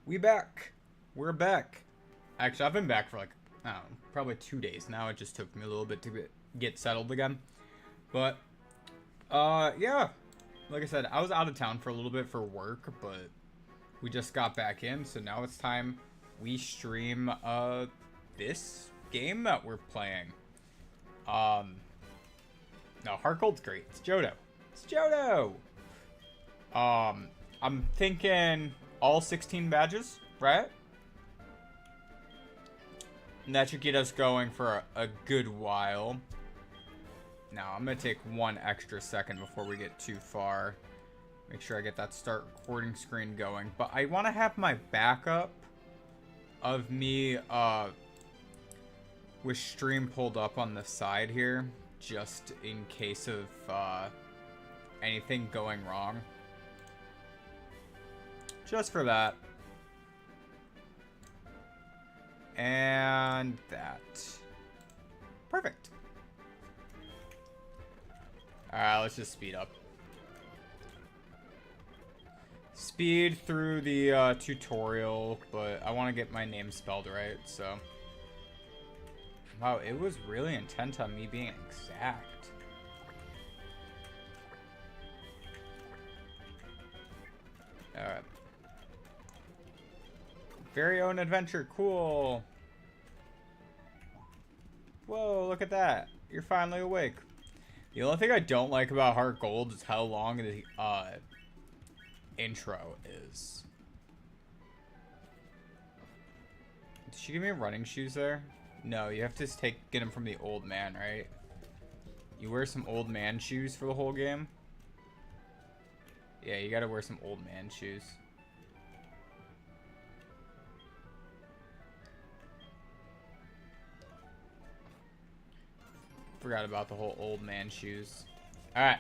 We back. We're back. Actually, I've been back for like, I don't know, probably 2 days now. It just took me a little bit to get settled again. But, yeah. Like I said, I was out of town for a little bit for work, but we just got back in. So now it's time we stream, this game that we're playing. No, Heartgold's great. It's Johto. It's Johto! I'm thinking all 16 badges, right? And that should get us going for a good while. Now, I'm going to take one extra second before we get too far. Make sure I get that start recording screen going. But I want to have my backup of me with stream pulled up on the side here, just in case of anything going wrong. Just for that. And that. Perfect. Alright, let's just speed up. Speed through the tutorial, but I want to get my name spelled right, so. Wow, it was really intent on me being exact. Alright. Very own adventure, cool. Whoa, look at that. You're finally awake. The only thing I don't like about Heartgold is how long the intro is. Did she give me running shoes there? No, you have to get them from the old man, right? You wear some old man shoes for the whole game? Yeah, you gotta wear some old man shoes. Forgot about the whole old man shoes. Alright.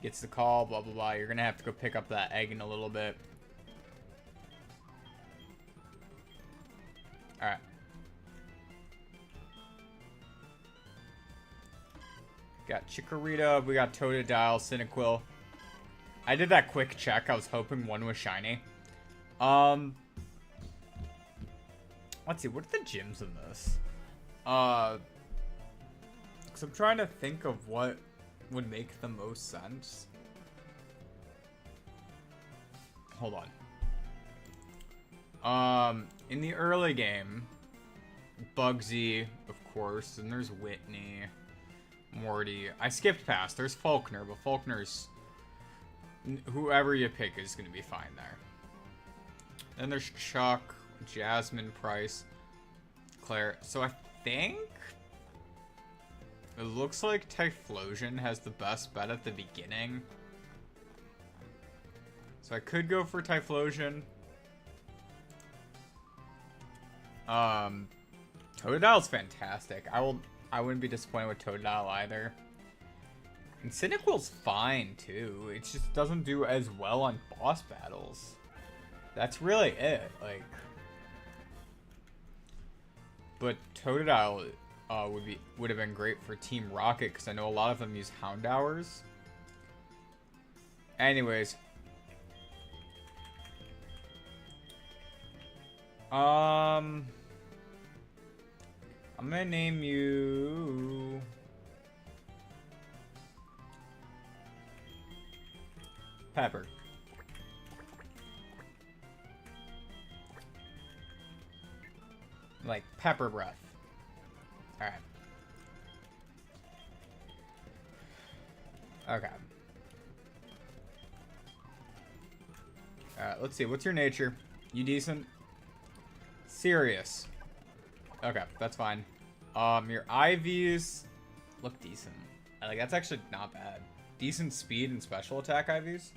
Gets the call, blah, blah, blah. You're gonna have to go pick up that egg in a little bit. Alright. Got Chikorita, we got Totodile, Cyndaquil. I did that quick check. I was hoping one was shiny. Let's see, what are the gyms in this? Because I'm trying to think of what would make the most sense. Hold on. In the early game, Bugsy, of course, and there's Whitney. Morty. I skipped past. There's Faulkner, but Faulkner's... whoever you pick is going to be fine there. Then there's Chuck, Jasmine, Price, Claire. So I think... it looks like Typhlosion has the best bet at the beginning. So I could go for Typhlosion. Totodile's fantastic. I wouldn't be disappointed with Totodile either. And Cyndaquil's fine, too. It just doesn't do as well on boss battles. That's really it, like... but Totodile would have been great for Team Rocket, because I know a lot of them use Houndours. Anyways. I'm gonna name you... Pepper. Like pepper breath. Alright. Okay. Alright, let's see. What's your nature? You decent? Serious. Okay, that's fine. Your IVs look decent. Like, that's actually not bad. Decent speed and special attack IVs.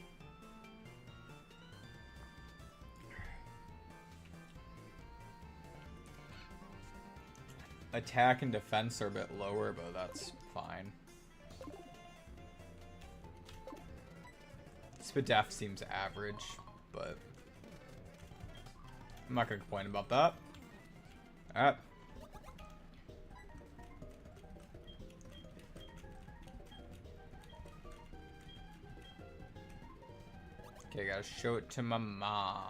Attack and defense are a bit lower, but that's fine. Spadef seems average, but I'm not gonna complain about that. Alright. Okay, gotta show it to my mom.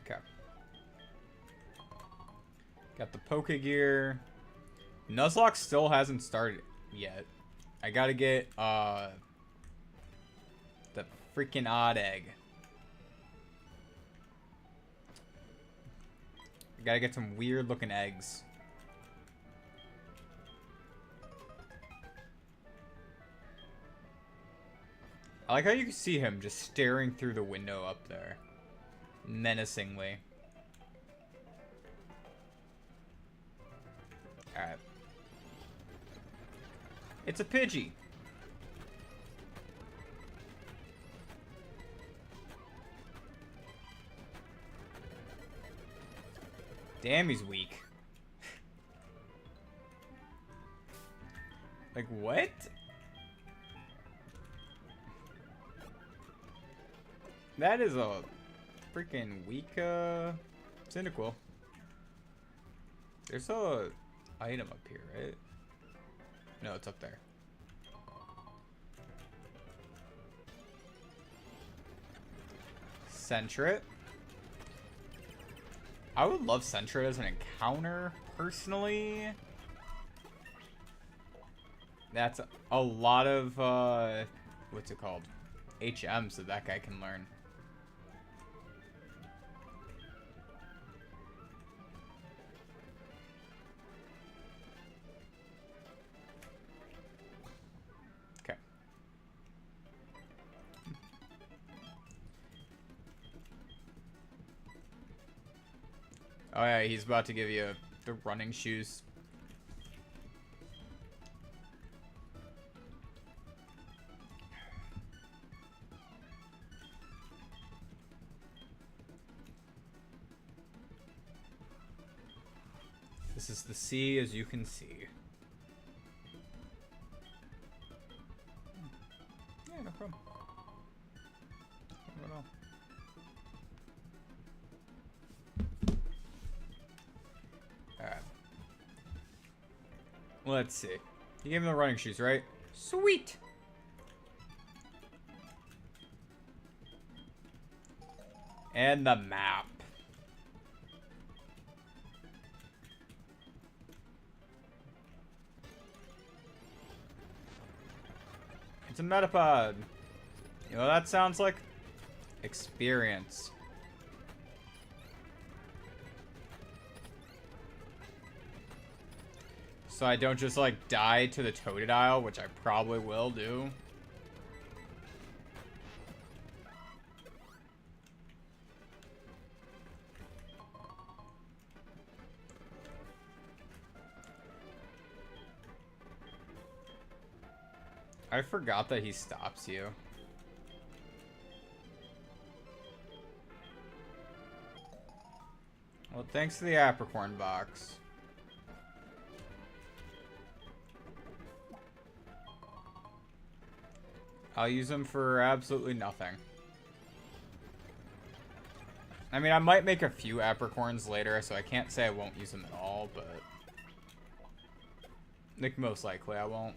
Okay. Got the poke gear. Nuzlocke still hasn't started yet. I gotta get the freaking odd egg. I gotta get some weird looking eggs. I like how you can see him just staring through the window up there. Menacingly. Alright. It's a Pidgey. Damn, he's weak. Like, what? That is a freaking weak, Cyndaquil. There's a item up here, right? No, it's up there. Sentret. I would love Sentret as an encounter, personally. That's a lot of, what's it called? HMs that guy can learn. Okay. Oh yeah, he's about to give you the running shoes. This is the sea, as you can see. Yeah, no problem. Not at all. Alright. Let's see. You gave him the running shoes, right? Sweet! And the map. It's a Metapod. You know what that sounds like? Experience. So I don't just like die to the Totodile, which I probably will do. I forgot that he stops you. Well, thanks to the Apricorn box. I'll use them for absolutely nothing. I mean, I might make a few Apricorns later, so I can't say I won't use them at all, but... like, most likely I won't.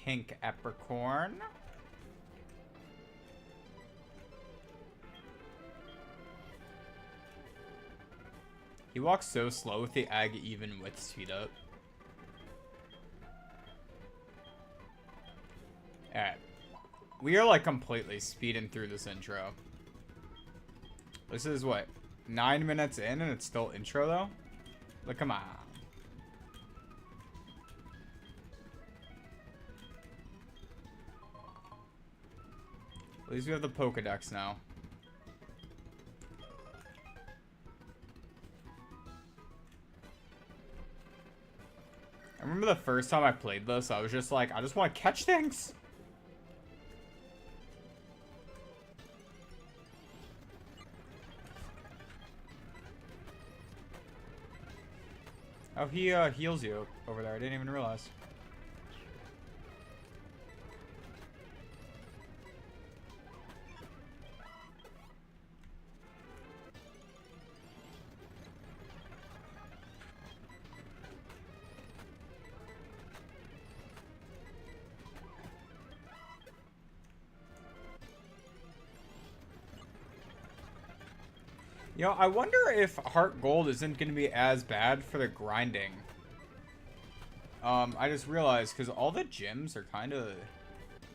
Pink Apricorn. He walks so slow with the egg even with speed up. Alright. We are like completely speeding through this intro. This is what? 9 minutes in and it's still intro though? Like, come on. At least we have the Pokedex now. I remember the first time I played this, I was just like, I just want to catch things. Oh, he heals you over there. I didn't even realize. You know, I wonder if Heartgold isn't going to be as bad for the grinding. I just realized, because all the gyms are kind of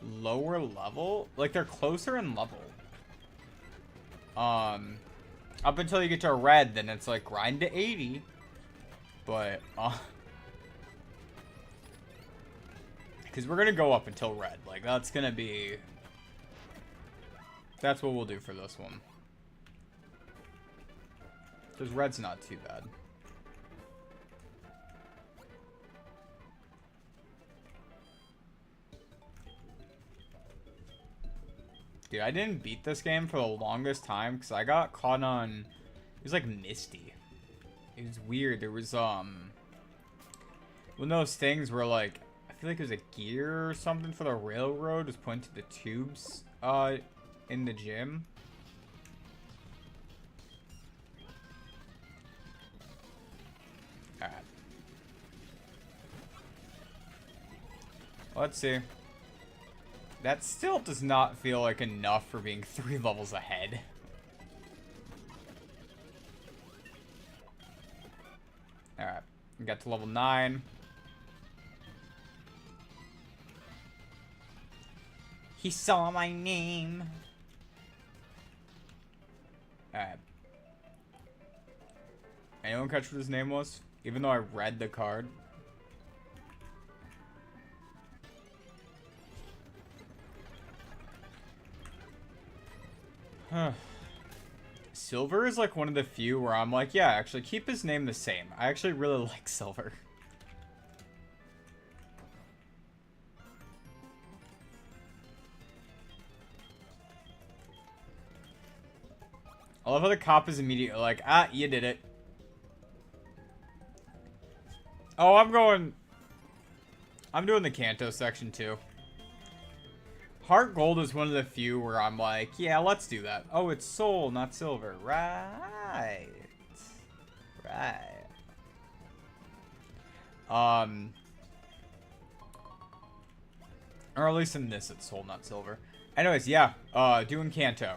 lower level. Like, they're closer in level. Up until you get to red, then it's like grind to 80. But, because we're going to go up until red. Like, that's going to be... That's what we'll do for this one. Because red's not too bad. Dude, I didn't beat this game for the longest time because I got caught on... It was like misty. It was weird. There was, one of those things where, like, I feel like it was a gear or something for the railroad was pointing to the tubes, in the gym. Alright. Let's see. That still does not feel like enough for being 3 levels ahead. Alright. We got to level 9. He saw my name. Alright. Anyone catch what his name was? Even though I read the card. Silver is like one of the few where I'm like, yeah, actually keep his name the same. I actually really like Silver. I love how the cop is immediately like, ah, you did it. Oh, I'm doing the Kanto section too. Heartgold is one of the few where I'm like, yeah, let's do that. Oh, it's soul, not silver. Right. Right. Or at least in this, it's soul, not silver. Anyways, yeah, doing Kanto.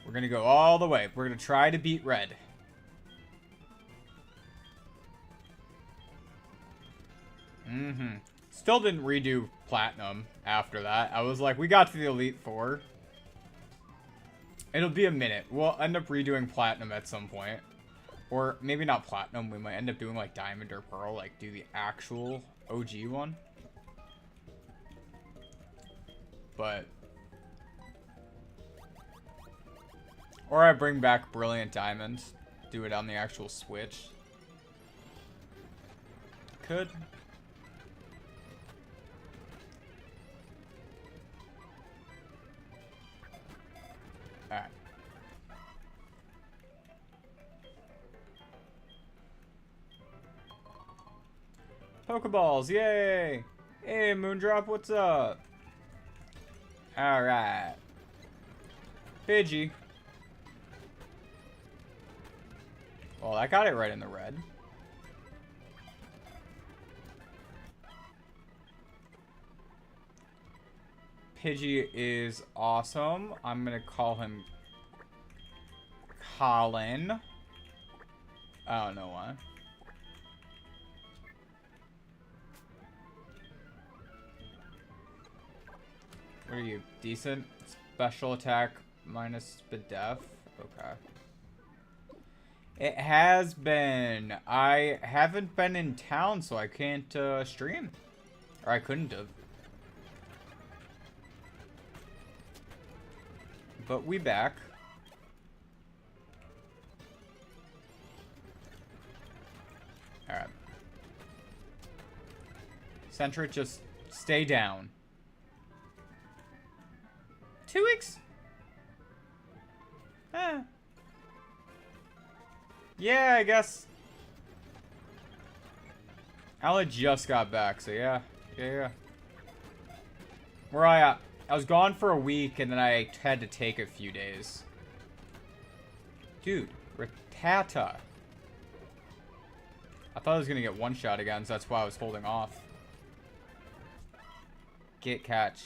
We're gonna go all the way. We're gonna try to beat red. Still didn't redo platinum after that. I was like, we got to the Elite Four. It'll be a minute. We'll end up redoing platinum at some point. Or maybe not platinum. We might end up doing like diamond or pearl. Like do the actual OG one. But... Or I bring back Brilliant Diamond. Do it on the actual Switch. Could. Alright. Pokeballs, yay! Hey, Moondrop, what's up? Alright. Pidgey. Well, I got it right in the red. Pidgey is awesome. I'm gonna call him Colin. I don't know why. What are you? Decent? Special attack minus Spadef? Okay. It has been. I haven't been in town, so I can't stream. Or I couldn't have. But we back. Alright. Centric, just stay down. 2 weeks? Yeah, I guess. Ella just got back, so yeah. Yeah. Where I at? I was gone for a week, and then I had to take a few days. Dude, Rattata. I thought I was going to get one shot again, so that's why I was holding off. Get catch.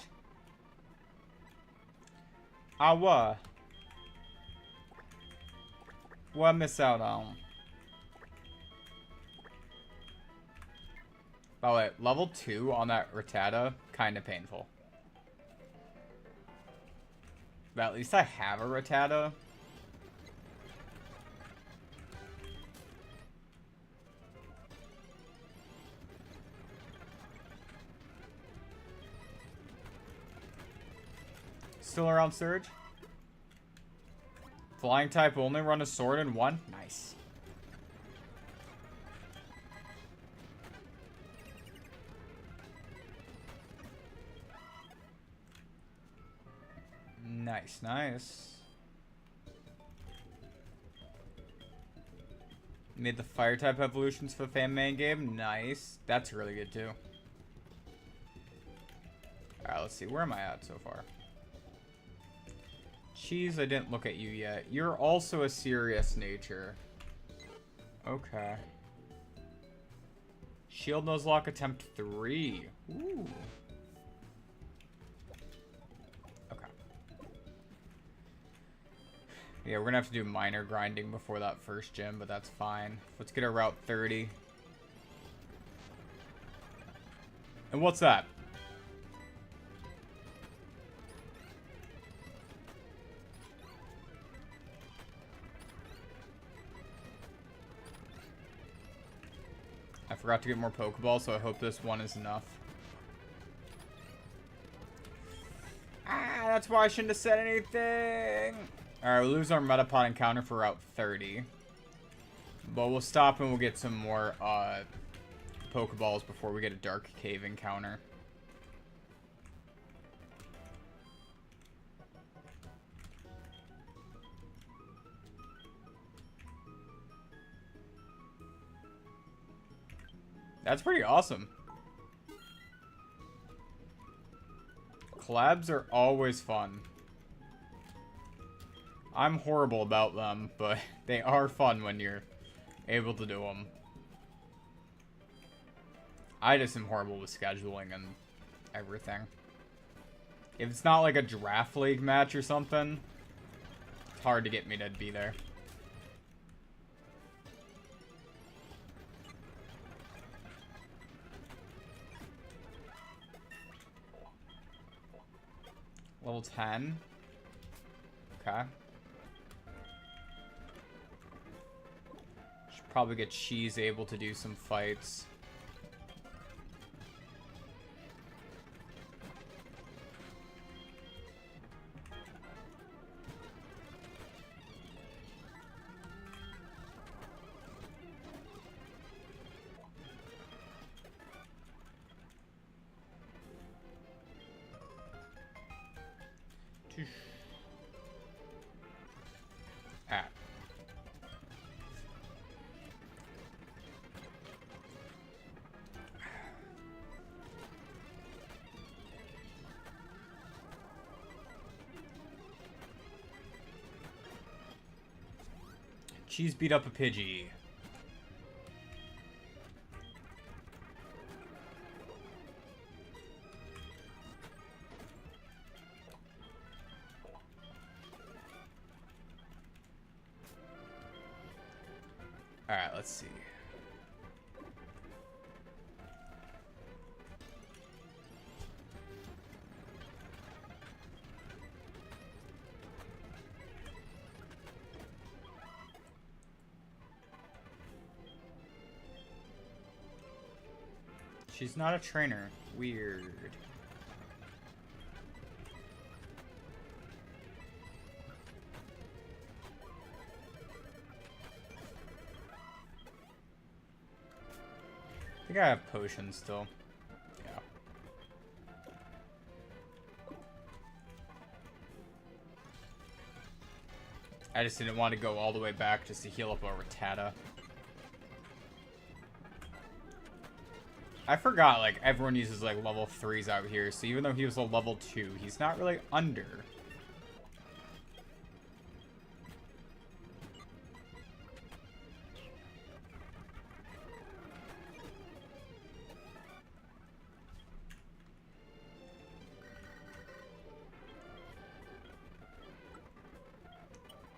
Awa. What I miss out on? By the way, level 2 on that Rattata, kind of painful. But at least I have a Rattata. Still around Surge? Flying type only, run a sword in 1? Nice. Nice, nice. Made the fire type evolutions for the fan main game. Nice. That's really good too. Alright, let's see. Where am I at so far? Cheese, I didn't look at you yet. You're also a serious nature. Okay. Shield nuzlocke attempt 3. Ooh. Okay. Yeah, we're gonna have to do minor grinding before that first gym, but that's fine. Let's get a Route 30. And what's that? I forgot to get more Pokeballs, so I hope this one is enough. Ah, that's why I shouldn't have said anything. Alright, we'll lose our Metapod encounter for Route 30. But we'll stop and we'll get some more Pokeballs before we get a Dark Cave encounter. That's pretty awesome. Collabs are always fun. I'm horrible about them, but they are fun when you're able to do them. I just am horrible with scheduling and everything. If it's not like a draft league match or something, it's hard to get me to be there. Level 10. Okay. Should probably get Cheese able to do some fights. Ah. Cheese beat up a Pidgey. Alright, let's see. She's not a trainer. Weird. I think I have potions still. Yeah. I just didn't want to go all the way back just to heal up a Rattata. I forgot, like, everyone uses, like, level 3s out here, so even though he was a level 2, he's not really under.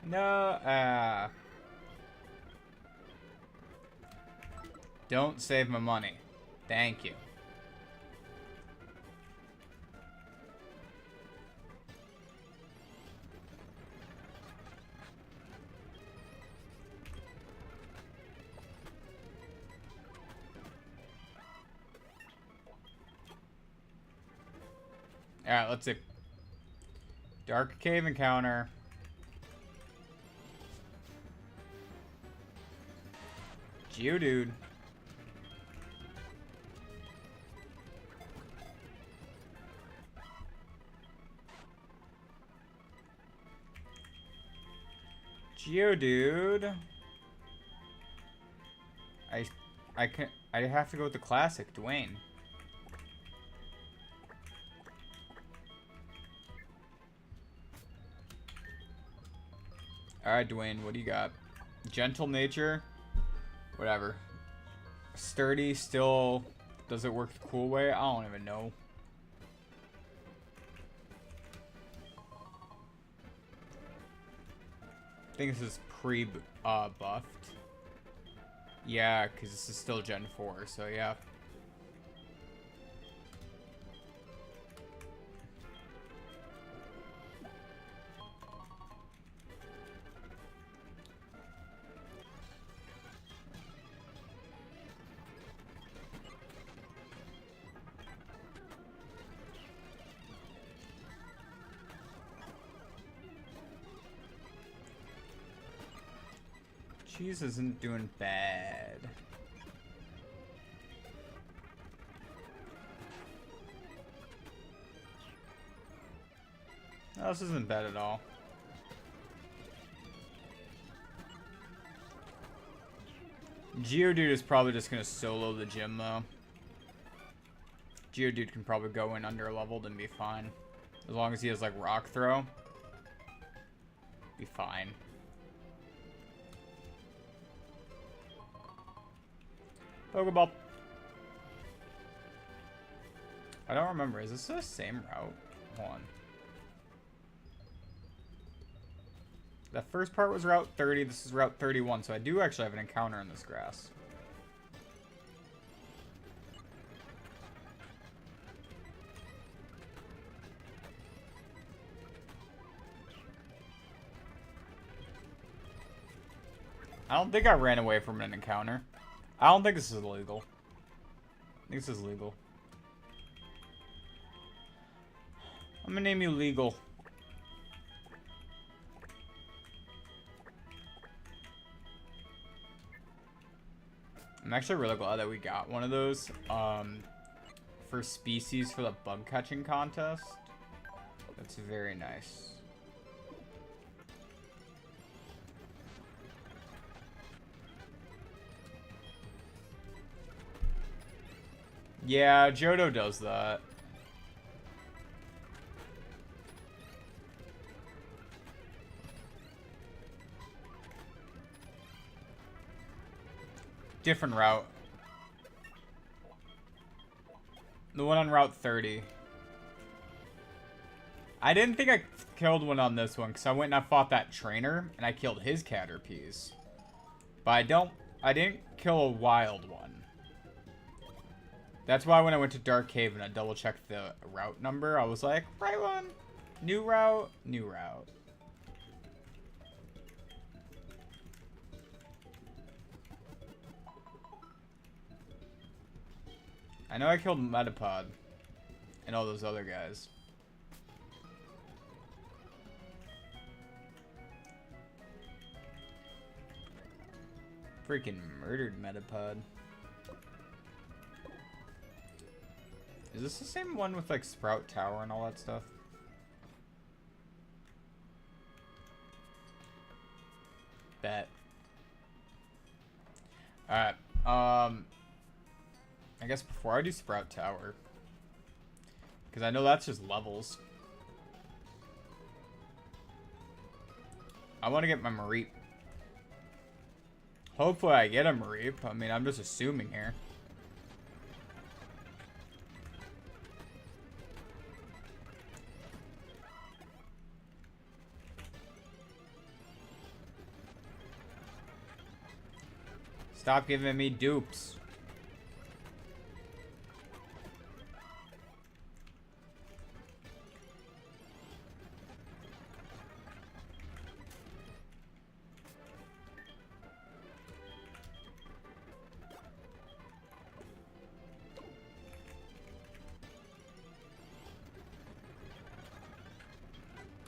No, Don't save my money. Thank you. Alright, let's see. Dark cave encounter. Geodude. Geodude. I have to go with the classic, Dwayne. Alright, Dwayne, what do you got? Gentle nature. Whatever. Sturdy still. Does it work the cool way? I don't even know. I think this is pre-buffed. Yeah, because this is still Gen 4, so yeah. Cheese isn't doing bad. No, this isn't bad at all. Geodude is probably just gonna solo the gym though. Geodude can probably go in under leveled and be fine. As long as he has like rock throw. Be fine. Pokeball. I don't remember. Is this the same route? Hold on. That first part was Route 30. This is Route 31. So I do actually have an encounter in this grass. I don't think I ran away from an encounter. I don't think this is illegal. I think this is legal. I'm gonna name you Legal. I'm actually really glad that we got one of those for species for the bug catching contest. That's very nice. Yeah, Johto does that. Different route. The one on Route 30. I didn't think I killed one on this one because I went and I fought that trainer and I killed his Caterpies. But I didn't kill a wild one. That's why when I went to Dark Cave and I double checked the route number, I was like, right one. New route, new route. I know I killed Metapod and all those other guys. Freaking murdered Metapod. Is this the same one with like Sprout Tower and all that stuff? Bet. Alright. I guess before I do Sprout Tower, because I know that's just levels, I want to get my Mareep. Hopefully I get a Mareep. I mean, I'm just assuming here. Stop giving me dupes.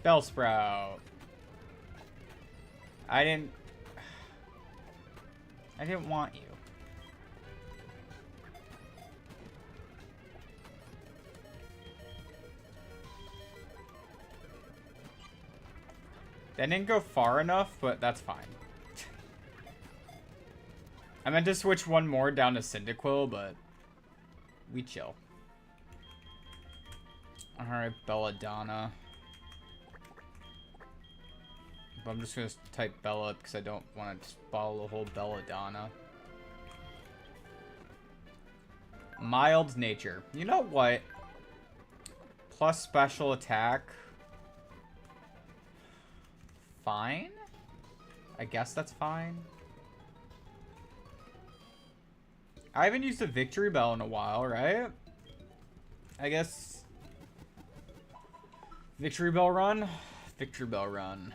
Bellsprout. I didn't want you. That didn't go far enough, but that's fine. I meant to switch one more down to Cyndaquil, but we chill. Alright, Belladonna. But I'm just going to type Bella because I don't want to follow the whole Belladonna. Mild nature. You know what? Plus special attack. Fine? I guess that's fine. I haven't used a Victory Bell in a while, right? I guess... Victory Bell run? Victory Bell run.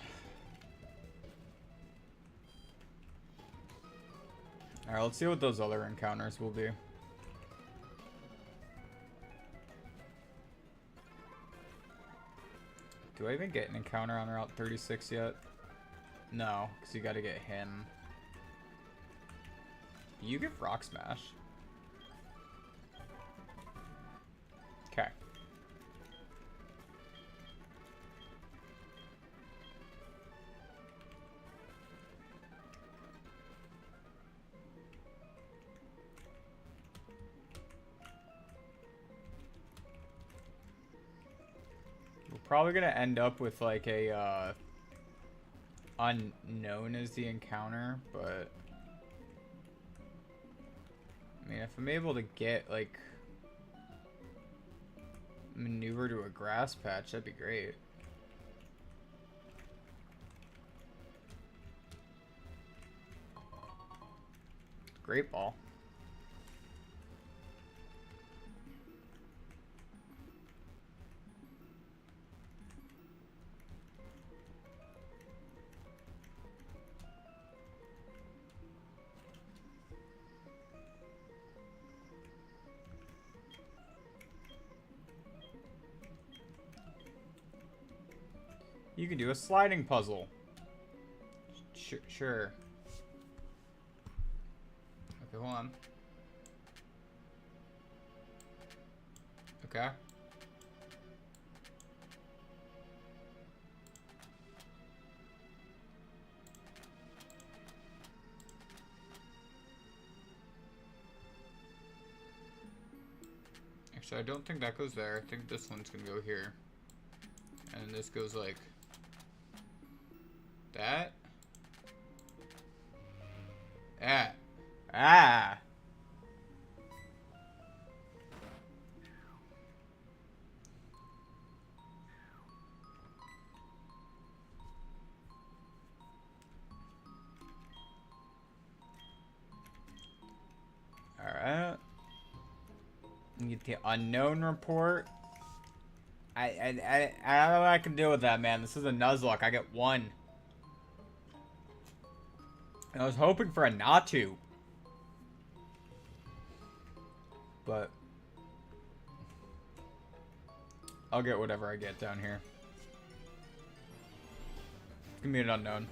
Alright, let's see what those other encounters will be. Do I even get an encounter on Route 36 yet? No, because you gotta get him. You get Rock Smash. Okay. We're probably gonna end up with like a unknown as the encounter, but I mean, if I'm able to get like maneuver to a grass patch, that'd be great. Great ball. You can do a sliding puzzle. Sure. Okay, hold on. Okay. Actually, I don't think that goes there. I think this one's gonna go here. And then this goes like that. Ah. Alright. You get the unknown report. I don't know what I can do with that, man. This is a nuzlocke. I get one. And I was hoping for a Natu. But I'll get whatever I get down here. Give me an unknown.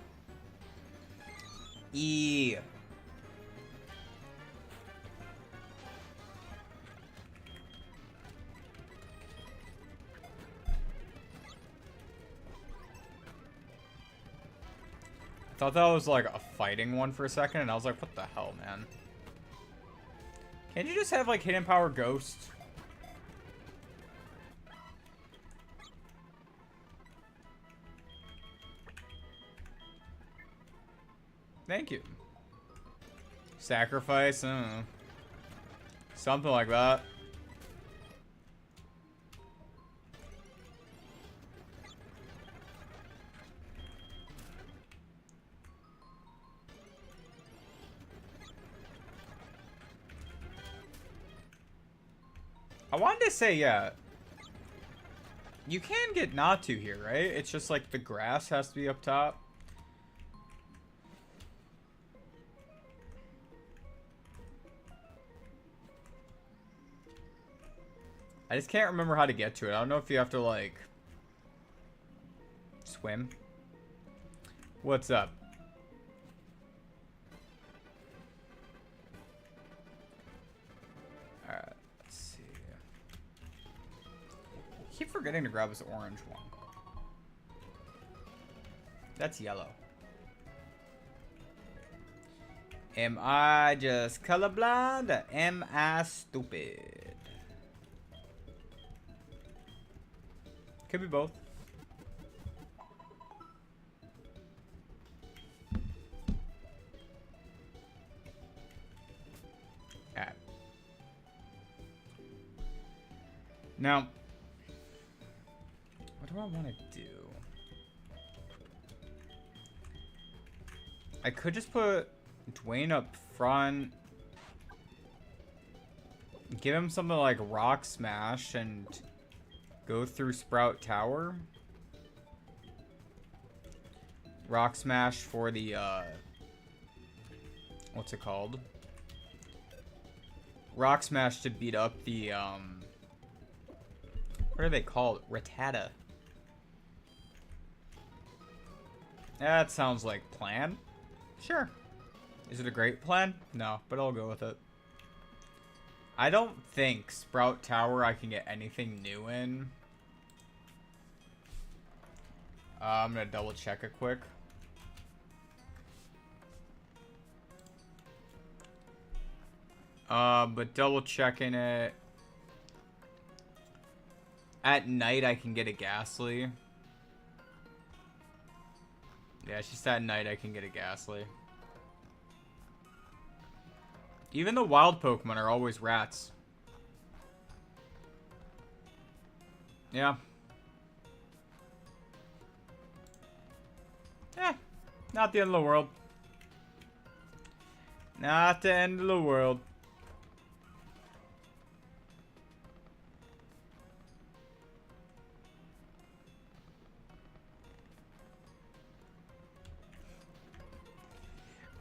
E. I thought that was like a fighting one for a second, and I was like, what the hell, man? Can't you just have like hidden power ghost? Thank you. Sacrifice, I don't know. Something like that. I wanted to say, yeah. You can get Natu here, right? It's just like the grass has to be up top. I just can't remember how to get to it. I don't know if you have to like swim. What's up? Alright, let's see. I keep forgetting to grab this orange one. That's yellow. Am I just colorblind or am I stupid? Could be both. Alright. Now, what do I want to do? I could just put Dwayne up front. Give him something like Rock Smash and go through Sprout Tower. Rock Smash for the, what's it called? Rock Smash to beat up the, what are they called? Rattata. That sounds like plan. Sure. Is it a great plan? No, but I'll go with it. I don't think Sprout Tower I can get anything new in. I'm gonna double check it quick. But double checking it. At night I can get a Ghastly. Yeah, it's just at night I can get a Ghastly. Even the wild Pokemon are always rats. Yeah. Eh, not the end of the world. Not the end of the world.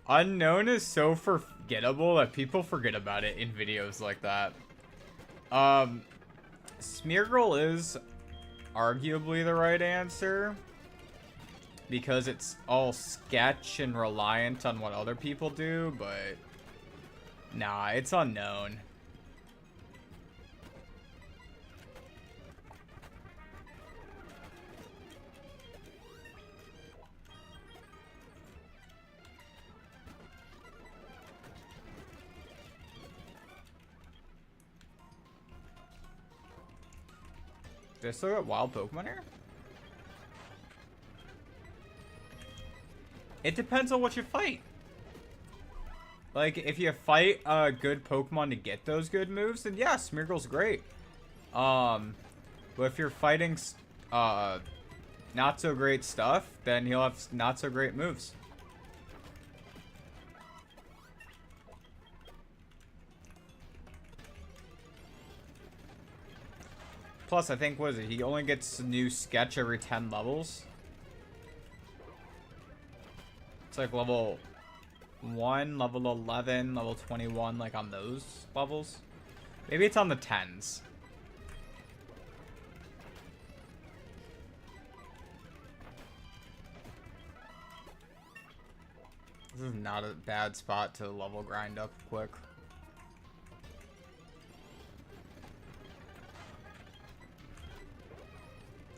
Unknown is so forgettable that people forget about it in videos like that. Smeargle is arguably the right answer because it's all sketch and reliant on what other people do, but nah, it's unknown. Do I still got wild Pokemon here? It depends on what you fight. Like, if you fight a good Pokemon to get those good moves, then yeah, Smeargle's great. But if you're fighting not so great stuff, then he'll have not so great moves. Plus, I think, what is it? He only gets a new sketch every 10 levels. It's like level 1, level 11, level 21, like on those levels. Maybe it's on the 10s. This is not a bad spot to level grind up quick.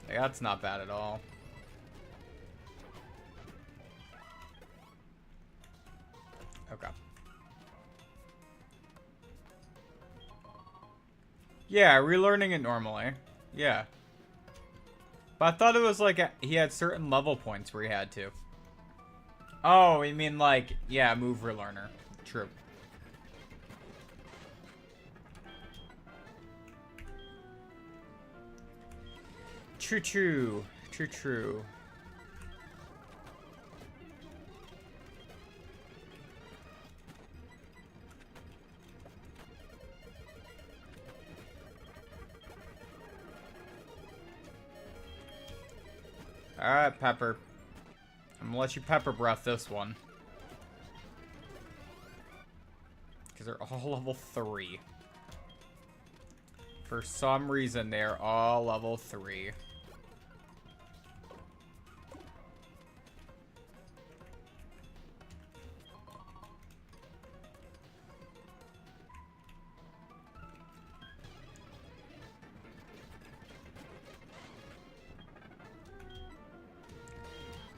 Yeah, that's not bad at all. Okay. Yeah, relearning it normally. Yeah. But I thought it was like he had certain level points where he had to. Oh, you mean like, yeah, move relearner. True. True, true. True, true. Alright, Pepper. I'm gonna let you Pepper Breath this one. Because they're all level 3. For some reason, they're all level 3.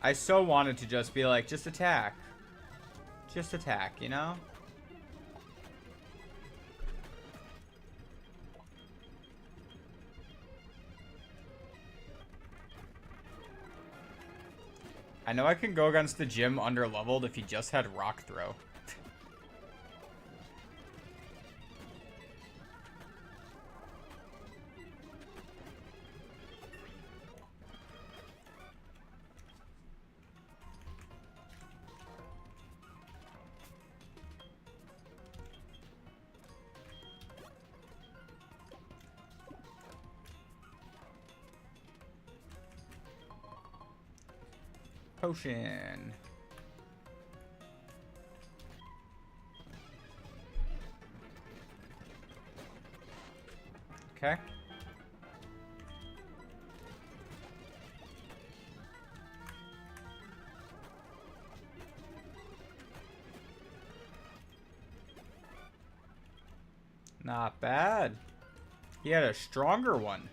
I so wanted to just be like, just attack. Just attack, you know? I know I can go against the gym under leveled if he just had rock throw. Potion. Okay. Not bad. He had a stronger one.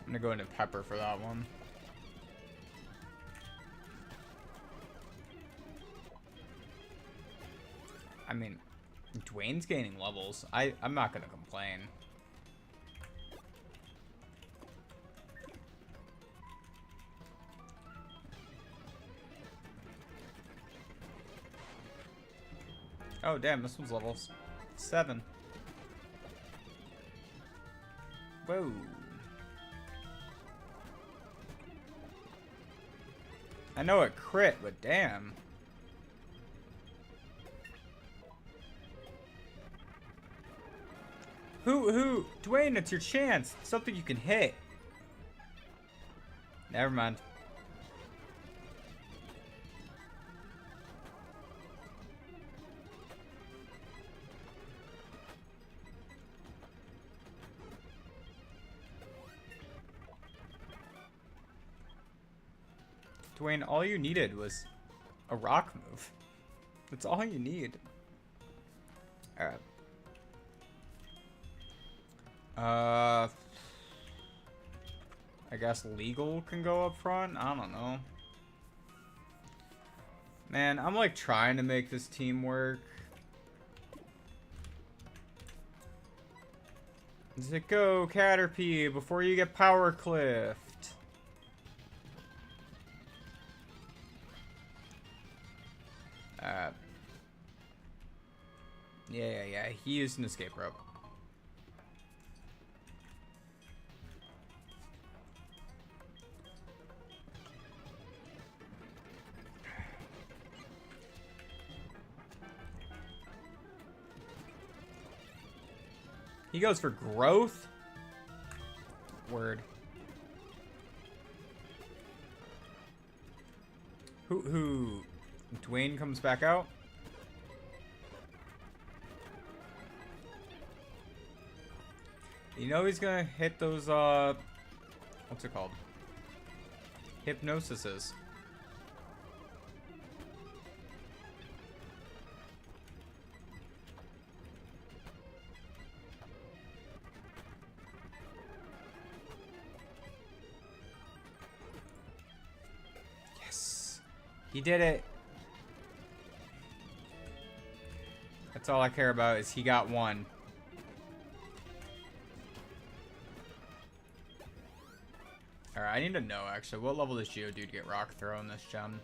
I'm gonna go into Pepper for that one. I mean, Dwayne's gaining levels. I'm not gonna complain. Oh damn, this one's levels 7. Whoa. I know it crit, but damn. Dwayne, it's your chance. It's something you can hit. Never mind. Dwayne, all you needed was a rock move. That's all you need. Alright. I guess legal can go up front? I don't know. Man, I'm like trying to make this team work. Does it go, Caterpie, before you get power cliffed? Yeah. He used an escape rope. He goes for growth? Word. Who? Dwayne comes back out? You know he's gonna hit those, what's it called? Hypnosises. Yes! He did it! That's all I care about is he got one. Alright, I need to know actually, what level does Geodude get rock throw in this gen?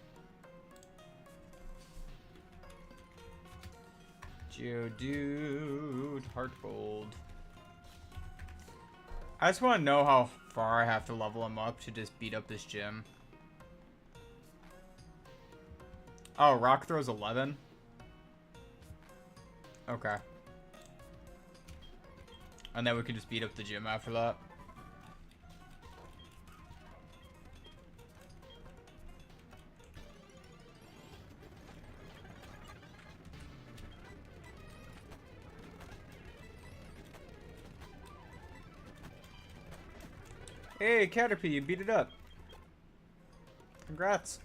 Geodude, Heartgold. I just want to know how far I have to level him up to just beat up this gym. Oh, rock throw's 11? Okay. And then we can just beat up the gym after that. Hey, Caterpie, you beat it up. Congrats.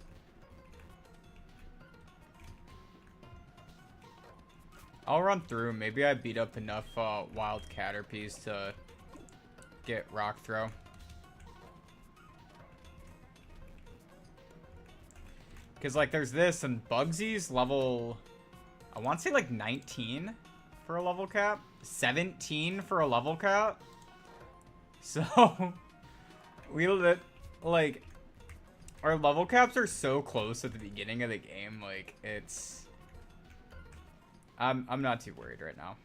I'll run through. Maybe I beat up enough wild Caterpies to get rock throw. Because, like, there's this, and Bugsy's level, I want to say, like, 19 for a level cap. 17 for a level cap. So, like, our level caps are so close at the beginning of the game. Like, it's... I'm not too worried right now.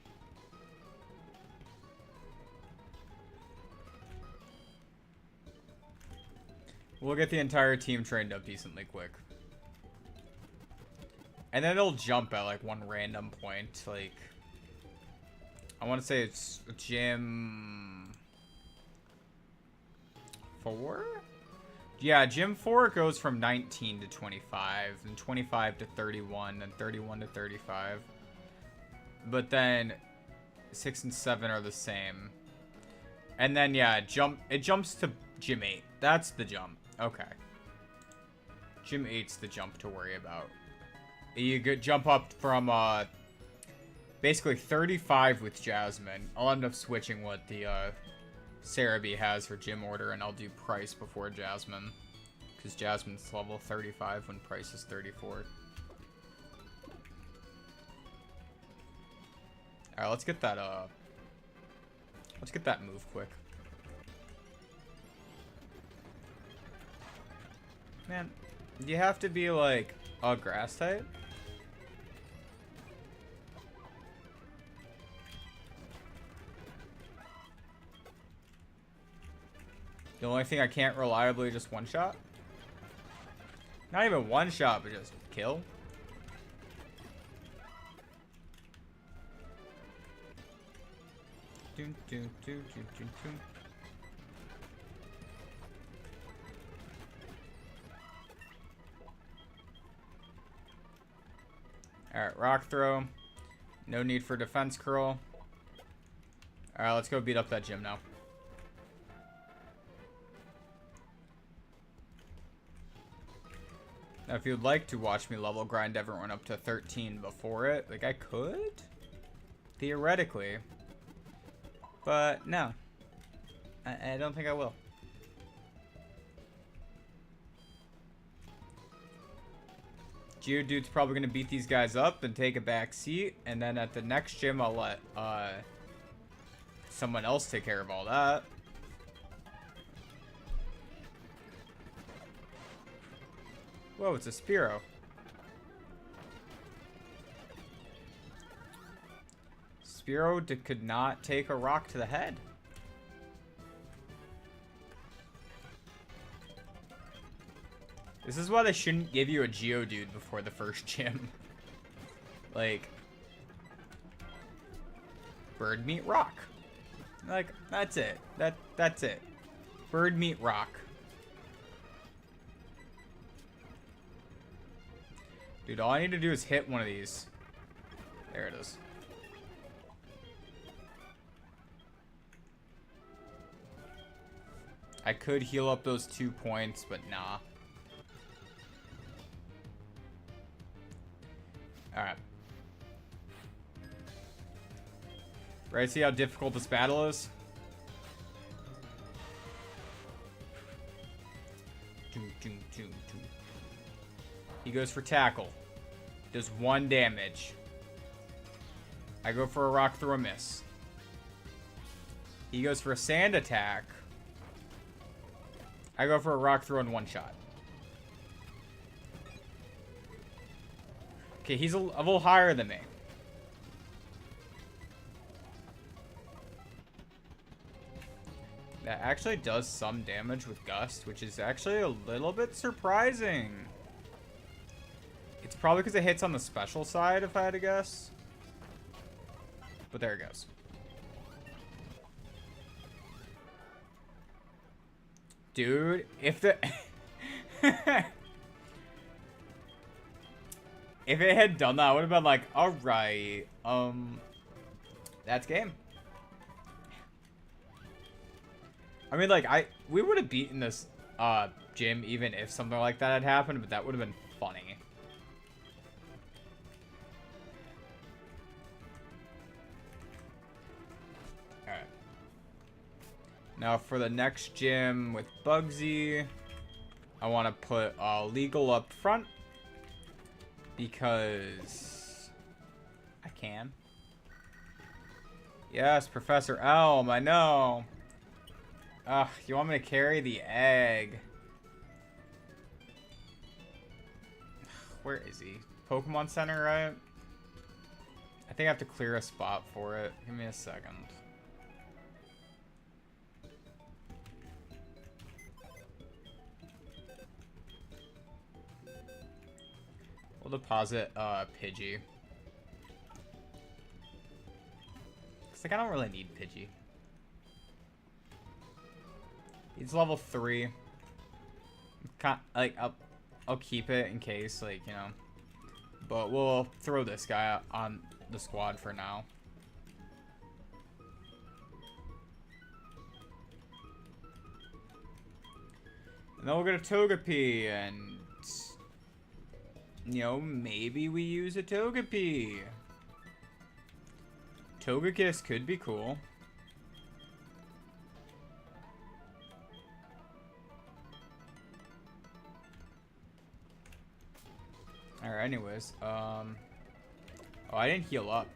We'll get the entire team trained up decently quick. And then they'll jump at, like, one random point. Like, I want to say it's Gym 4? Yeah, Gym 4 goes from 19 to 25, and 25 to 31, and 31 to 35. But then 6 and 7 are the same. And then, yeah, it jumps to Gym 8. That's the jump. Okay. Gym 8's the jump to worry about. You could jump up from, basically 35 with Jasmine. I'll end up switching what the, Cerebi has for gym order, and I'll do Price before Jasmine. Because Jasmine's level 35 when Price is 34. Alright, let's get that move quick. Man, you have to be, like, a grass type? The only thing I can't reliably just one-shot? Not even one-shot, but just kill? Dun, dun, dun, dun, dun, dun. Alright, rock throw. No need for defense curl. Alright, let's go beat up that gym now. Now, if you'd like to watch me level grind everyone up to 13 before it, like, I could? Theoretically. But, no. I don't think I will. Geodude's probably going to beat these guys up and take a back seat. And then at the next gym, I'll let someone else take care of all that. Whoa, it's a Spearow. Spearow could not take a rock to the head. This is why they shouldn't give you a Geodude before the first gym. Like, bird meet rock. Like, that's it. That's it. Bird meet rock. Dude, all I need to do is hit one of these. There it is. I could heal up those 2 points, but nah. Alright. Ready to see how difficult this battle is? He goes for tackle. Does 1 damage. I go for a rock through a miss. He goes for a sand attack. I go for a rock throw and 1-shot. Okay, he's a level higher than me. That actually does some damage with Gust, which is actually a little bit surprising. It's probably because it hits on the special side, if I had to guess. But there it goes. Dude, if the... if it had done that, I would have been like, alright, that's game. I mean, like, we would have beaten this, gym even if something like that had happened, but that would have been funny. Now for the next gym with Bugsy, I want to put legal up front because I can. Yes, Professor Elm, I know. Ugh, you want me to carry the egg? Where is he? Pokemon Center, right? I think I have to clear a spot for it. Give me a second. We'll deposit Pidgey. Cause like I don't really need Pidgey. He's level 3. Like I'll keep it in case, like, you know. But we'll throw this guy on the squad for now. And then we'll get a Togepi, and you know, maybe we use a Togepi. Togekiss could be cool. Alright, anyways, oh, I didn't heal up.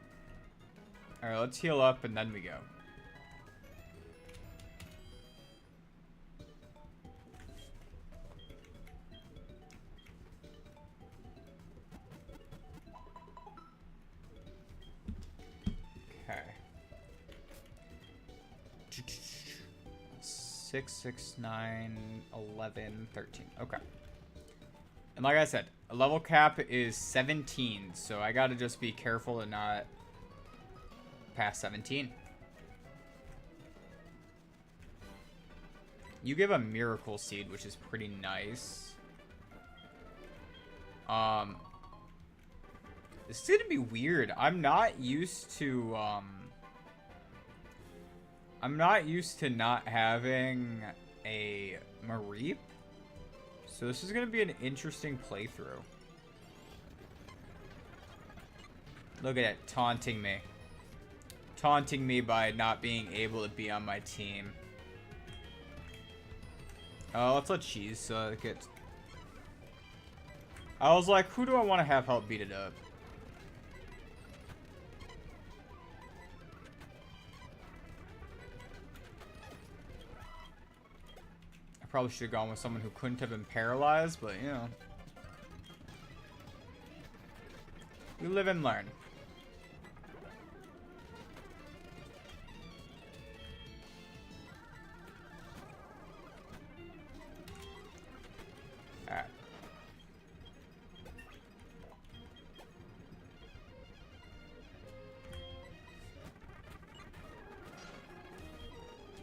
Alright, let's heal up and then we go. Okay. 6, 6, 9, 11, 13. Okay. And like I said, a level cap is 17, so I gotta just be careful to not pass 17. You give a Miracle Seed, which is pretty nice. This is gonna be weird. I'm not used to not having a Mareep. So this is going to be an interesting playthrough. Look at it, taunting me. Taunting me by not being able to be on my team. Oh, let's let Cheese get... I was like, who do I want to have help beat it up? Probably should have gone with someone who couldn't have been paralyzed, but you know. We live and learn. Alright.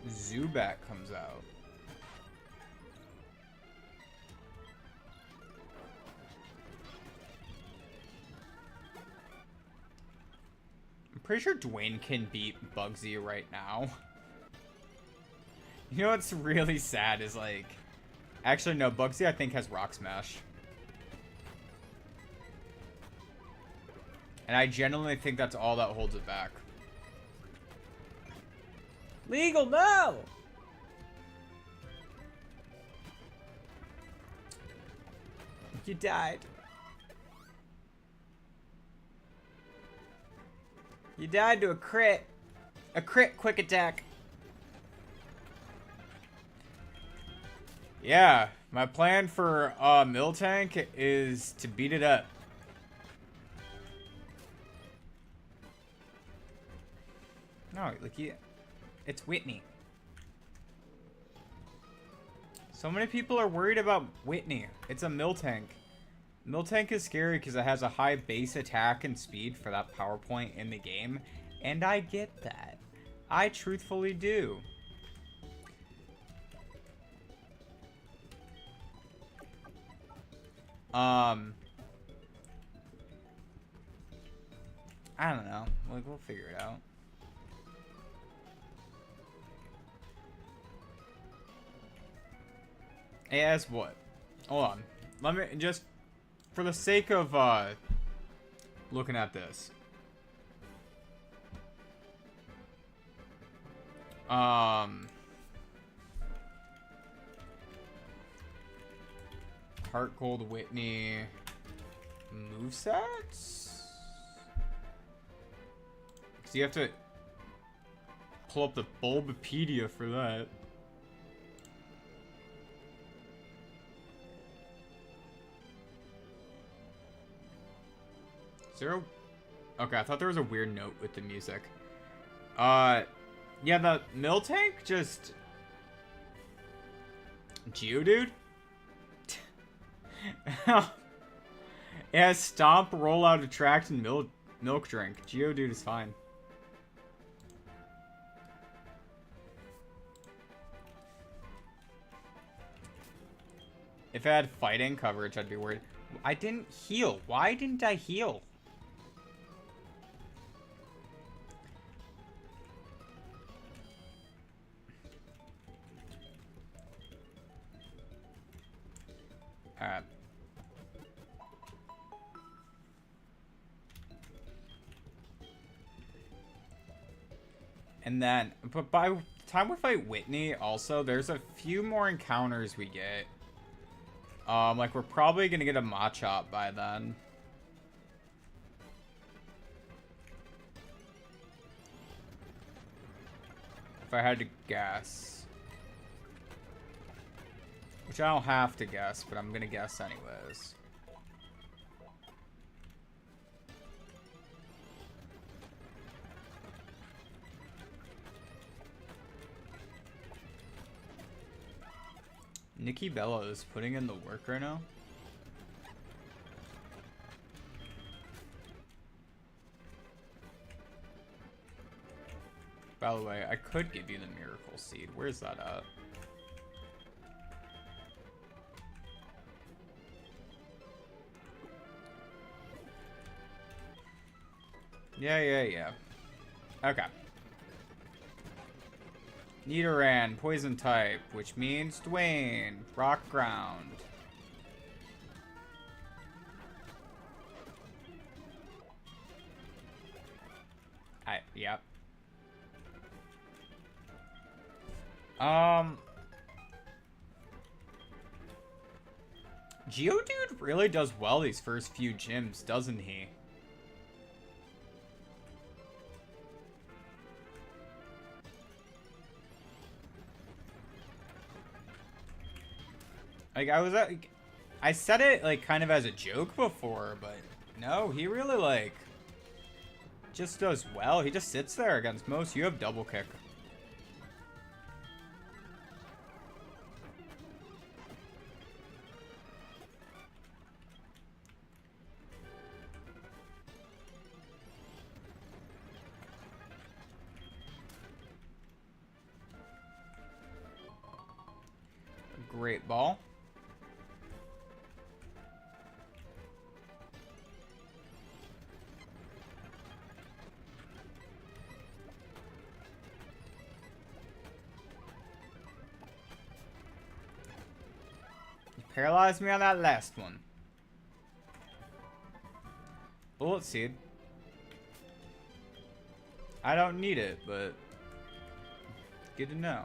Zubat comes out. Pretty sure Dwayne can beat Bugsy right now. You know what's really sad is like... Actually, no, Bugsy I think has Rock Smash. And I genuinely think that's all that holds it back. Legal, no! You died. You died to a crit. A crit quick attack. Yeah, my plan for Miltank is to beat it up. No, like it's Whitney. So many people are worried about Whitney. It's a Miltank. Miltank is scary because it has a high base attack and speed for that power point in the game. And I get that. I truthfully do. I don't know. Like, we'll figure it out. As what? Hold on. Let me just... For the sake of looking at this, Heartgold Whitney movesets? Because you have to pull up the Bulbapedia for that. Zero. Okay, I thought there was a weird note with the music. Yeah, the Miltank just... Geodude? It has Stomp, Rollout, Attract, and Milk Drink. Geodude is fine. If it had fighting coverage, I'd be worried. I didn't heal. Why didn't I heal? Alright. And then, but by the time we fight Whitney, also, there's a few more encounters we get. Like, we're probably gonna get a Machop by then. If I had to guess. Which I don't have to guess, but I'm gonna guess anyways. Nikki Bella is putting in the work right now. By the way, I could give you the Miracle Seed. Where's that at? Yeah. Okay. Nidoran, poison type, which means Dwayne, rock ground. Yep. Geodude really does well these first few gyms, doesn't he? Like, I said it, like, kind of as a joke before, but no, he really, like, just does well. He just sits there against most. You have double kick. Great ball. Paralyzed me on that last one. Bullet Seed. I don't need it, but good to know.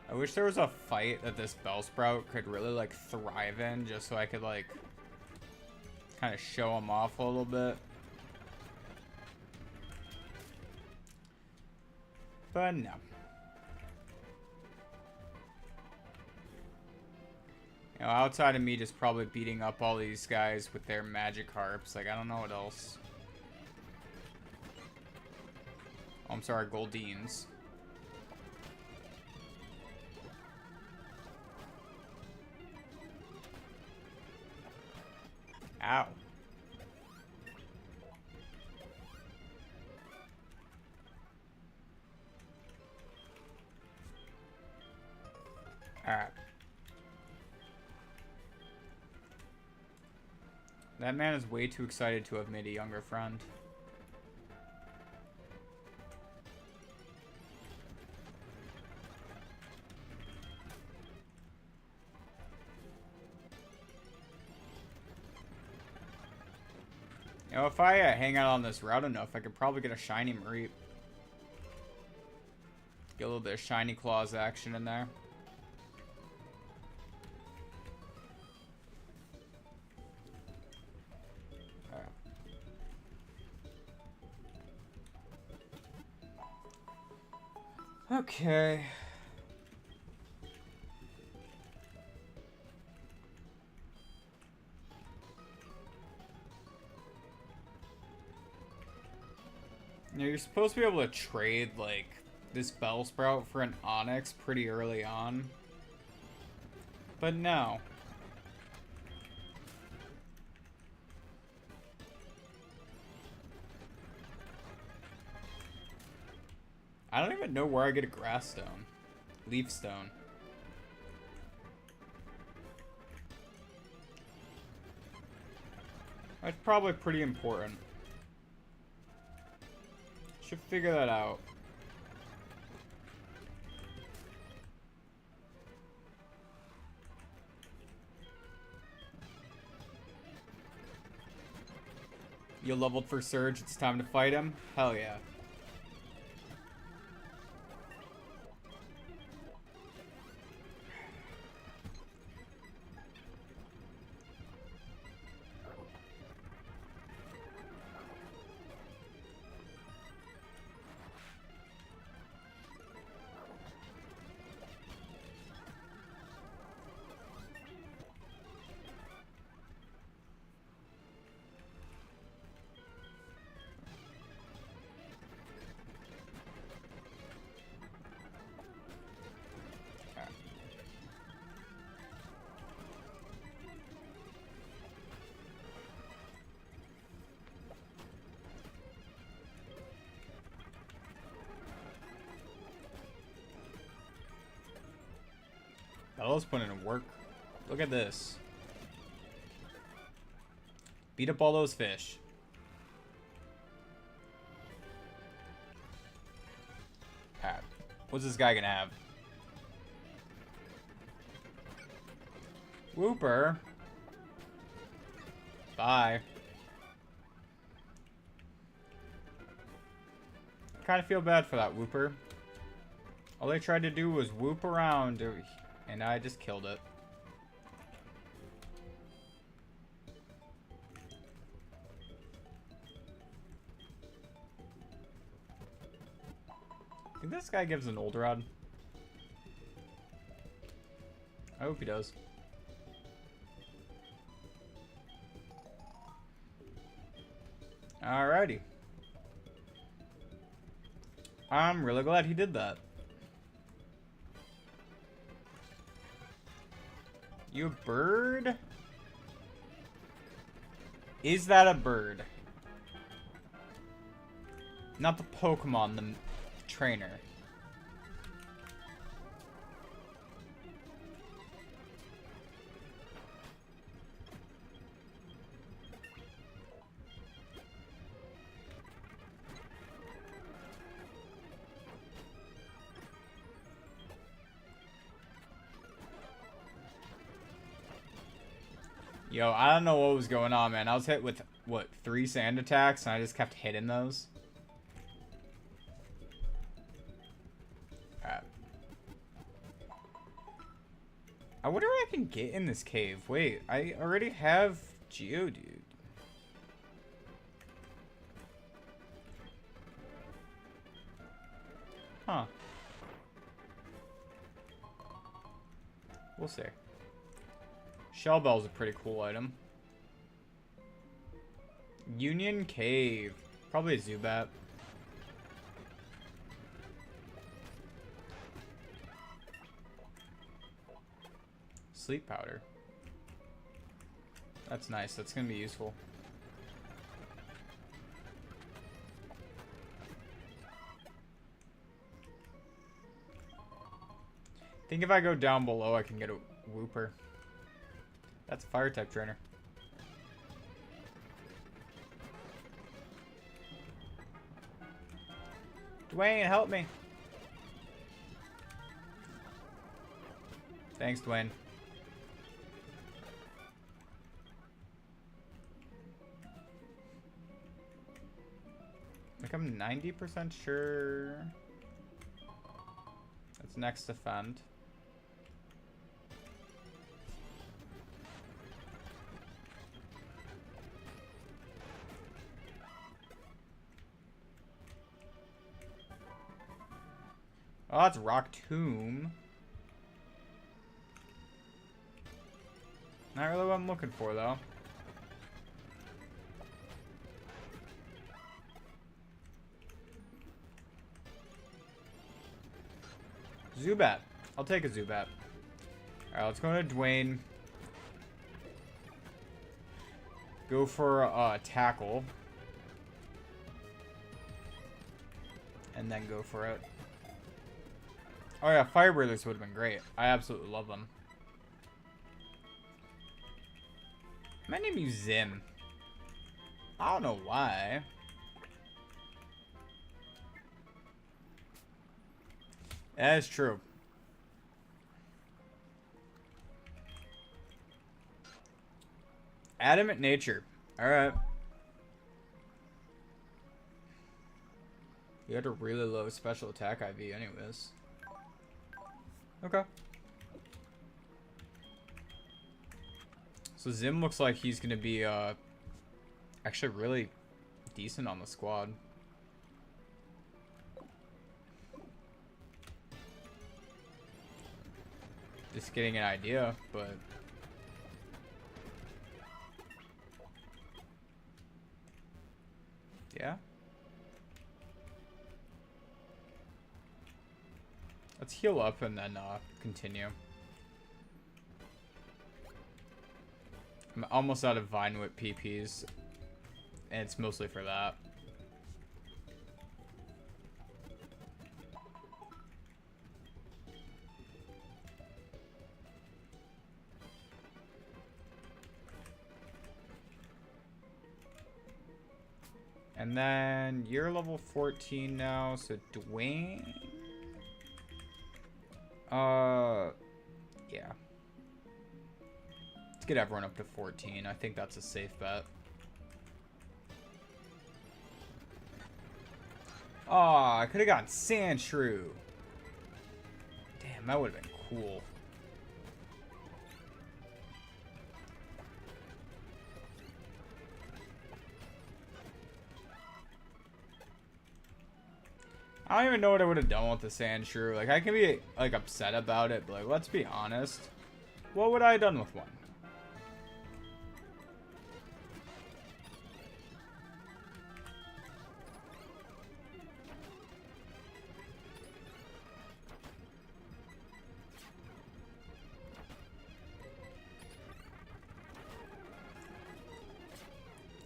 I wish there was a fight that this Bellsprout could really, like, thrive in, just so I could, like, kind of show him off a little bit. But no. You know, outside of me just probably beating up all these guys with their magic harps, like, I don't know what else. Oh, I'm sorry, Goldines. Ow. Alright. That man is way too excited to have made a younger friend. You know, if I hang out on this route enough, I could probably get a shiny Mareep. Get a little bit of shiny claws action in there. Okay. You know, you're supposed to be able to trade, like, this Bellsprout for an Onyx pretty early on. But no. I don't even know where I get a Grass Stone. Leaf Stone. That's probably pretty important. Should figure that out. You leveled for Surge, it's time to fight him? Hell yeah. Bella's putting in work. Look at this. Beat up all those fish. Alright. What's this guy gonna have? Whooper. Bye. Kind of feel bad for that Whooper. All they tried to do was whoop around, and I just killed it. I think this guy gives an old rod. I hope he does. Alrighty. I'm really glad he did that. You a bird? Is that a bird? Not the Pokemon, the trainer. Yo, I don't know what was going on, man. I was hit with, what, 3 sand attacks, and I just kept hitting those. Alright. I wonder what I can get in this cave. Wait, I already have Geodude. Huh. We'll see. Shell Bell's a pretty cool item. Union Cave. Probably a Zubat. Sleep Powder. That's nice. That's gonna be useful. I think if I go down below, I can get a Whooper. That's a fire type trainer. Dwayne, help me. Thanks, Dwayne. like I'm 90% sure that's next defend. Oh, that's Rock Tomb. Not really what I'm looking for, though. Zubat. I'll take a Zubat. Alright, let's go to Dwayne. Go for Tackle. And then go for it. Oh yeah, Fire Breathers would have been great. I absolutely love them. My name is Zim. I don't know why. That is true. Adamant Nature. Alright. You had a really low special attack IV anyways. Okay. So Zim looks like he's gonna be actually really decent on the squad. Just getting an idea, but yeah. Let's heal up and then continue. I'm almost out of Vine Whip PPs, and it's mostly for that. And then you're level 14 now, so Dwayne. Yeah. Let's get everyone up to 14. I think that's a safe bet. Oh, I could have gotten Sandshrew. Damn, that would have been cool. I don't even know what I would have done with the Sandshrew. Like, I can be, like, upset about it, but, like, let's be honest. What would I have done with one?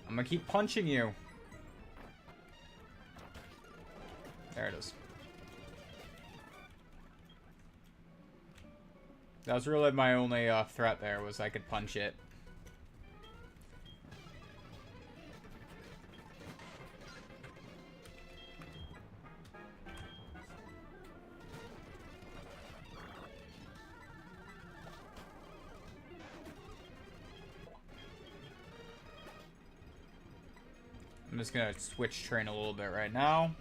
I'm gonna keep punching you. There it is. That was really my only threat there, was I could punch it. I'm just gonna switch train a little bit right now.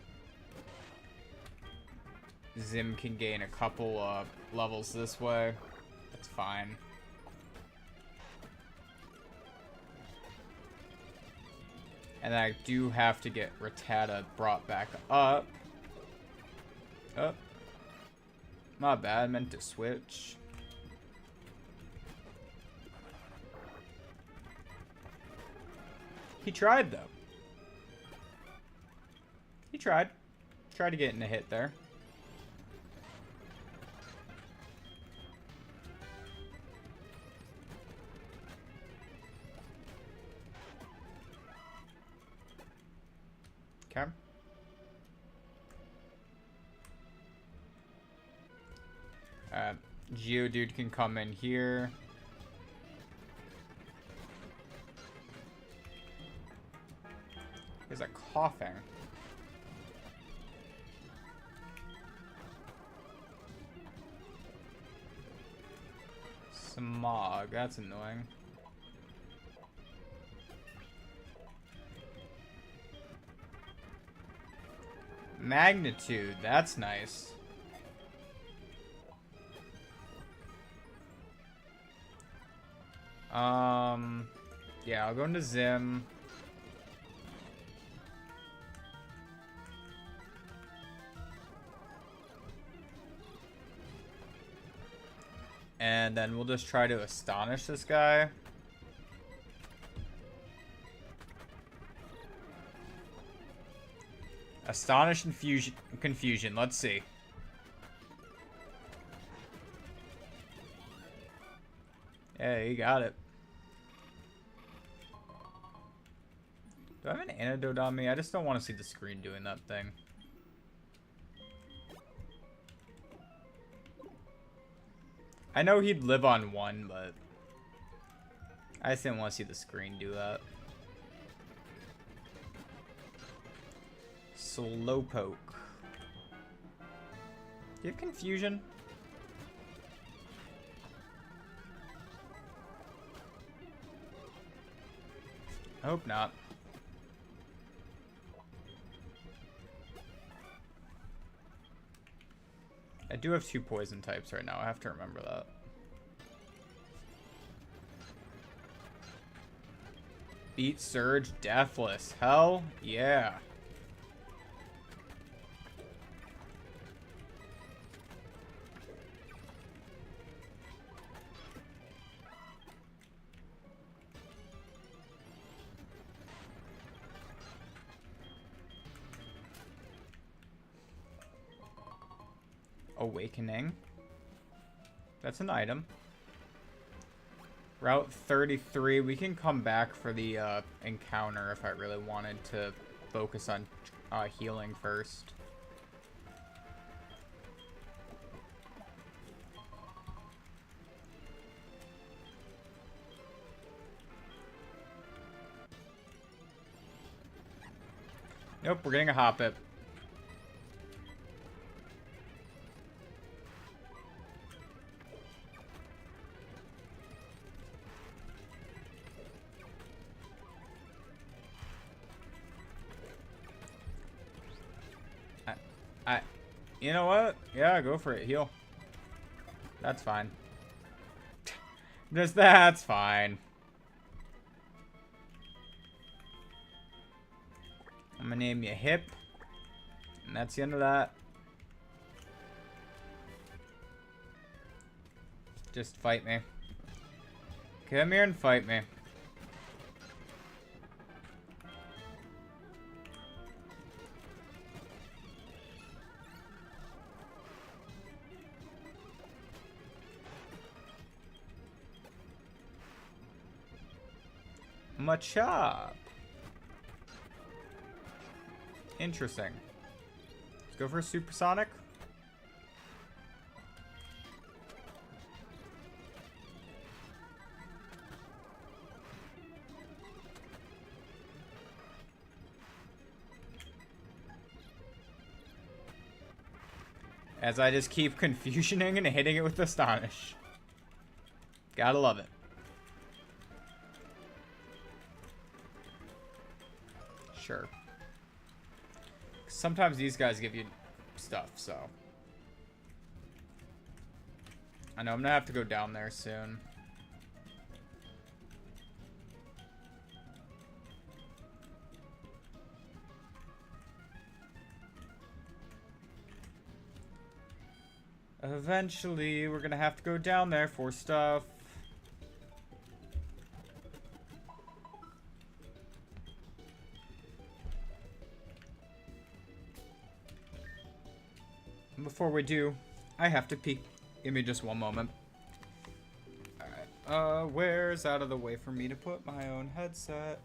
Zim can gain a couple levels this way. That's fine. And I do have to get Rattata brought back up. Oh. My bad, meant to switch. He tried, though. He tried. Tried to get in a hit there. Okay. Geodude can come in here. He's a coughing. Smog, that's annoying. Magnitude, that's nice. Yeah, I'll go into Zim. And then we'll just try to astonish this guy. Astonish and confusion. Let's see. Yeah, you got it. Do I have an antidote on me? I just don't want to see the screen doing that thing. I know he'd live on 1, but I just didn't want to see the screen do that. Slowpoke. Do you have confusion? I hope not. I do have 2 poison types right now. I have to remember that. Beat Surge Deathless. Hell yeah. Awakening. That's an item. Route 33. We can come back for the encounter if I really wanted to focus on healing first. Nope, we're getting a Hoppip. You know what? Yeah, go for it. Heal. That's fine. That's fine. I'm gonna name you Hip. And that's the end of that. Just fight me. Come here and fight me. Machop. Interesting. Let's go for a supersonic. As I just keep confusioning and hitting it with Astonish. Gotta love it. Sure. Sometimes these guys give you stuff, so. I know I'm gonna have to go down there soon. Eventually, we're gonna have to go down there for stuff. Before we do, I have to pee. Give me just one moment. Alright, where's out of the way for me to put my own headset?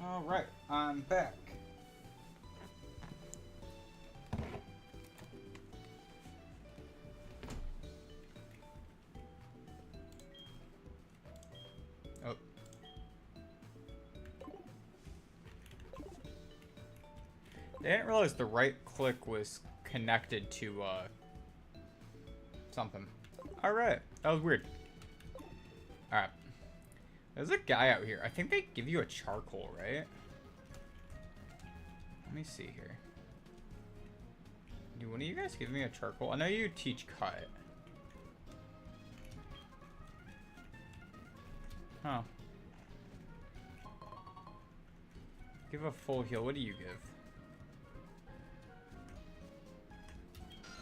Alright, I'm back. Oh. They didn't realize the right click was connected to, something. Alright, that was weird. Alright. There's a guy out here. I think they give you a charcoal, right? Let me see here. Do one of you guys give me a charcoal? I know you teach cut. Huh. Give a full heal. What do you give?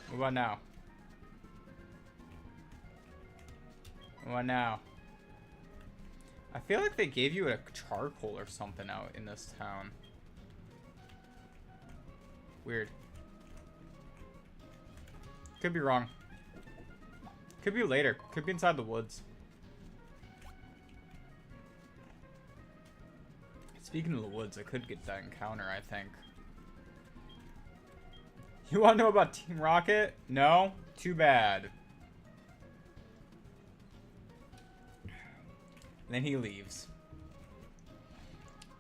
What about now? What about now? I feel like they gave you a charcoal or something out in this town. Weird. Could be wrong. Could be later. Could be inside the woods. Speaking of the woods, I could get that encounter, I think. You want to know about Team Rocket? No? Too bad. Then he leaves.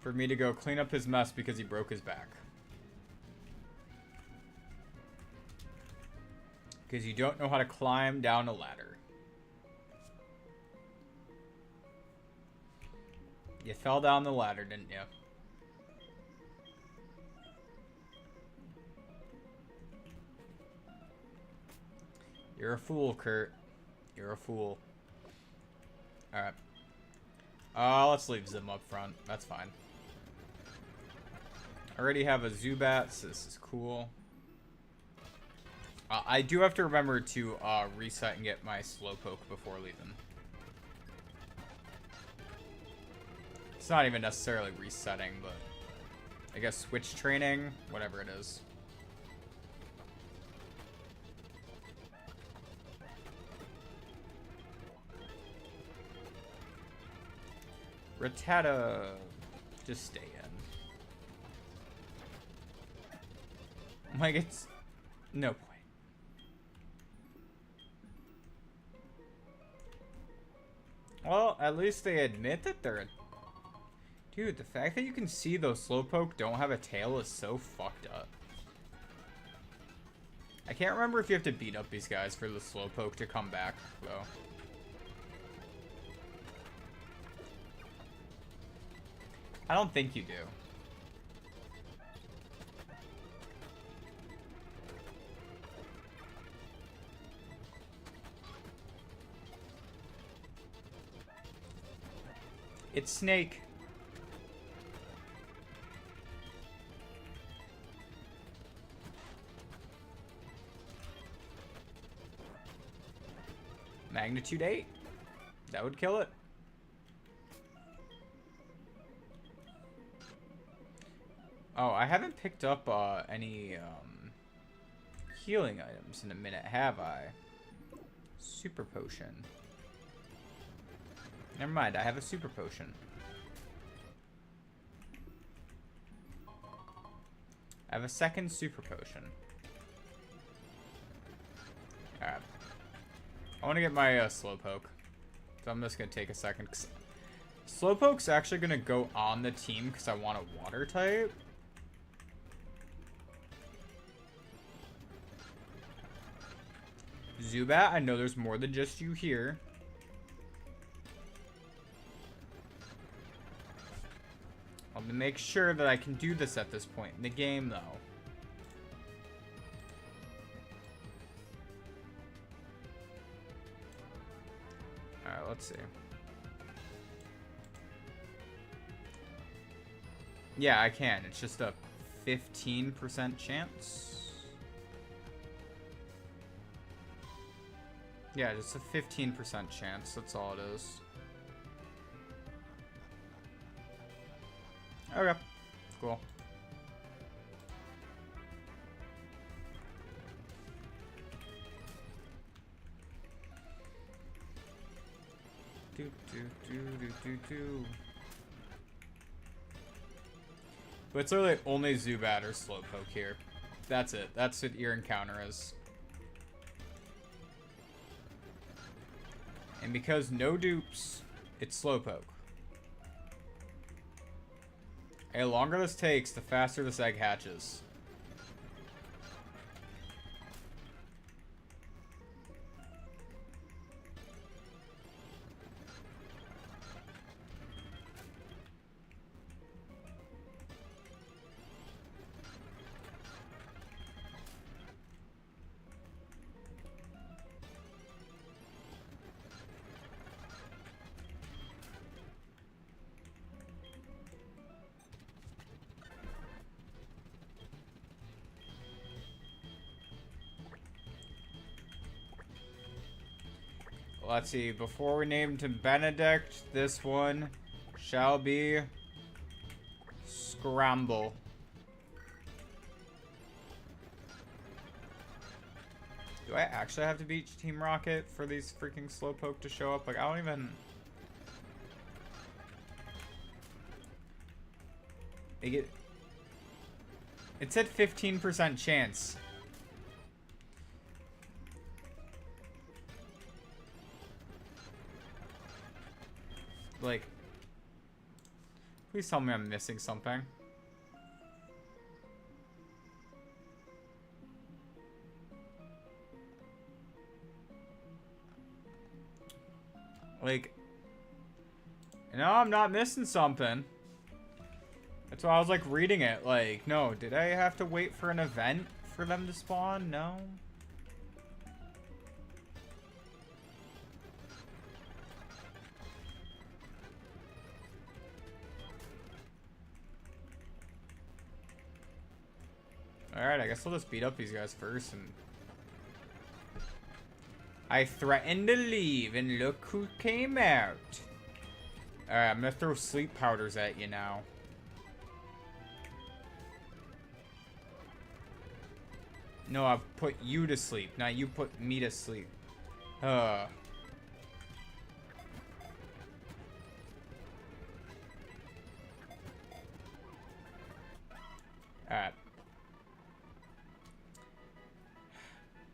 For me to go clean up his mess because he broke his back. Because you don't know how to climb down a ladder. You fell down the ladder, didn't you? You're a fool, Kurt. You're a fool. Alright. Let's leave Zim up front. That's fine. I already have a Zubat, so this is cool. I do have to remember to reset and get my Slowpoke before leaving. It's not even necessarily resetting, but I guess switch training, whatever it is. Rattata, just stay in. Like, it's no point. Well, at least they admit that they're a... Dude, the fact that you can see those Slowpoke don't have a tail is so fucked up. I can't remember if you have to beat up these guys for the Slowpoke to come back, though. I don't think you do. It's Snake. Magnitude 8. That would kill it. Oh, I haven't picked up any healing items in a minute, have I? Super potion. Never mind, I have a super potion. I have a second super potion. Alright. I want to get my Slowpoke. So I'm just going to take a second. Slowpoke's actually going to go on the team because I want a water type. Zubat, I know there's more than just you here. I'll make sure that I can do this at this point in the game, though. Alright, let's see. Yeah, I can. It's just a 15% chance. Yeah, just a 15% chance. That's all it is. Okay. Cool. Do do do do do do. But it's literally only Zubat or Slowpoke here. That's it. That's what your encounter is. And because no dupes, it's Slowpoke. The longer this takes, the faster this egg hatches. Let's see, before we named him Benedict, this one shall be Scramble. Do I actually have to beat Team Rocket for these freaking Slowpoke to show up? Like, I don't even... It said 15% chance. Like, please tell me I'm missing something. Like, no, I'm not missing something. That's why I was like reading it. Like, no, did I have to wait for an event for them to spawn? No. Alright, I guess I'll just beat up these guys first and... I threatened to leave and look who came out. Alright, I'm gonna throw sleep powders at you now. No, I've put you to sleep. Now you put me to sleep. Alright.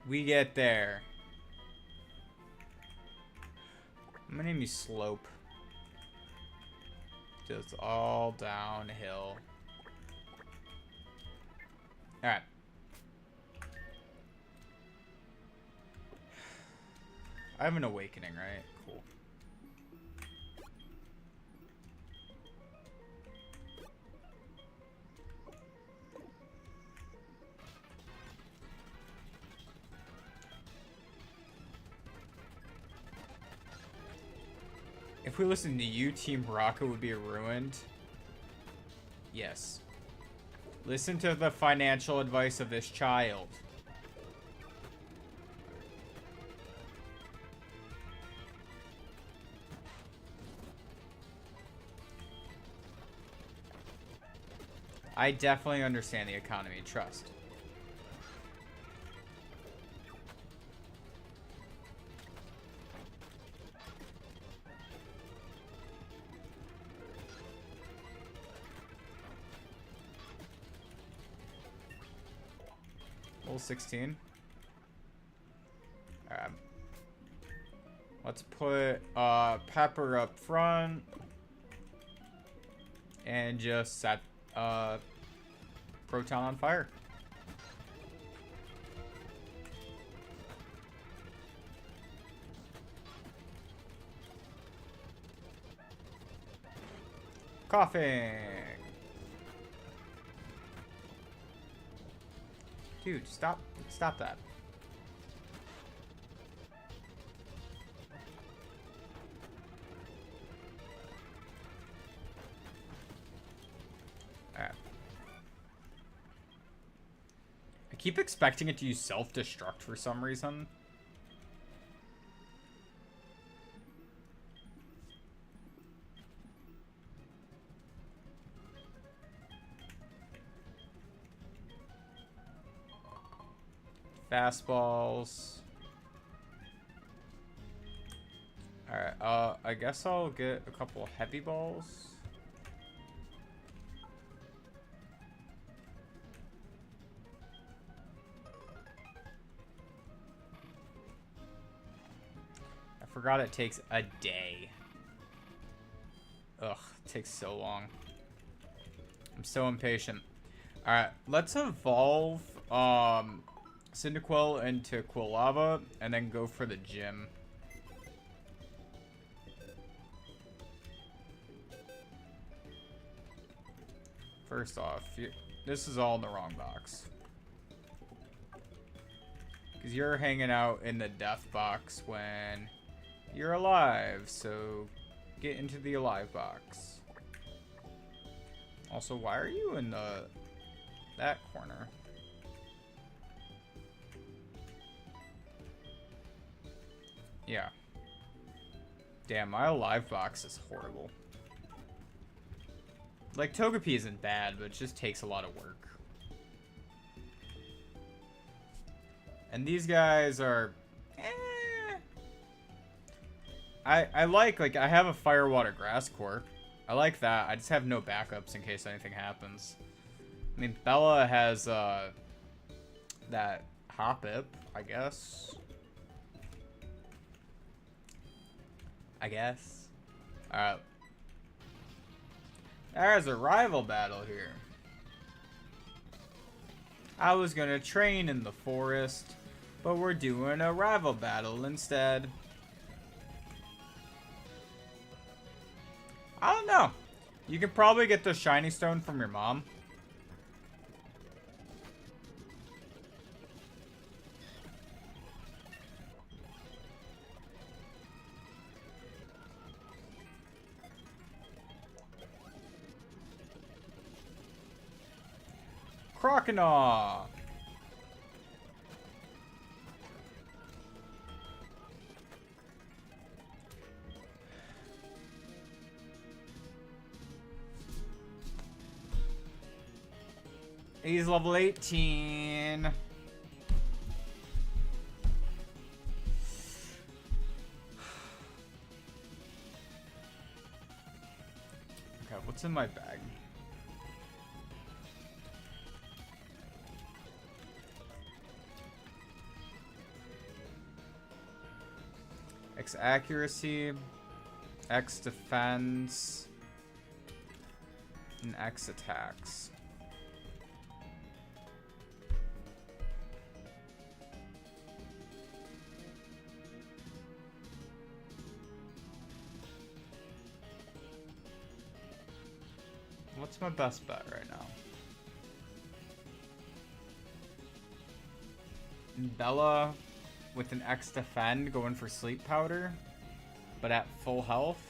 We get there. I'm gonna name you Slope. Just all downhill. Alright. I have an awakening, right? Cool. If we listened to you, Team Rocket would be ruined. Yes. Listen to the financial advice of this child. I definitely understand the economy. Trust. Level 16. Let's put Pepper up front and just set Proton on fire. Coughing. Dude, stop that. Alright. I keep expecting it to use self-destruct for some reason. Fastballs. Alright, I guess I'll get a couple heavy balls. forgot it takes a day. Ugh, it takes so long. I'm so impatient. Alright, let's evolve Cyndaquil into Quilava and then go for the gym. First off, this is all in the wrong box. Because you're hanging out in the death box when you're alive, so get into the alive box. Also, why are you in that corner? Yeah. Damn, my alive box is horrible. Like, Togepi isn't bad, but it just takes a lot of work. And these guys are... I like, I have a Fire, Water, Grass core. I like that. I just have no backups in case anything happens. I mean, Bella has, that Hoppip, I guess. Alright. There's a rival battle here. I was gonna train in the forest, but we're doing a rival battle instead. I don't know. You can probably get the shiny stone from your mom. Croconaw. He's level 18. Okay, what's in my bag? X accuracy, X defense, and X attacks. What's my best bet right now? Bella with an X defend going for sleep powder, but at full health,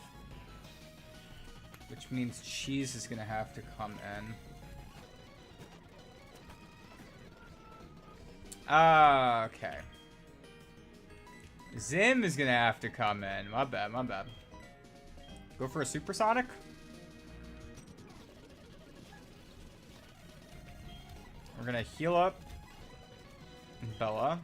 which means Cheese is gonna have to come in. Okay. Zim is gonna have to come in. My bad, my bad. Go for a supersonic? We're gonna heal up Bella.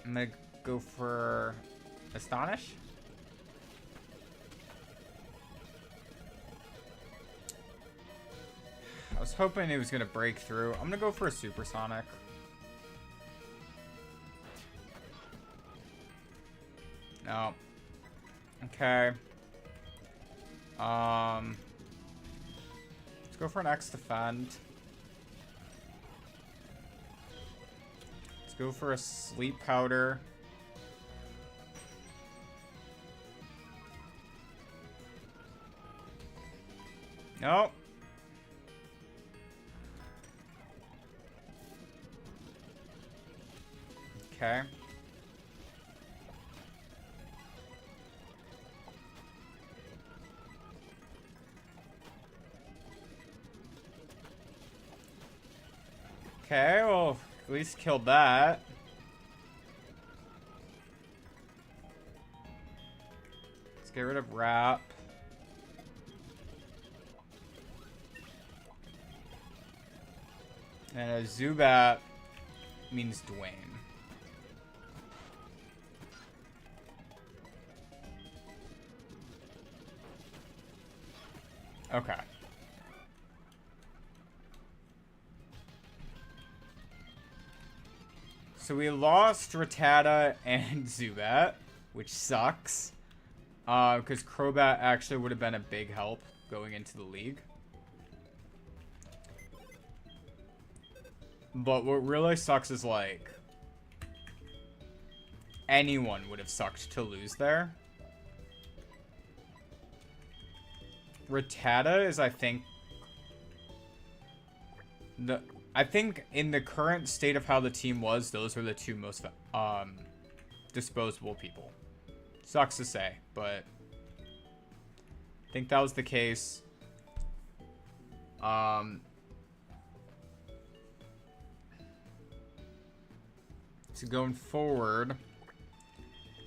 I'm gonna go for Astonish. I was hoping it was gonna break through. I'm gonna go for a supersonic. No. Okay. Let's go for an X defend. Let's go for a sleep powder. Nope. Okay. Okay, well, at least killed that. Let's get rid of Wrap. And a Zubat means Dwayne. Okay. So we lost Rattata and Zubat, which sucks. Because Crobat actually would have been a big help going into the league. But what really sucks is, like, anyone would have sucked to lose there. Rattata is, I think, in the current state of how the team was, those were the two most disposable people. Sucks to say, but I think that was the case. So going forward,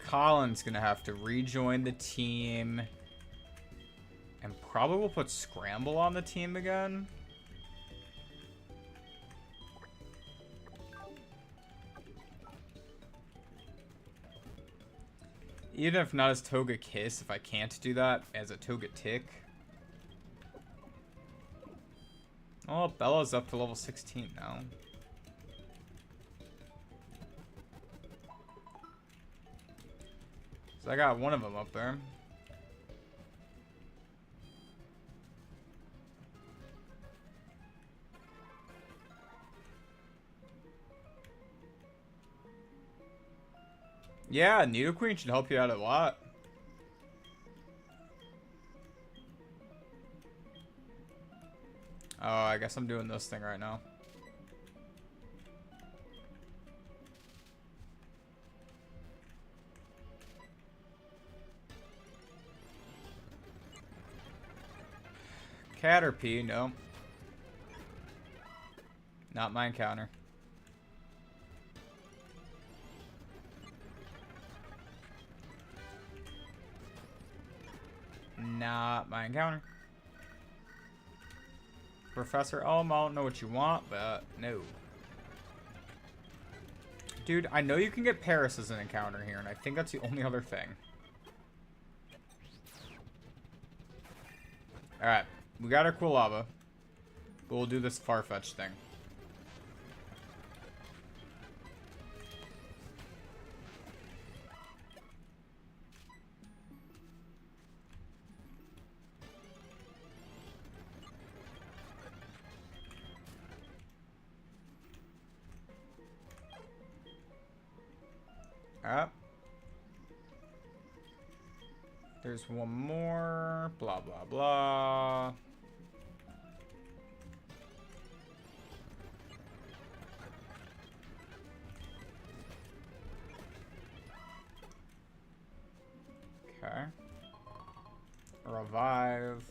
Colin's gonna have to rejoin the team, and probably we'll put Scramble on the team again. Even if not as Togekiss, if I can't do that, as a Togetic. Oh, Bella's up to level 16 now. So I got one of them up there. Yeah, Nidoqueen should help you out a lot. Oh, I guess I'm doing this thing right now. Caterpie, no. Not my encounter. Not my encounter. Professor Elm, I don't know what you want, but no. Dude, I know you can get Paris as an encounter here, and I think that's the only other thing. Alright, we got our Quilava. But we'll do this Farfetch thing. Alright. There's one more. Blah, blah, blah. Okay. Revive.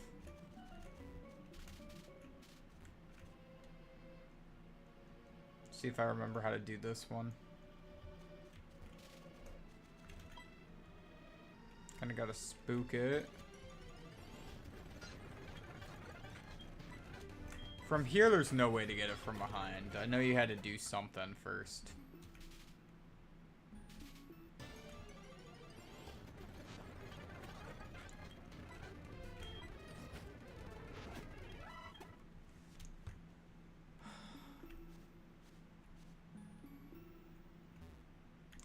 See if I remember how to do this one. Kinda gotta spook it. From here, there's no way to get it from behind. I know you had to do something first.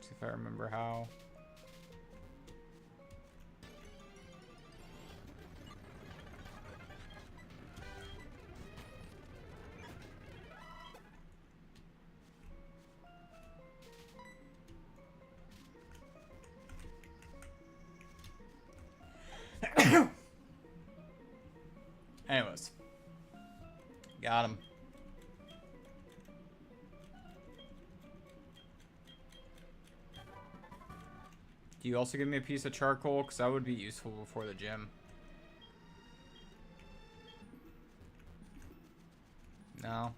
See if I remember how. Anyways. Got him. Do you also give me a piece of charcoal? Because that would be useful before the gym. No.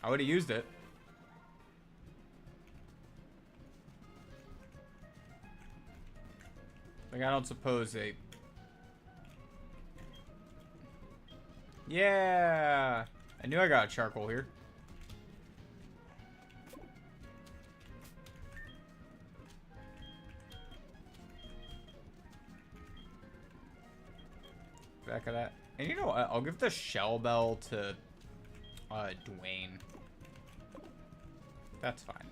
I would have used it. Like, I don't suppose they... Yeah! I knew I got a charcoal here. Back of that. And you know what? I'll give the Shell Bell to Dwayne. That's fine.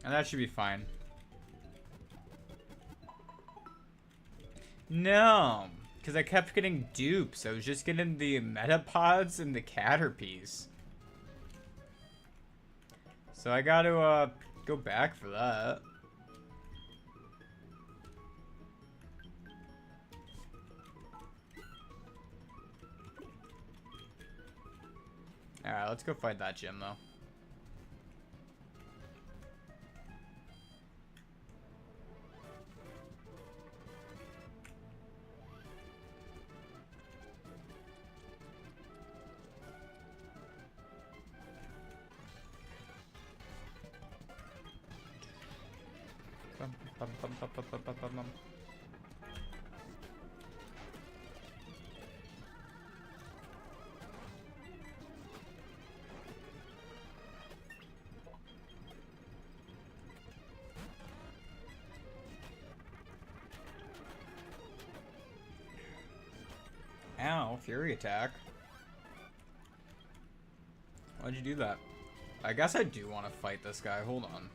And that should be fine. No, because I kept getting dupes. I was just getting the metapods and the caterpies. So I got to go back for that. Alright, let's go fight that gym, though. Ow, Fury attack. Why'd you do that? I guess I do want to fight this guy. Hold on.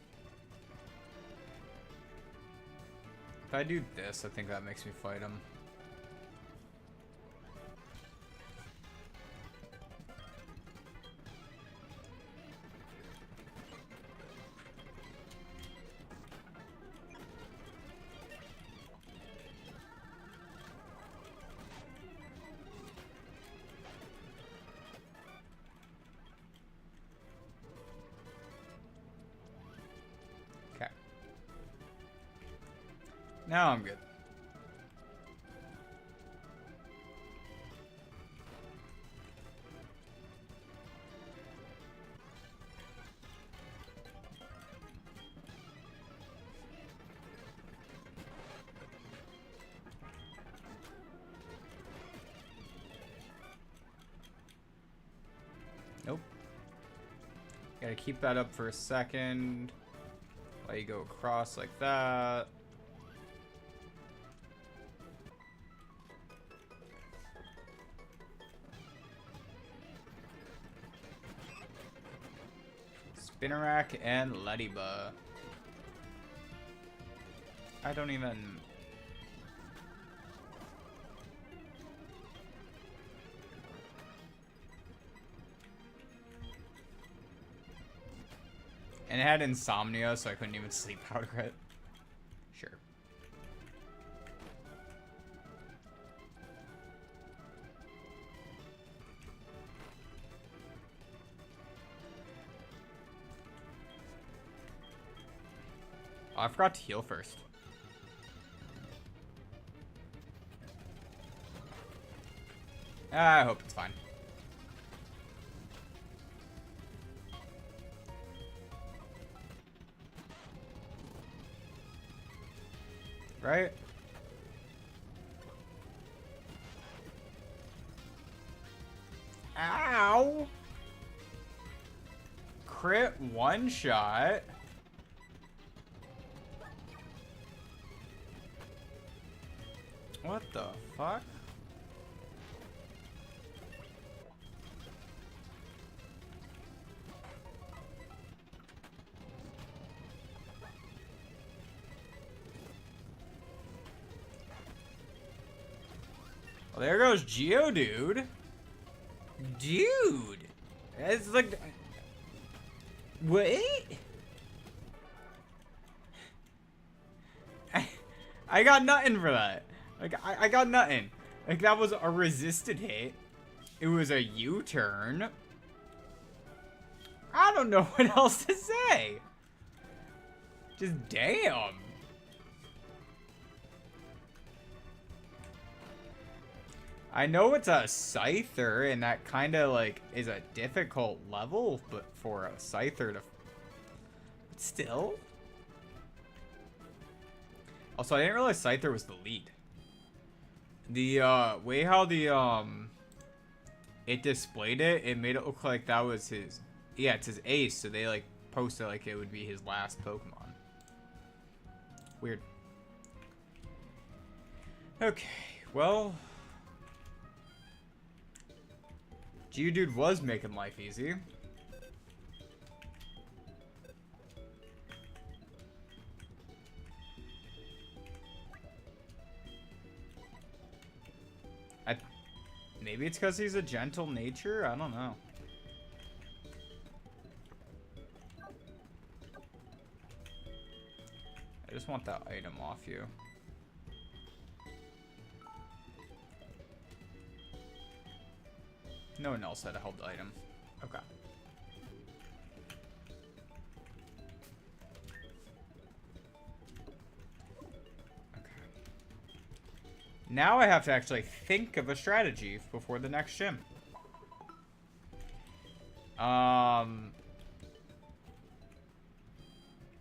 If I do this, I think that makes me fight him. Okay. Now I'm good. Nope. Gotta keep that up for a second. Let you go across like that. Spinnerack and Ladybug. I don't even... And it had insomnia, so I couldn't even sleep out of it. Sure. Oh, I forgot to heal first. I hope it's fine. Right? Ow! Crit one shot. What the fuck? Well, there goes Geodude. Dude. It's like... What? I got nothing for that. Like, I got nothing. Like, that was a resisted hit. It was a U-turn. I don't know what else to say. Just damn. I know it's a Scyther, and that kind of, like, is a difficult level, but for a Scyther to... But still? Also, I didn't realize Scyther was the lead. The, way how the, it displayed it, it made it look like that was his... Yeah, it's his ace, so they, like, posted like it would be his last Pokemon. Weird. Okay, well... Geodude was making life easy. Maybe it's because he's a gentle nature? I don't know. I just want that item off you. No one else had held the item. Okay. Now I have to actually think of a strategy before the next gym. I'll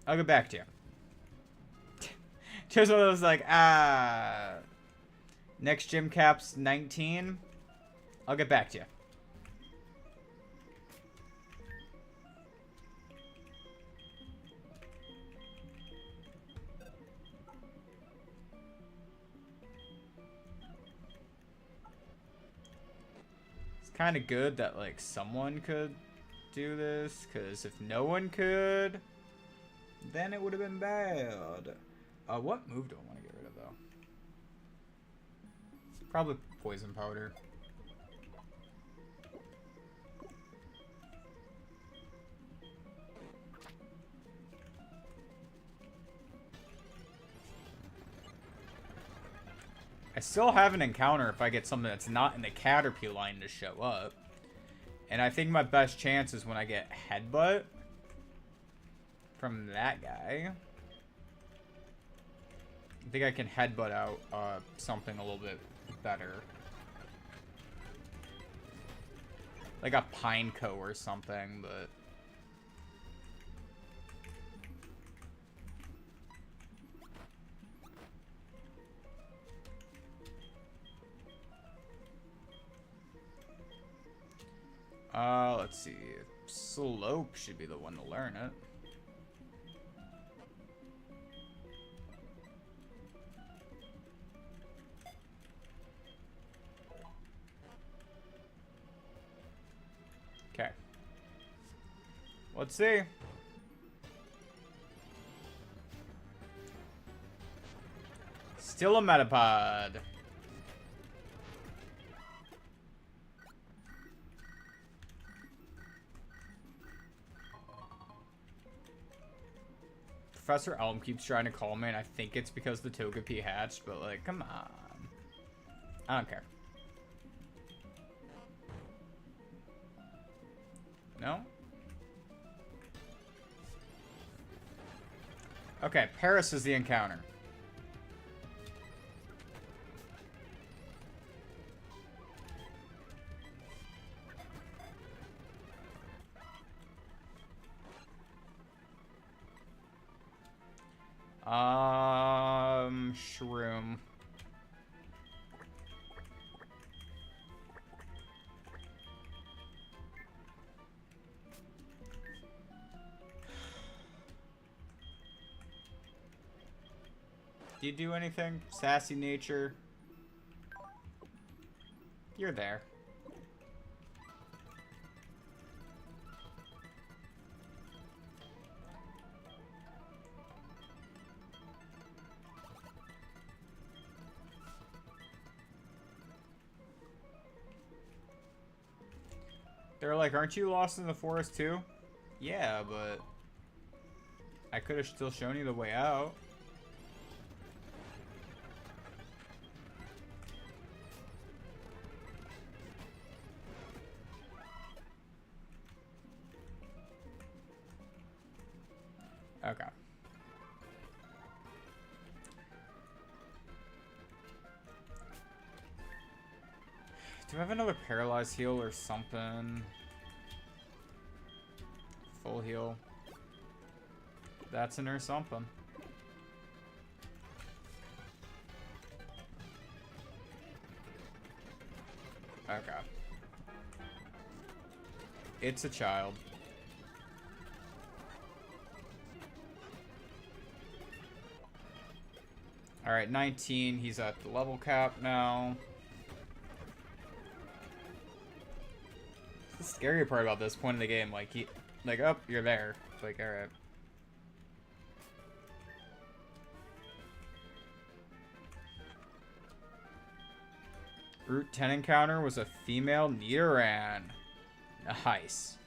get back to you. Just one of those like, next gym cap's 19. I'll get back to you. Kind of good that like someone could do this, because if no one could, then it would have been bad. What move do I want to get rid of though? Probably poison powder. I still have an encounter if I get something that's not in the Caterpie line to show up. And I think my best chance is when I get Headbutt from that guy. I think I can Headbutt out something a little bit better. Like a Pineco or something, but... let's see. Slope should be the one to learn it. Okay. Let's see. Still a Metapod. Professor Elm keeps trying to call me, and I think it's because the Togepi hatched, but, like, come on. I don't care. No? Okay, Paris is the encounter. Shroom. Do you do anything? Sassy nature? You're there. They're like, aren't you lost in the forest too? Yeah, but I could have still shown you the way out. Okay. Do I have another paralyzed heal or something? Full heal. That's in or something. Okay. It's a child. Alright, 19. He's at the level cap now. The scary part about this point in the game, like, oh, you're there. It's like, alright. Route 10 encounter was a female Nidoran. Nice.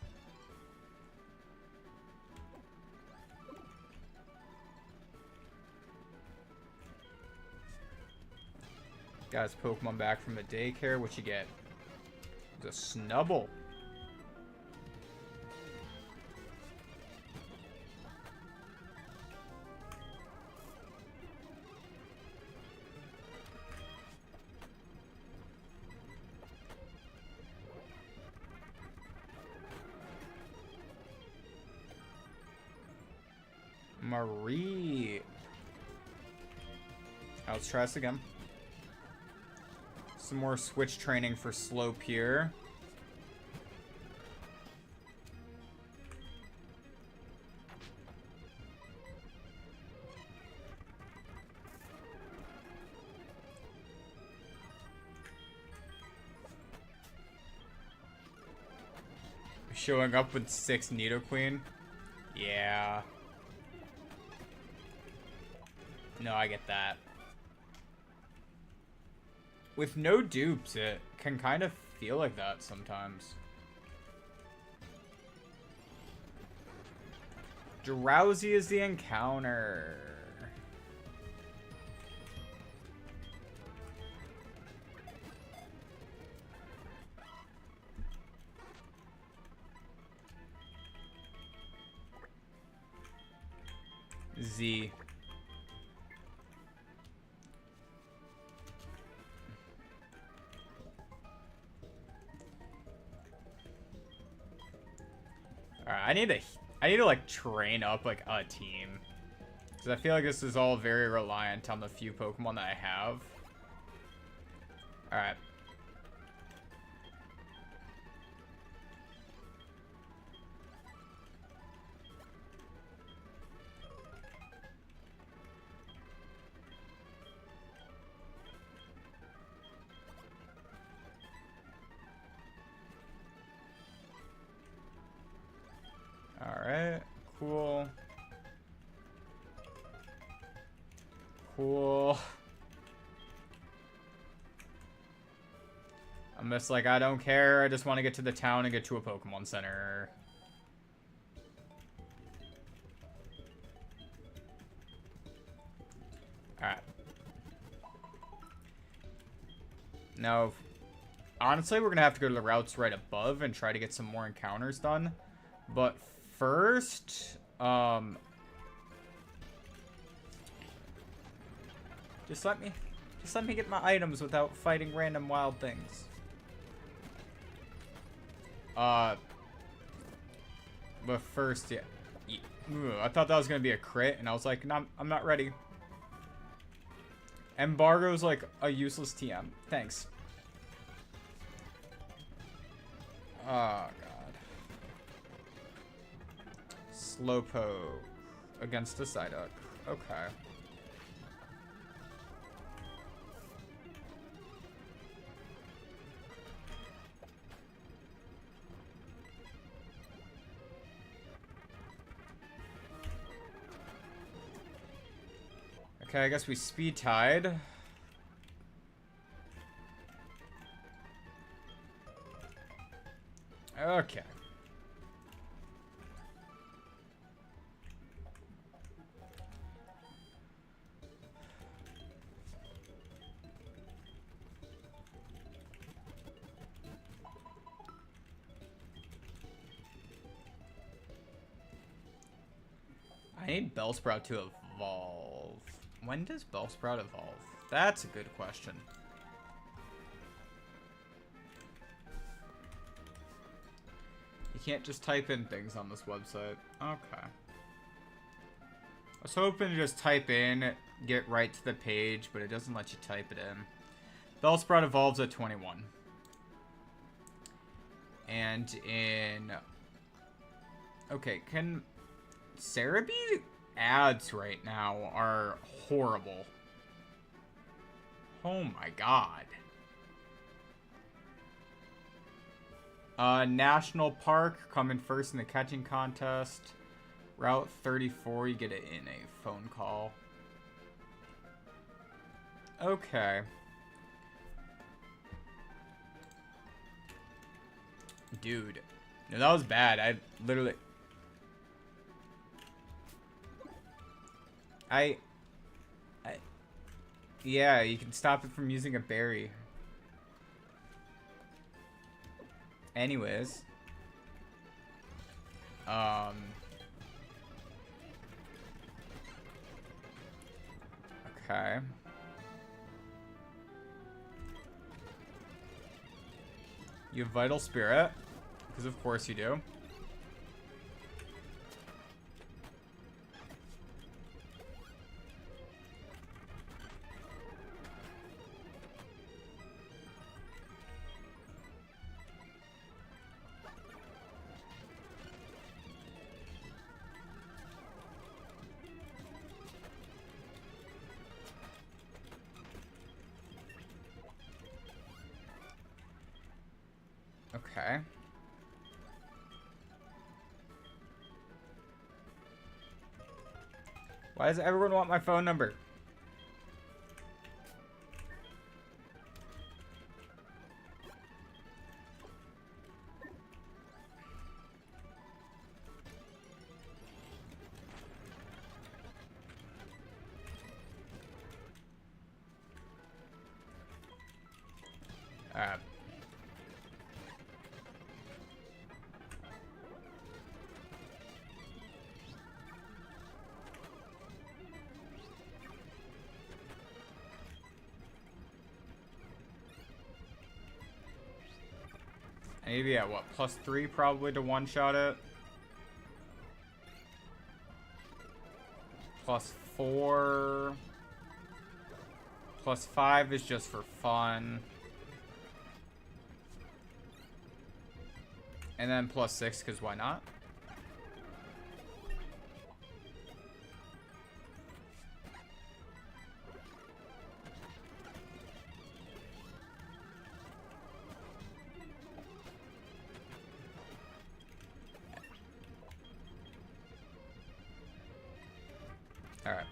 Got his Pokemon back from the daycare. What you get? It's a Snubble. Marie. Let's try this again. Some more switch training for Slope here. Showing up with 6 Nidoqueen. Yeah. No, I get that. With no dupes, it can kind of feel like that sometimes. Drowsy is the encounter. Z. Alright, I need to like train up like a team. Because I feel like this is all very reliant on the few Pokemon that I have. Alright. Alright, cool. Cool. I'm just like, I don't care. I just want to get to the town and get to a Pokemon Center. Alright. Now, honestly, we're going to have to go to the routes right above and try to get some more encounters done. But first, just let me get my items without fighting random wild things. But first, yeah. I thought that was gonna be a crit, and I was like, no, I'm not ready. Embargo's like a useless TM. Thanks. Oh god. Slowpoke against a Psyduck. Okay. Okay, I guess we speed tied. Okay. I need Bellsprout to evolve. When does Bellsprout evolve? That's a good question. You can't just type in things on this website. Okay. I was hoping to just type in, get right to the page, but it doesn't let you type it in. Bellsprout evolves at 21. And in... Okay, can... Cerebi ads right now are horrible. Oh my god. National Park, coming first in the catching contest. Route 34, you get it in a phone call. Okay. Dude. No, that was bad. I literally... Yeah, you can stop it from using a berry. Anyways. Okay. You have Vital Spirit. Because of course you do. Okay. Why does everyone want my phone number? Alright. Maybe at what, +3 probably to one-shot it? +4. +5 is just for fun. And then +6, because why not? Alright.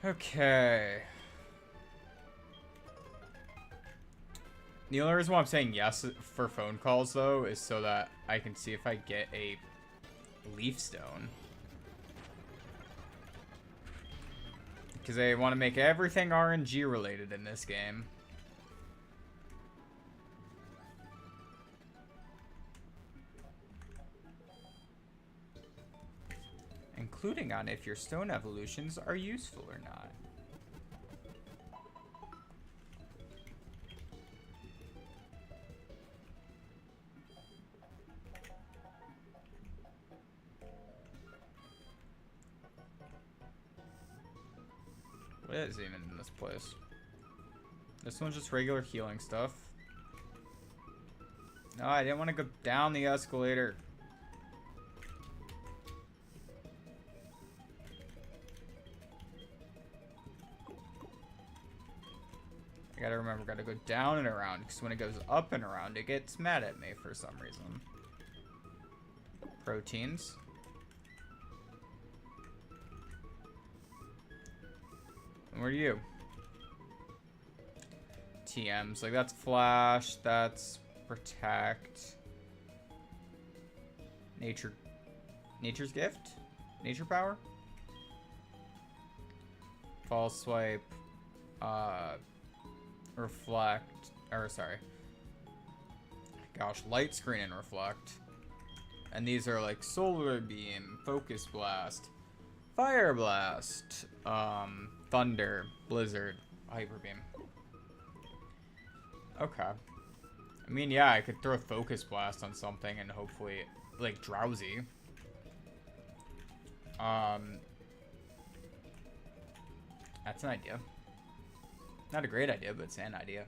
Okay. The only reason why I'm saying yes for phone calls, though, is so that I can see if I get a leaf stone. Because I want to make everything RNG related in this game. Including on if your stone evolutions are useful or not. What is even in this place? This one's just regular healing stuff. No, I didn't want to go down the escalator. I gotta remember, gotta go down and around, because when it goes up and around, it gets mad at me for some reason. Proteins. And where are you? TMs. Like, that's Flash, that's Protect. Nature's Gift? Nature Power? False Swipe. Reflect, or sorry. Gosh, Light Screen and Reflect. And these are like Solar Beam, Focus Blast, Fire Blast, Thunder, Blizzard, Hyper Beam. Okay. I mean, yeah, I could throw Focus Blast on something and hopefully, like, Drowsy. That's an idea. Not a great idea, but it's an idea.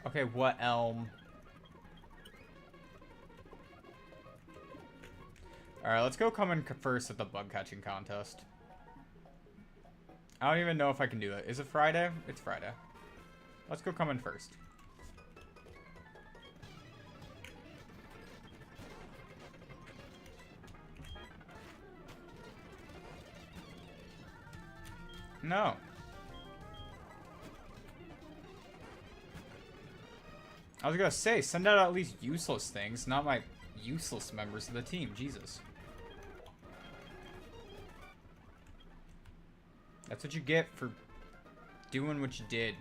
Okay, what elm? Alright, let's go come in first at the bug catching contest. I don't even know if I can do it. Is it Friday? It's Friday. Let's go come in first. No. I was gonna say, send out at least useless things, not my useless members of the team. Jesus. That's what you get for doing what you did.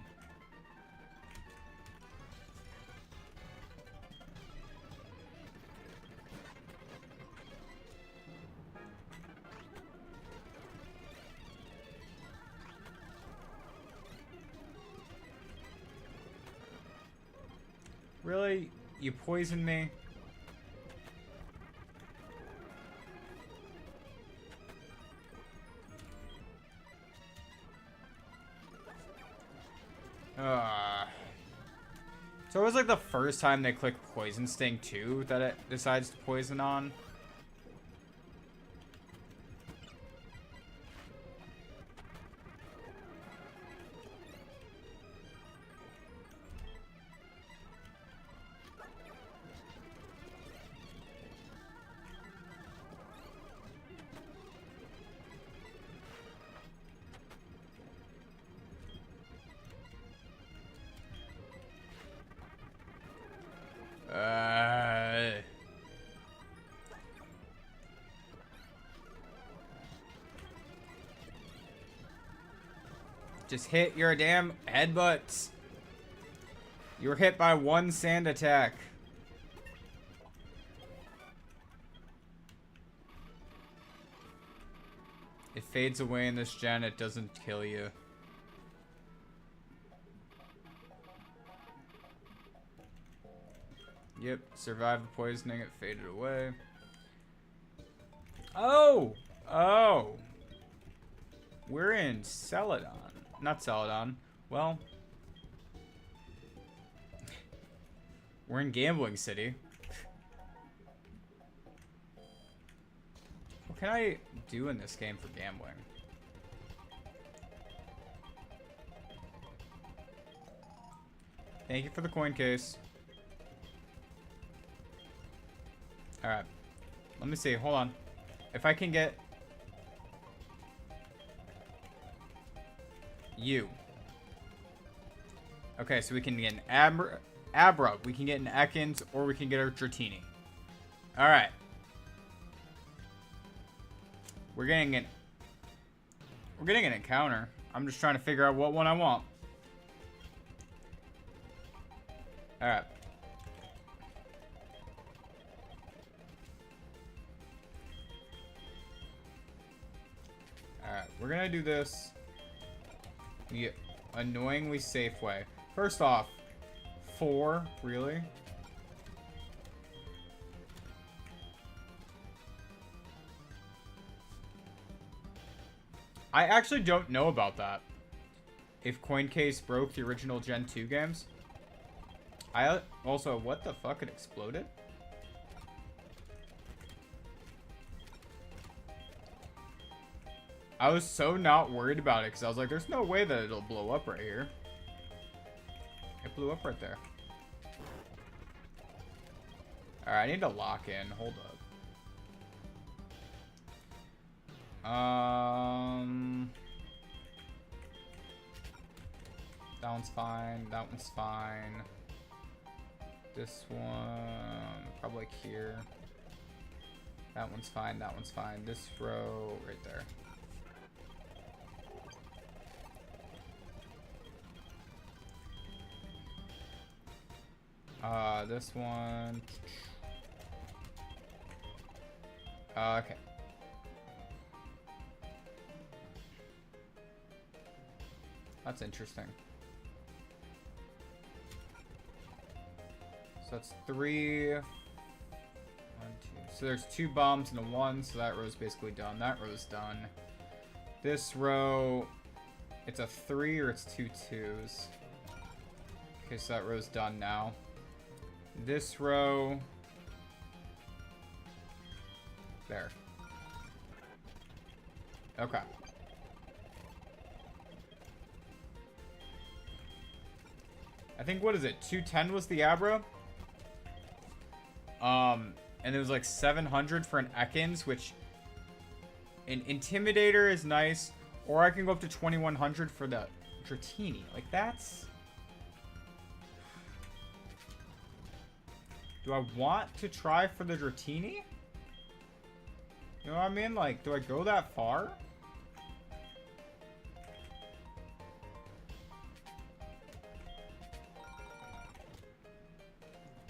Really? You poisoned me? So it was like the first time they click Poison Sting 2 that it decides to poison on. Just hit your damn headbutts. You were hit by one sand attack. It fades away in this gen. It doesn't kill you. Yep, survived the poisoning. It faded away. Oh! Oh! We're in Celadon. Not Celadon. Well, we're in Gambling City. What can I do in this game for gambling? Thank you for the coin case. Alright. Let me see. Hold on. If I can get you. Okay, so we can get an Abra, we can get an Ekans, or we can get our Dratini. Alright. We're getting an encounter. I'm just trying to figure out what one I want. Alright. Alright, we're gonna do this the annoyingly safe way. First off, 4, really? I actually don't know about that. If coin case broke the original Gen 2 games. I also, what the fuck, it exploded? I was so not worried about it because I was like, there's no way that it'll blow up right here. It blew up right there. Alright, I need to lock in. Hold up. That one's fine. That one's fine. This one, probably like here. That one's fine. That one's fine. This row right there. This one. Okay. That's interesting. So that's 3. 1, 2. So there's 2 bombs and a 1, so that row's basically done. That row's done. This row, it's a 3 or it's 2 2s. Okay, so that row's done now. This row. There. Okay. I think, what is it? 210 was the Abra. And it was like 700 for an Ekans, which an Intimidator is nice. Or I can go up to 2100 for the Dratini. Like, that's... Do I want to try for the Dratini? You know what I mean? Like, do I go that far?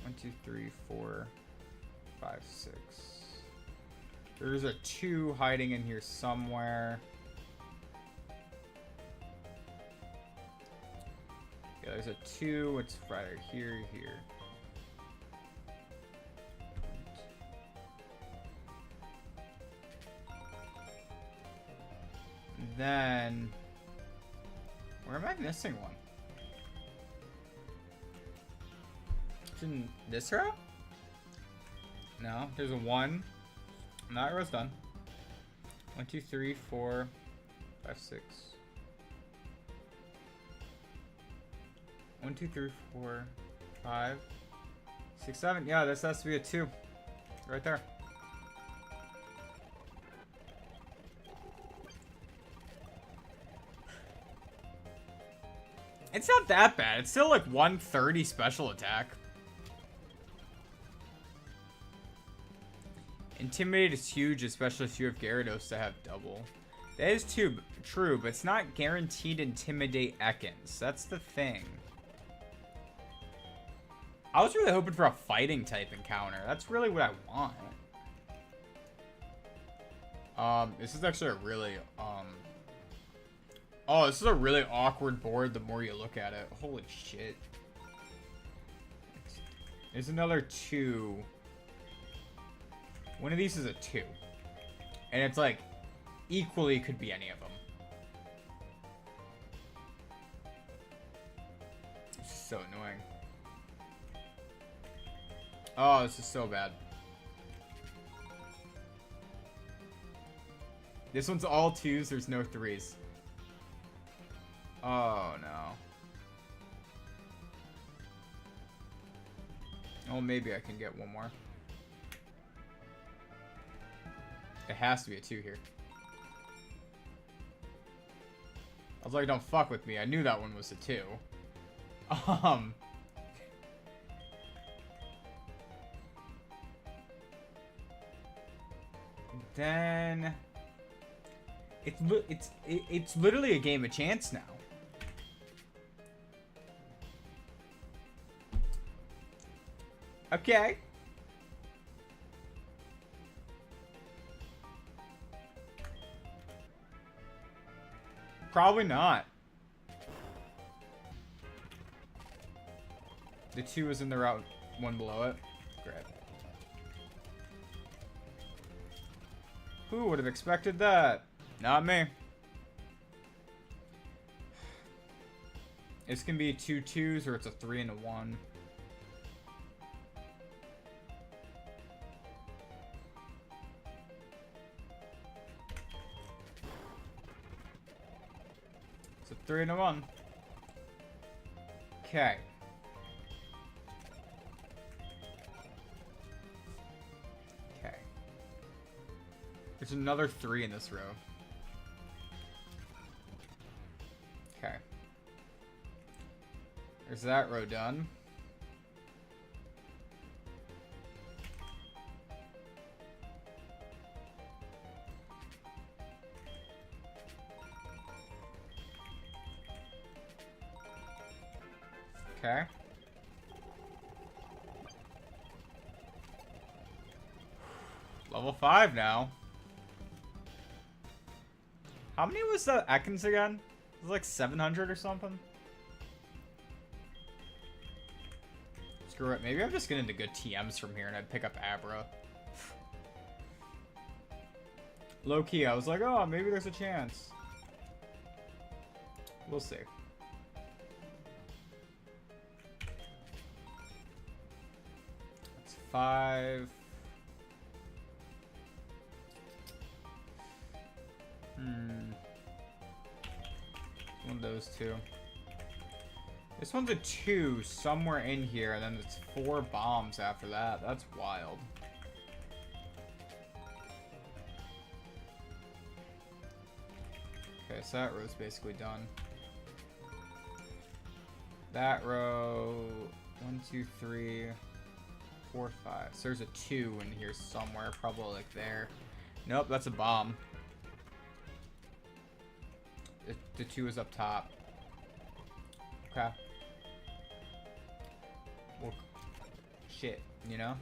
One, two, three, 4, 5, 6. There's a 2 hiding in here somewhere. Yeah, there's a 2. It's right here, here. Then, where am I missing one? It's in this row? No, there's a 1. That row's done. 1, 2, 3, 4, 5, 6. 1, 2, 3, 4, 5, 6, 7. Yeah, this has to be a 2. Right there. It's not that bad. It's still like 130 special attack. Intimidate is huge, especially if you have Gyarados to have double. That is true, but it's not guaranteed Intimidate Ekans. That's the thing. I was really hoping for a fighting type encounter. That's really what I want. This is actually a really, oh, this is a really awkward board the more you look at it. Holy shit. There's another 2. One of these is a 2. And it's like, equally could be any of them. This is so annoying. Oh, this is so bad. This one's all 2s, there's no 3s. Oh, no. Oh, maybe I can get one more. It has to be a 2 here. I was like, don't fuck with me. I knew that one was a 2. Then... It's literally a game of chance now. Okay. Probably not. The 2 is in the route, 1 below it. Great. Who would have expected that? Not me. This can be 2 2s or it's a 3 and a 1. It's a 3 and a 1. Okay. Okay. There's another 3 in this row. Okay. There's that row done. Okay. Level 5 now. How many was the Ekans again? It was like 700 or something. Screw it. Maybe I'm just getting into good TMs from here and I'd pick up Abra. Low key, I was like, oh, maybe there's a chance. We'll see. That's 5. One of those 2. This one's a 2 somewhere in here, and then it's 4 bombs after that. That's wild. Okay, so that row's basically done. That row, 1, 2, 3, 4, 5. So there's a 2 in here somewhere, probably like there. Nope, that's a bomb. The 2 is up top. Okay. Well, shit, you know?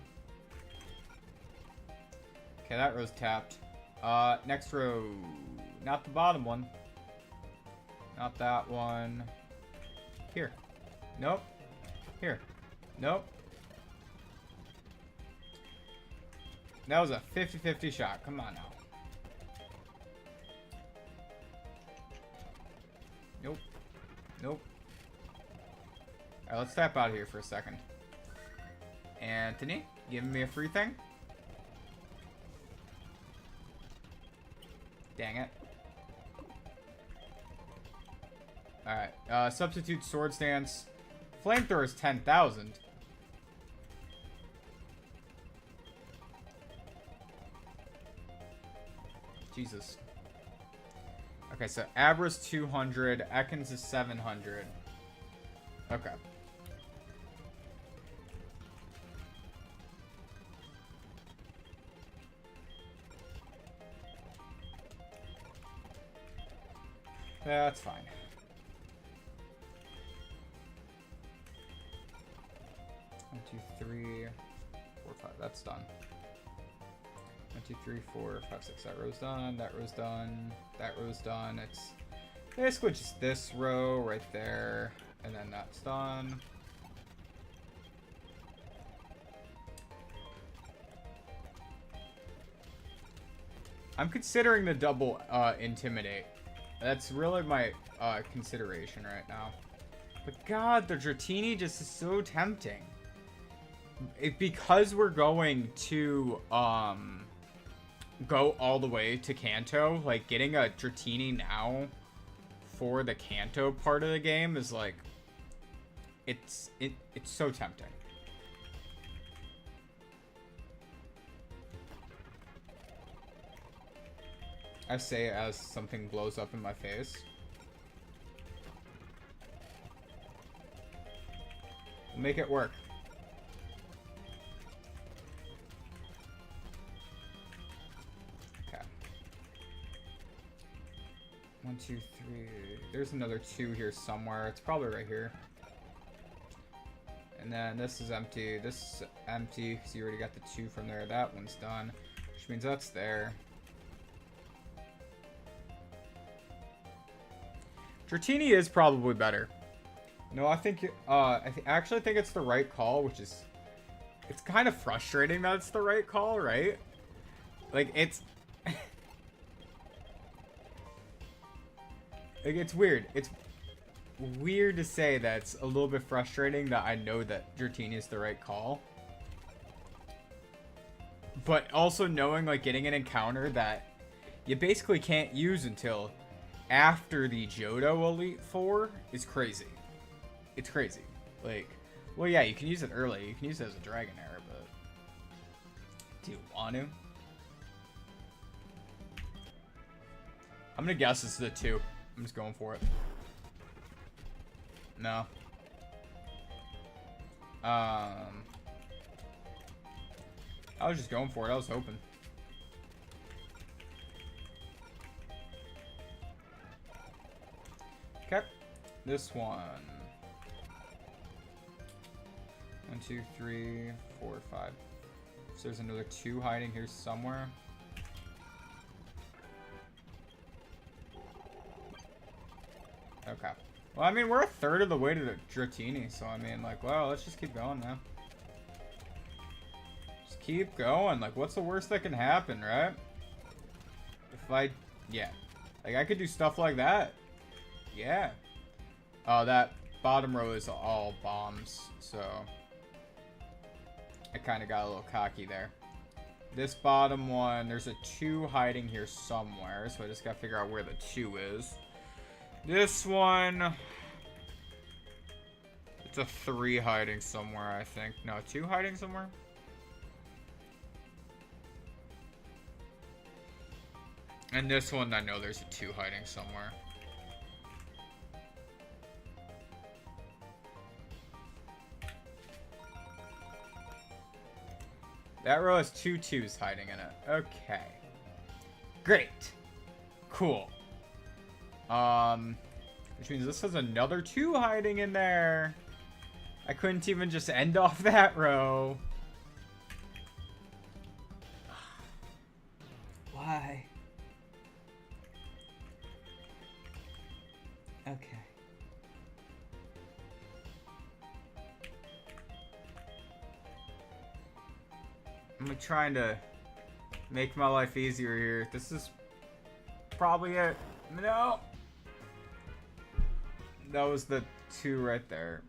Okay, that row's tapped. Next row. Not the bottom one. Not that one. Here. Nope. Here. Nope. That was a 50-50 shot. Come on now. Nope. Nope. Alright, let's tap out of here for a second. Anthony, giving me a free thing? Dang it. Alright, substitute sword stance. Flamethrower is 10,000. Jesus. Okay, so Abra's 200, Ekans is 700. Okay. That's fine. 1, 2, 3, 4, 5. That's done. 1, 2, 3, 4, 5, 6. That row's done. That row's done. That row's done. It's basically just this row right there, and then that's done. I'm considering the double intimidate. That's really my consideration right now. But God, the Dratini just is so tempting. Because we're going to go all the way to Kanto, like getting a Dratini now for the Kanto part of the game is like it's so tempting. I say it as something blows up in my face. We'll make it work. Okay. 1, 2, 3. There's another 2 here somewhere. It's probably right here. And then this is empty. This is empty because you already got the 2 from there. That one's done, which means that's there. Dratini is probably better. No, I think I actually think it's the right call, which is it's kind of frustrating that it's the right call, right? Like it's like it's weird. It's weird to say that it's a little bit frustrating that I know that Dratini is the right call. But also knowing like getting an encounter that you basically can't use until after the Johto Elite Four is crazy. It's crazy. Like, well, yeah, you can use it early. You can use it as a Dragonair, but do you want to? I'm gonna guess it's the 2. I'm just going for it. No. I was just going for it. I was hoping. Okay, this one. 1, 2, 3, 4, 5. So there's another 2 hiding here somewhere. Okay. Well, I mean, we're a third of the way to the Dratini, so I mean, like, well, let's just keep going now. Just keep going. Like, what's the worst that can happen, right? Yeah. Like, I could do stuff like that. Yeah. Oh, that bottom row is all bombs, so I kind of got a little cocky there. This bottom one, there's a 2 hiding here somewhere, so I just gotta figure out where the 2 is. This one, it's a 3 hiding somewhere, I think. No, 2 hiding somewhere? And this one, I know there's a 2 hiding somewhere. That row has 2 2s hiding in it. Okay. Great. Cool. Which means this has another 2 hiding in there. I couldn't even just end off that row. Why? Okay. I'm trying to make my life easier here. This is probably it. No. That was the 2 right there.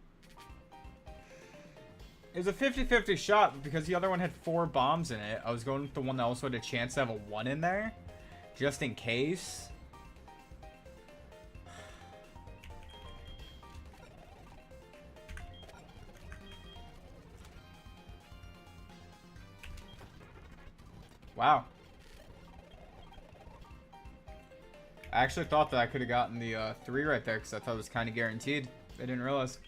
It was a 50-50 shot, but because the other one had 4 bombs in it, I was going with the one that also had a chance to have a 1 in there, just in case. Wow. I actually thought that I could have gotten the 3 right there, because I thought it was kind of guaranteed. I didn't realize.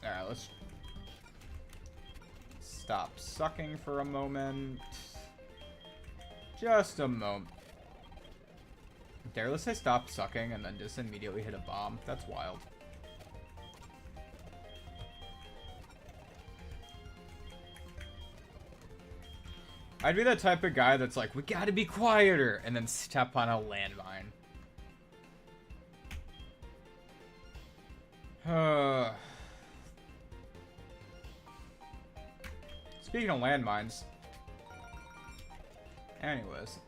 Alright, let's stop sucking for a moment. Just a moment. Dare let's say stop sucking and then just immediately hit a bomb. That's wild. I'd be the type of guy that's like, we gotta be quieter, and then step on a landmine. Speaking of landmines. Anyways,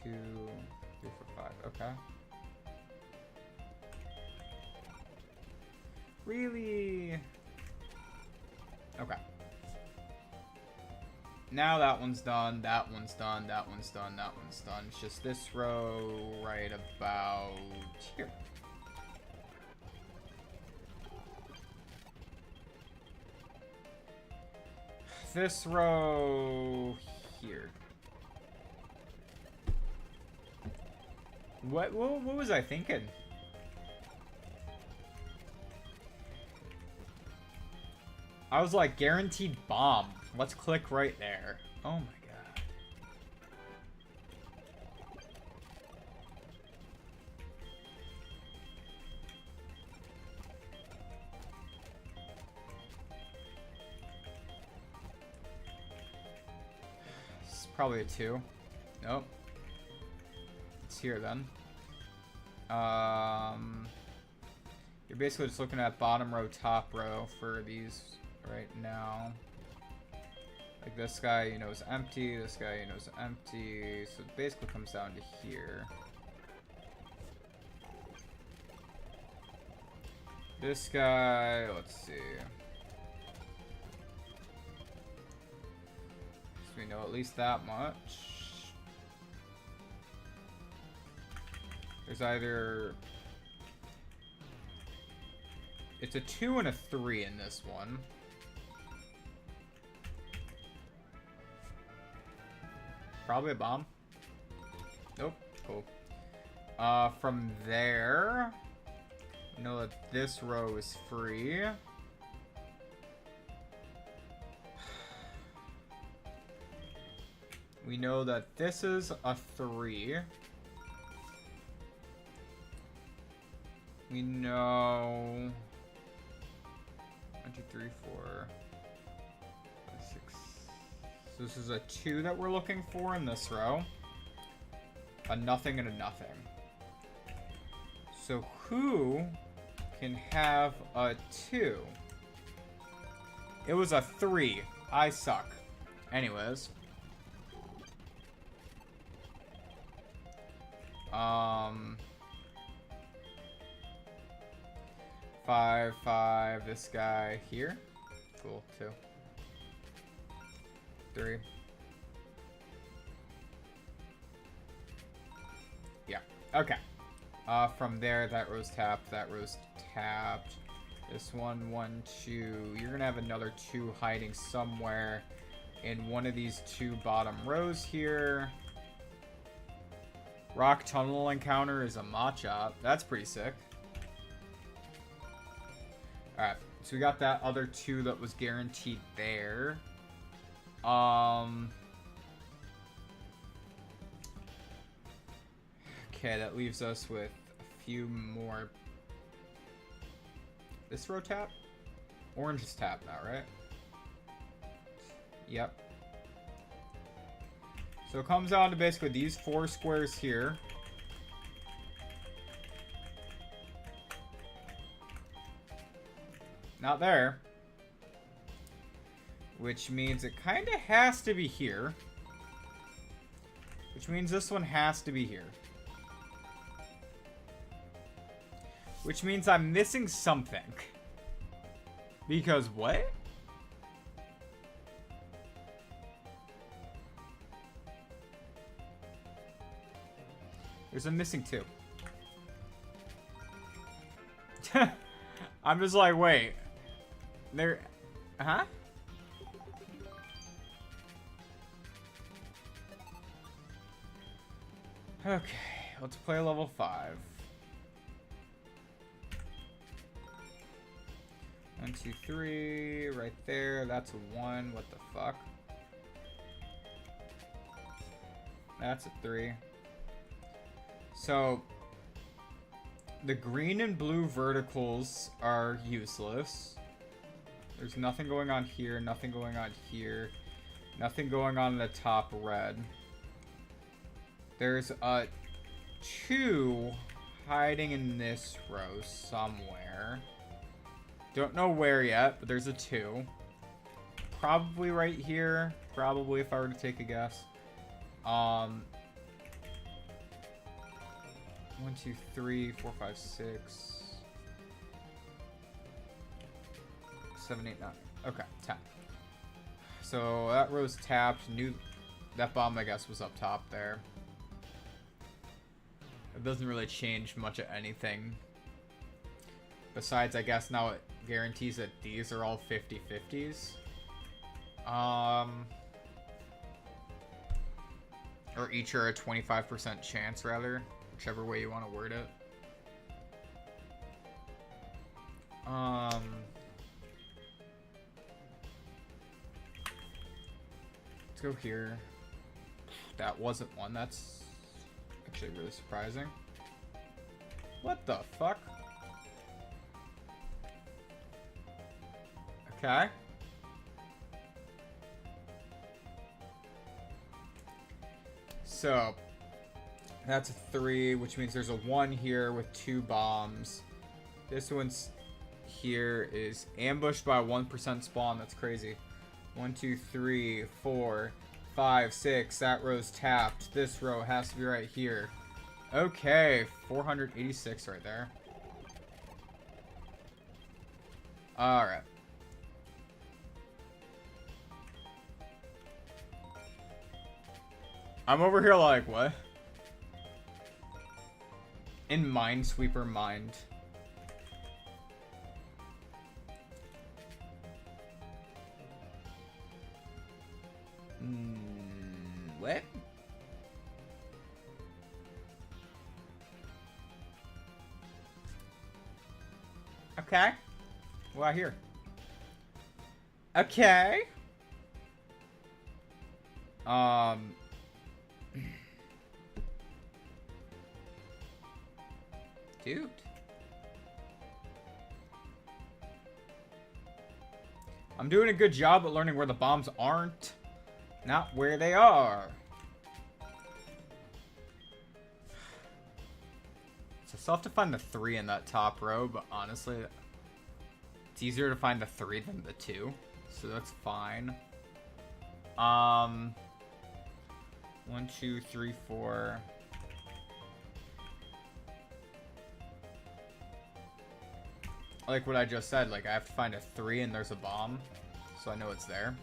Two, 3, 4, 5. Okay. Really? Okay. Now that one's done, that one's done, that one's done, that one's done. It's just this row right about here. This row here. What was I thinking? I was like, guaranteed bomb. Let's click right there. Oh my god. This is probably a 2. Nope. It's here then. You're basically just looking at bottom row, top row for these right now. Like this guy, you know, is empty. This guy, you know, is empty. So it basically comes down to here. This guy, let's see. So we know at least that much. There's either... It's a 2 and a 3 in this one. Probably a bomb. Nope. Cool. From there, I know that this row is free. We know that this is a 3. We know 1, 2, 3, 4, 5, 6. So this is a 2 that we're looking for in this row. A nothing and a nothing. So who can have a 2? It was a 3. I suck. Anyways. 5, 5, this guy here. Cool. 2. 3. Yeah. Okay. From there, that row's tapped. That row's tapped. This one, 1, 2. You're gonna have another 2 hiding somewhere in one of these 2 bottom rows here. Rock tunnel encounter is a Machop. That's pretty sick. Alright, so we got that other 2 that was guaranteed there. Okay, that leaves us with a few more. This row tap? Orange is tapped now, right? Yep. So it comes down to basically these 4 squares here. Not there. Which means it kind of has to be here. Which means this one has to be here. Which means I'm missing something. Because what? There's a missing 2. I'm just like, wait. There... Huh? Okay, let's play level 5. 1, 2, 3, right there. That's a 1. What the fuck? That's a 3. So, the green and blue verticals are useless. There's nothing going on here, nothing going on here, nothing going on in the top red. There's a 2 hiding in this row somewhere. Don't know where yet, but there's a 2. Probably right here. Probably if I were to take a guess. 1, 2, 3, 4, 5, 6, 7, 8, 9. Okay, tap. So that row's tapped. That bomb, I guess, was up top there. It doesn't really change much of anything. Besides, I guess now it guarantees that these are all 50-50s. Or each are a 25% chance, rather. Whichever way you want to word it. Let's go here. That wasn't one. That's actually really surprising. What the fuck? Okay. So, that's a 3, which means there's a 1 here with 2 bombs. This one's here is ambushed by a 1% spawn. That's crazy. 1, 2, 3, 4, 5, 6. That row's tapped. This row has to be right here. Okay, 486 right there. Alright. I'm over here like, what? In Minesweeper mind. What? Okay. What I hear? Okay. Dude. I'm doing a good job at learning where the bombs aren't, not where they are. So I still have to find the 3 in that top row, but honestly, it's easier to find the 3 than the 2, so that's fine. 1, 2, 3, 4. Like what I just said, like I have to find a 3 and there's a bomb. so I know it's there.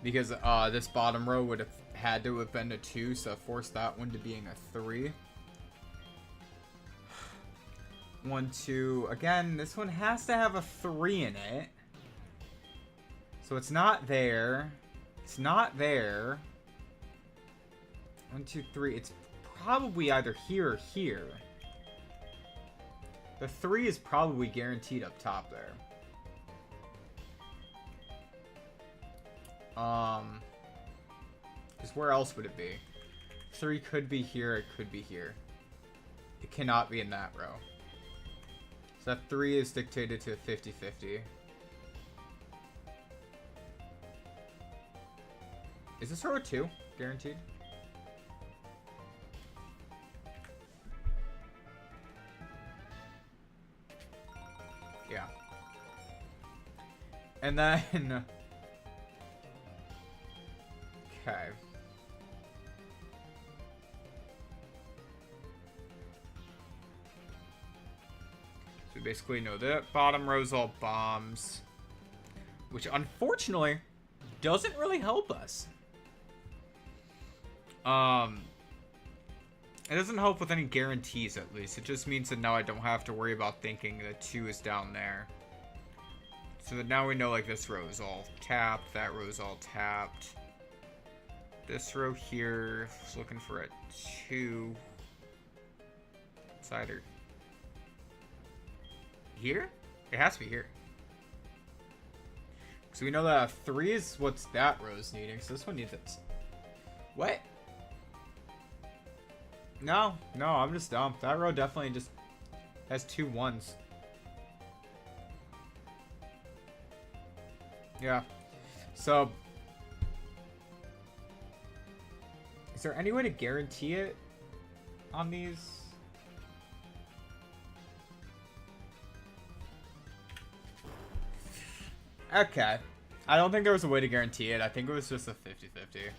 Because this bottom row would have had to have been a 2, so force that one to being a 3. 1, 2. Again, this one has to have a 3 in it. So it's not there. It's not there. 1, 2, 3. It's probably either here or here. The 3 is probably guaranteed up top there. Because where else would it be? 3 could be here, it could be here. It cannot be in that row. So that 3 is dictated to 50-50. Is this row 2 guaranteed? Yeah. And then... Okay. So we basically know that bottom row's all bombs. Which unfortunately doesn't really help us. It doesn't help with any guarantees, at least. It just means that now I don't have to worry about thinking that 2 is down there. So that now we know, like, this row is all tapped, that row is all tapped. This row here is looking for a 2. It's either here? It has to be here. So we know that a 3 is what's that row's needing, so this one needs it. What? No, I'm just dumb. That row definitely just has 2 1s. Yeah. So, is there any way to guarantee it on these? Okay. I don't think there was a way to guarantee it. I think it was just a 50-50.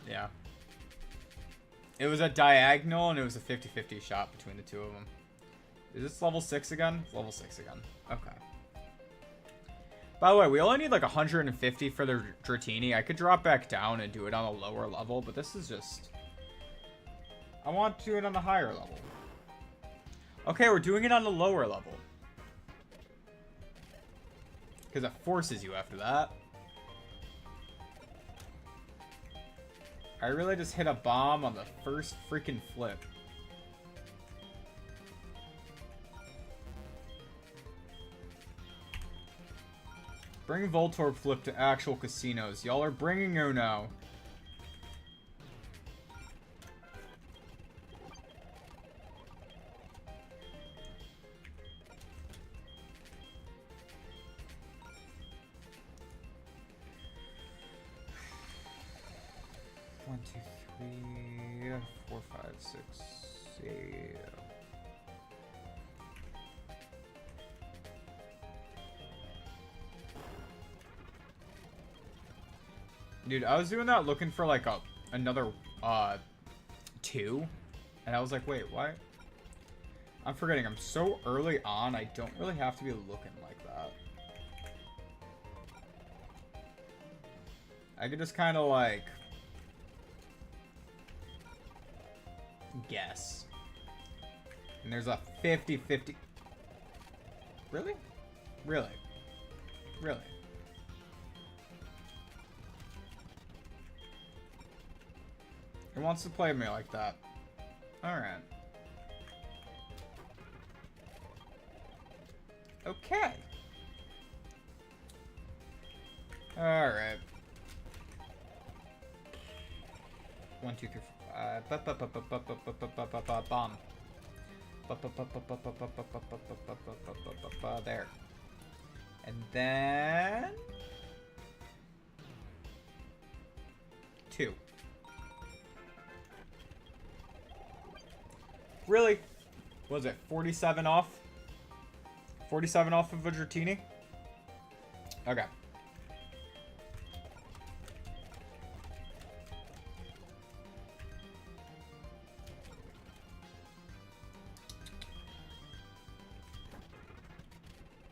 Yeah. It was a diagonal, and it was a 50-50 shot between the two of them. Is this level 6 again? It's level 6 again. Okay. By the way, we only need like 150 for the Dratini. I could drop back down and do it on a lower level, but this is just... I want to do it on a higher level. Okay, we're doing it on the lower level. Because it forces you after that. I really just hit a bomb on the first freaking flip. Bring Voltorb flip to actual casinos. Y'all are bringing Uno. One, two, three, 4, 5, 6, 8. Dude, I was doing that looking for like another 2, and I was like, wait, what? I'm forgetting. I'm so early on. I don't really have to be looking like that. I could just kind of like guess. And there's a 50-50. Really? Really? Really? He wants to play me like that. Alright. Okay. Alright. 1, 2, 3, 4. Bomb. There. And then 2. Really? What was it? 47 off? 47 off of a Dratini? Okay.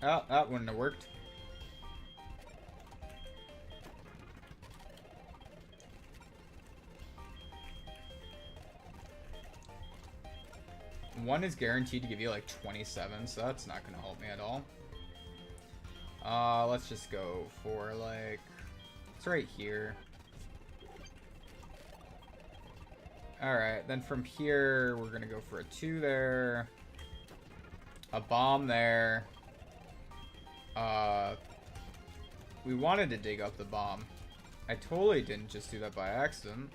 Oh, that wouldn't have worked. one is guaranteed to give you like 27, so that's not going to help me at all. Let's just go for like, it's right here. Alright, then from here, we're going to go for a 2 there. A bomb there. We wanted to dig up the bomb. I totally didn't just do that by accident.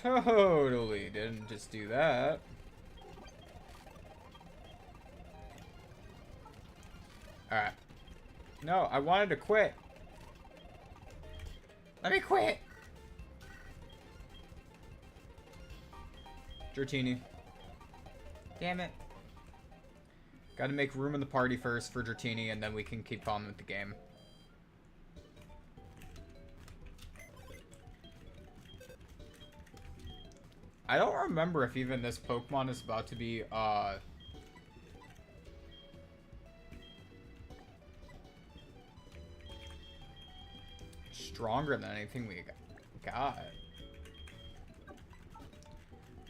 Totally didn't just do that. Alright. No, I wanted to quit. Let me quit. Dratini. Damn it. Gotta make room in the party first for Dratini, and then we can keep on with the game. I don't remember if even this Pokemon is about to be, stronger than anything we got.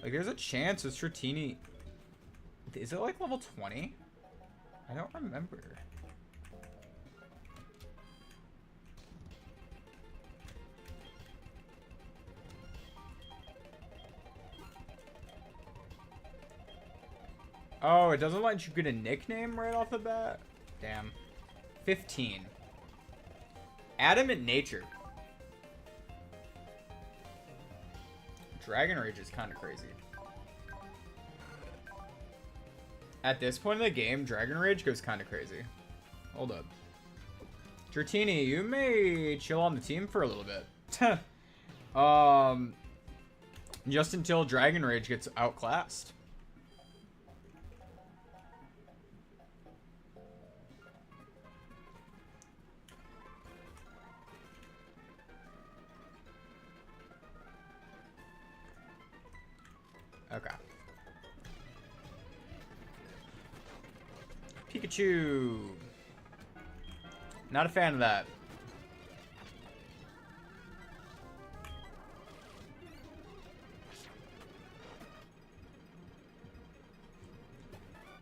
Like, there's a chance with Dratini. Is it like level 20? I don't remember. Oh, it doesn't let you get a nickname right off the bat? Damn. 15. Adamant Nature. Dragon Rage is kind of crazy. At this point in the game, Dragon Rage goes kind of crazy. Hold up. Dratini, you may chill on the team for a little bit. Just until Dragon Rage gets outclassed. Okay. Pikachu. Not a fan of that.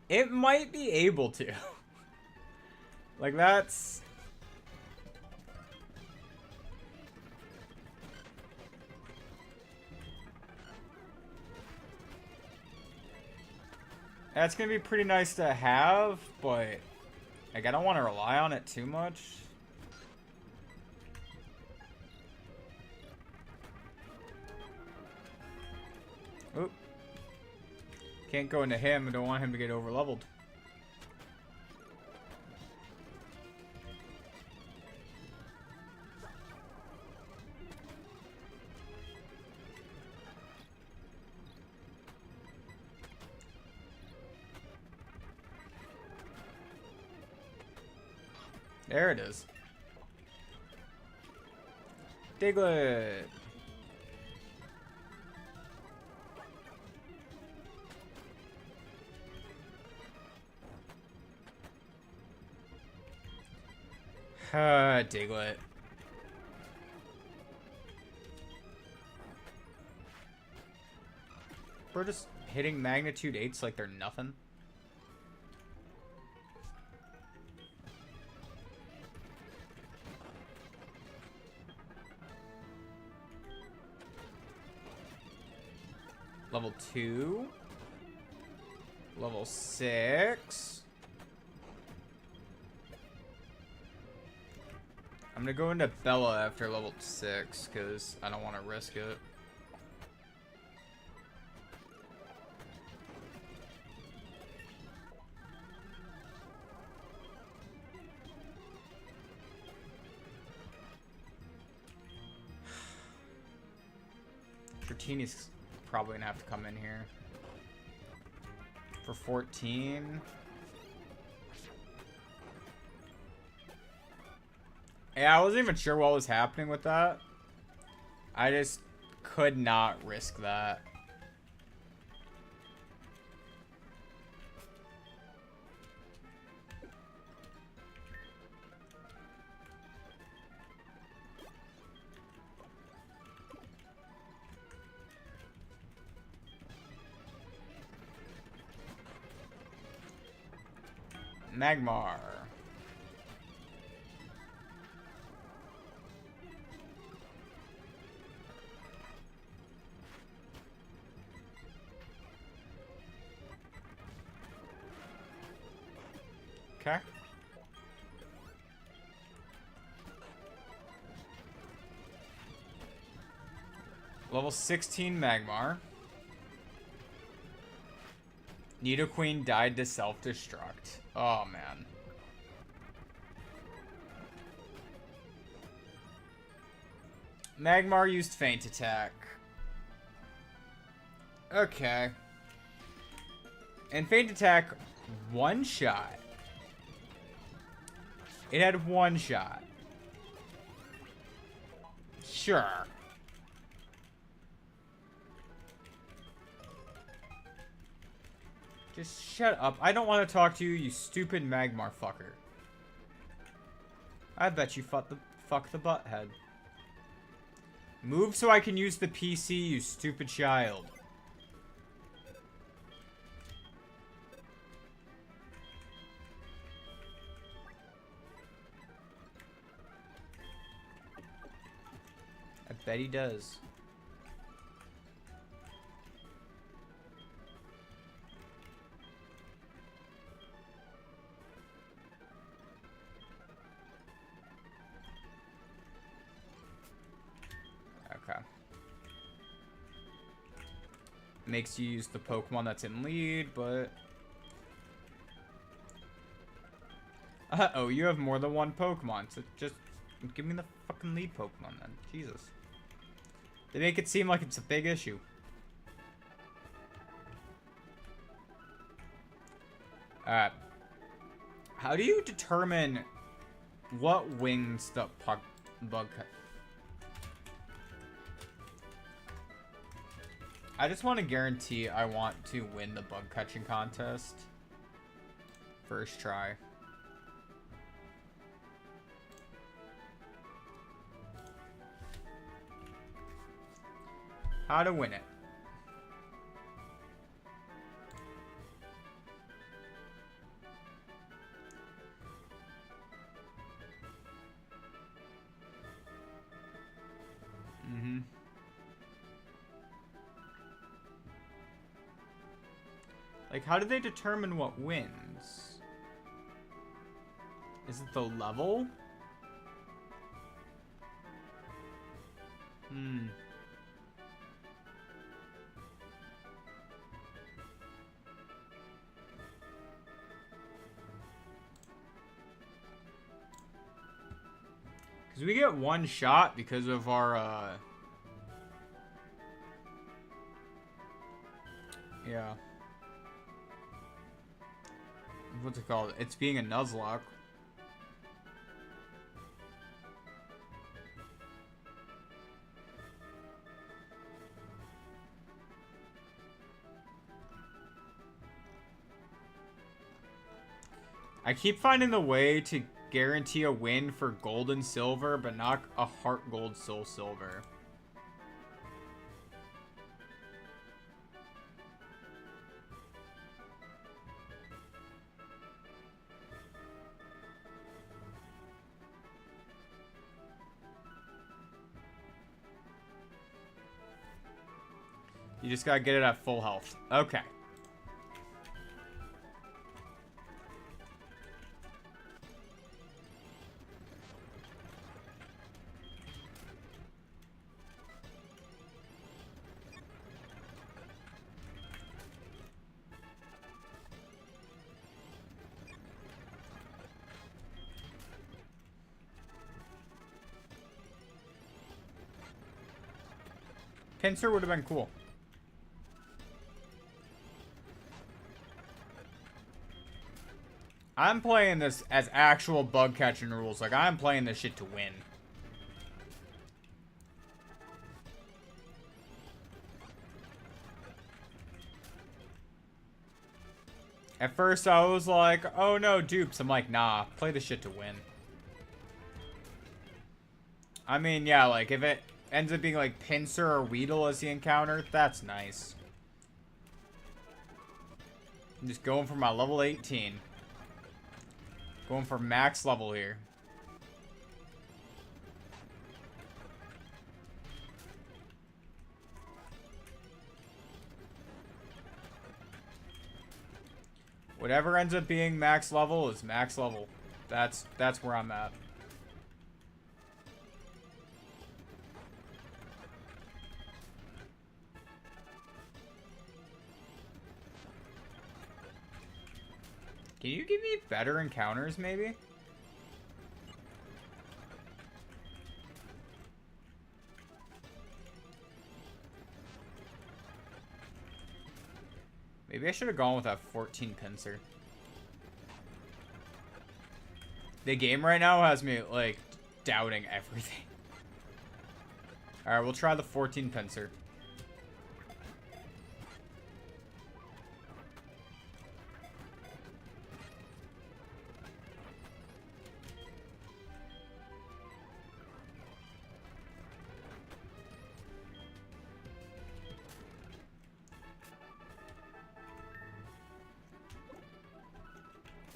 It might be able to. Like, that's... That's gonna be pretty nice to have, but like, I don't want to rely on it too much. Oop. Can't go into him. I don't want him to get over leveled. There it is. Diglett. Diglett. We're just hitting magnitude 8s like they're nothing. Level 2. Level 6. I'm gonna go into Bella after level 6 because I don't want to risk it. Dratini's probably gonna have to come in here for 14. Yeah, I wasn't even sure what was happening with that. I just could not risk that. Magmar. Okay. Level 16 Magmar. Nidoqueen died to self-destruct. Oh, man. Magmar used Feint Attack. Okay. And Feint Attack, one shot. It had one shot. Sure. Just shut up. I don't want to talk to you, you stupid Magmar fucker. I bet you fuck the butthead. Move so I can use the PC, you stupid child. I bet he does. Okay. Makes you use the Pokemon that's in lead, but... Uh-oh, you have more than one Pokemon, so just give me the fucking lead Pokemon then. Jesus. They make it seem like it's a big issue. Alright. How do you determine what wings the bug cut? I just want to guarantee I want to win the bug catching contest. First try. How to win it. Like, how do they determine what wins? Is it the level? Because we get one shot because of our, yeah. What's it called? It's being a nuzlocke. I keep finding the way to guarantee a win for gold and silver, but not a Heartgold soul silver. You just gotta get it at full health. Okay. Pincer would have been cool. I'm playing this as actual bug catching rules. Like, I'm playing this shit to win. At first, I was like, oh no, dupes. I'm like, nah, play this shit to win. I mean, yeah, like, if it ends up being like Pinsir or Weedle as the encounter, that's nice. I'm just going for my level 18. Going for max level here. Whatever ends up being max level is max level. That's where I'm at. Can you give me better encounters, maybe? Maybe I should have gone with that 14 pincer. The game right now has me, like, doubting everything. Alright, we'll try the 14 pincer.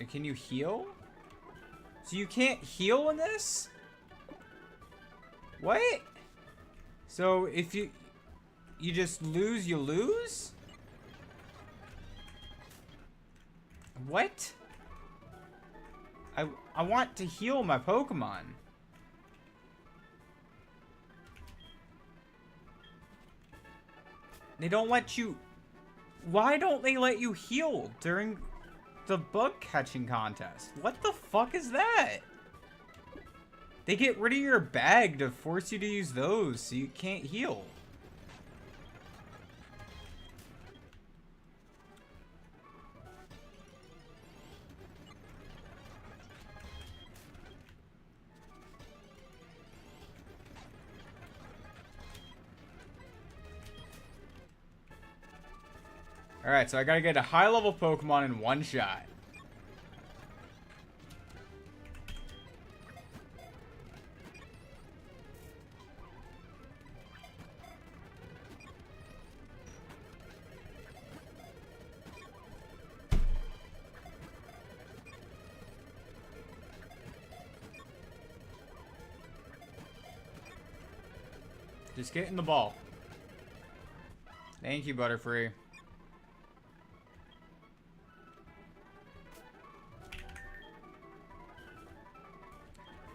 And can you heal? So you can't heal in this? What? So if you just lose, you lose? What? I want to heal my Pokemon. They don't let you... Why don't they let you heal during the bug catching contest? What the fuck is that? They get rid of your bag to force you to use those so you can't heal. Alright, so I gotta get a high-level Pokemon in one shot. Just get in the ball. Thank you, Butterfree.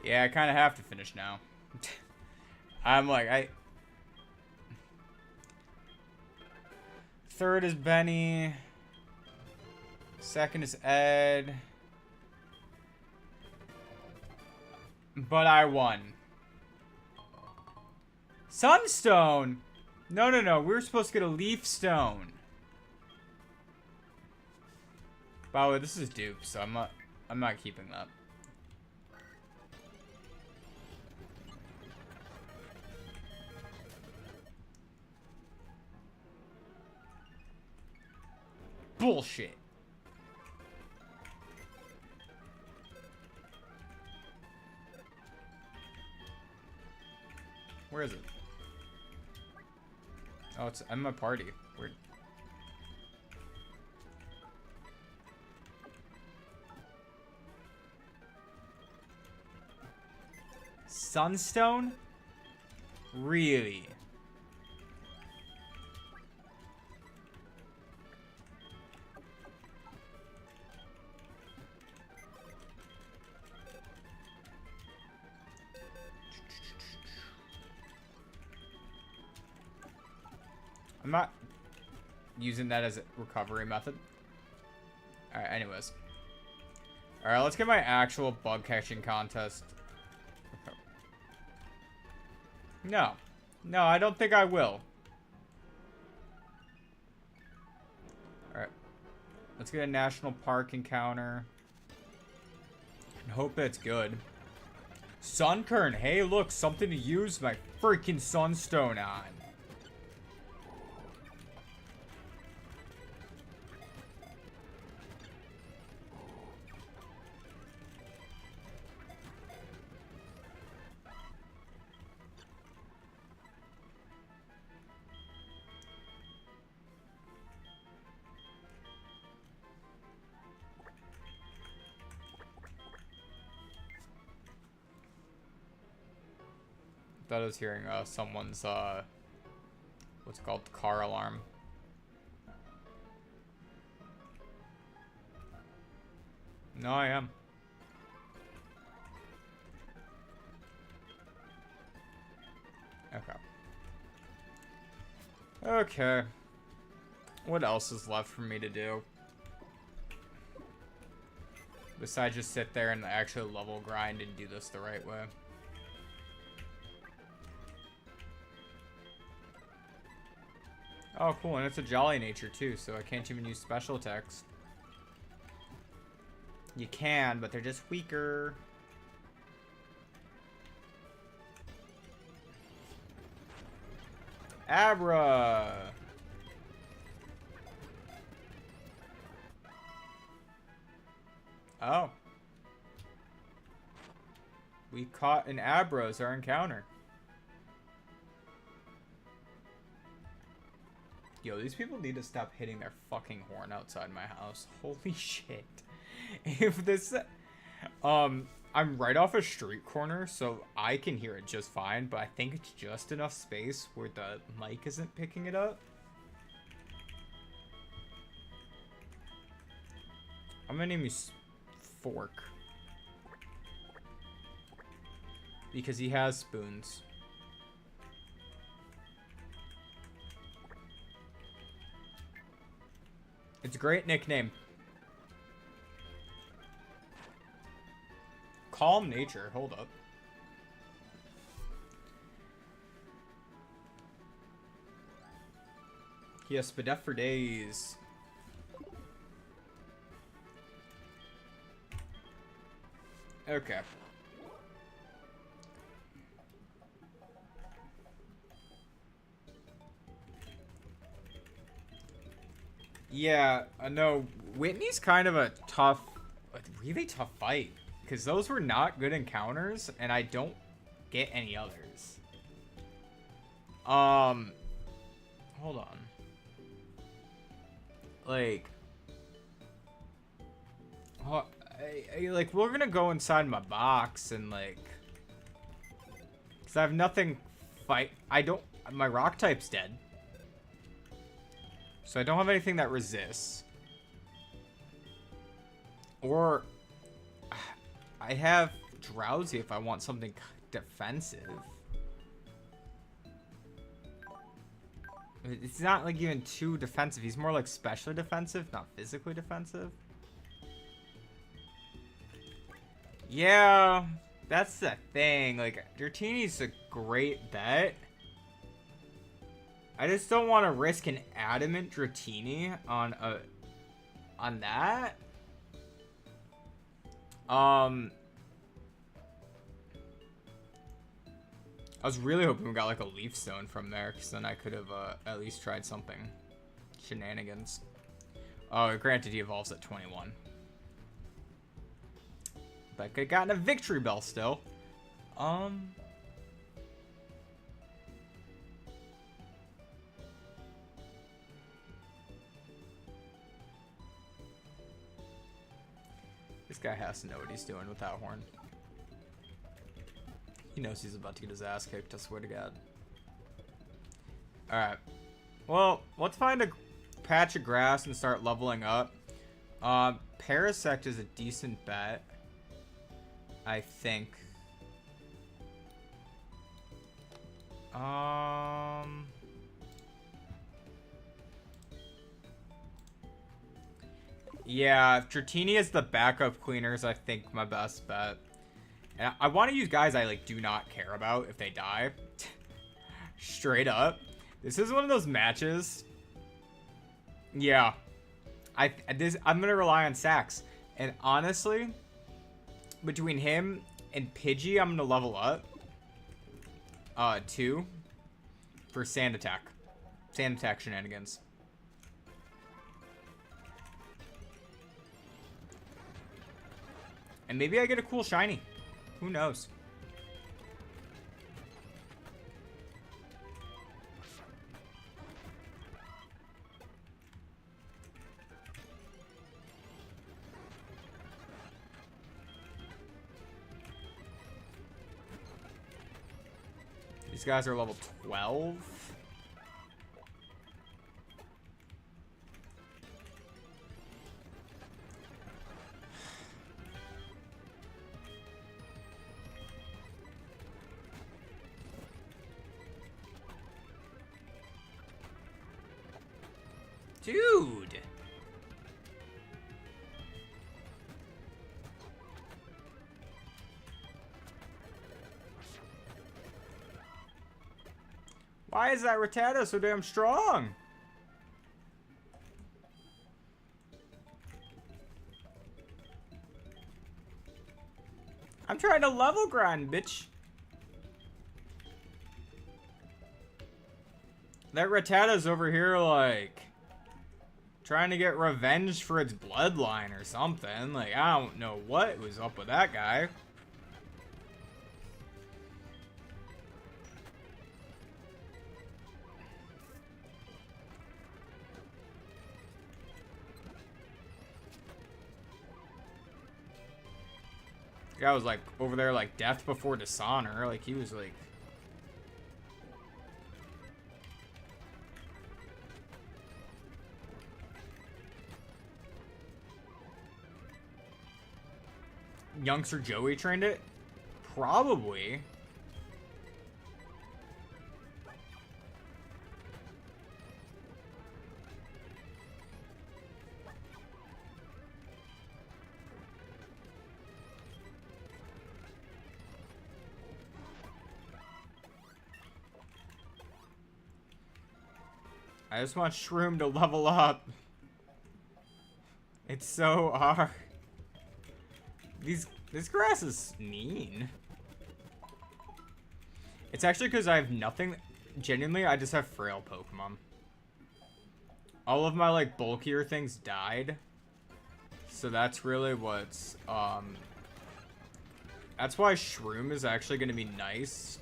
Yeah, I kind of have to finish now. I'm like, Third is Benny. Second is Ed. But I won. Sunstone? No, no, no. We were supposed to get a Leaf Stone. By the way, this is dupe, so I'm not keeping that. Bullshit. Where is it? Oh, it's in my party. Weird. Sunstone? Really? I'm not using that as a recovery method. Alright, anyways. Alright, let's get my actual bug catching contest. No. No, I don't think I will. Alright. Let's get a national park encounter. And hope it's good. Sunkern. Hey, look, something to use my freaking Sunstone on. Thought I was hearing someone's what's it called, car alarm. No, I am. Okay. Okay. What else is left for me to do? Besides just sit there and actually level grind and do this the right way. Oh, cool. And it's a jolly nature, too, so I can't even use special attacks. You can, but they're just weaker. Abra! Oh. We caught an Abra as our encounter. Yo, these people need to stop hitting their fucking horn outside my house. Holy shit. If this... I'm right off a street corner, so I can hear it just fine, but I think it's just enough space where the mic isn't picking it up. I'm gonna name you Fork. Because he has spoons. It's a great nickname. Calm nature. Hold up. Yes, Spadef for days. Okay. Yeah, no, Whitney's kind of a tough, really tough fight. Because those were not good encounters, and I don't get any others. Hold on. Like, like, we're gonna go inside my box and, like, because I have nothing my rock type's dead. So I don't have anything that resists. Or I have Drowsy if I want something defensive. It's not like even too defensive. He's more like specially defensive, not physically defensive. Yeah, that's the thing. Like, Dratini's a great bet. I just don't want to risk an adamant Dratini on that. I was really hoping we got like a leaf stone from there, because then I could have at least tried something. Shenanigans. Oh, granted he evolves at 21. But I could have gotten a victory bell still. This guy has to know what he's doing with that horn. He knows he's about to get his ass kicked, I swear to God. Alright. Well, let's find a patch of grass and start leveling up. Parasect is a decent bet, I think. Yeah, if Dratini is the backup cleaners, I think my best bet. And I want to use guys I like do not care about if they die. Straight up. This is one of those matches. Yeah. I'm gonna rely on Sax. And honestly, between him and Pidgey, I'm gonna level up 2 for Sand Attack. Sand Attack shenanigans. And maybe I get a cool shiny. Who knows? These guys are level 12. Dude. Why is that Rattata so damn strong? I'm trying to level grind, bitch. That Rattata's over here, like, trying to get revenge for its bloodline or something. Like, I don't know what was up with that guy. The guy was, like, over there, like, death before dishonor. Like, he was, like... Youngster Joey trained it? Probably. I just want Shroom to level up. It's so hard. This grass is mean. It's actually because I have nothing. Genuinely, I just have frail Pokemon. All of my, like, bulkier things died. So that's really what's, that's why Shroom is actually going to be nice.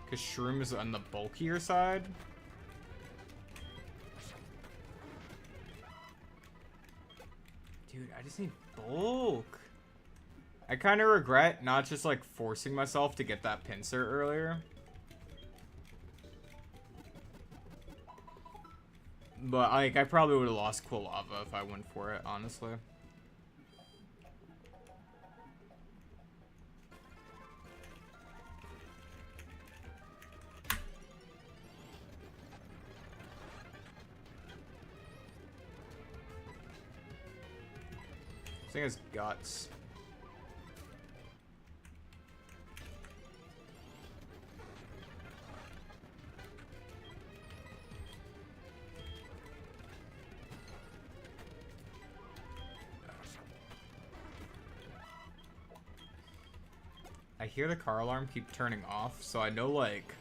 Because Shroom is on the bulkier side. Dude, I just need bulk. I kind of regret not just, like, forcing myself to get that pincer earlier. But, like, I probably would have lost Quilava if I went for it, honestly. This thing has guts. I hear the car alarm keep turning off, so I know, like,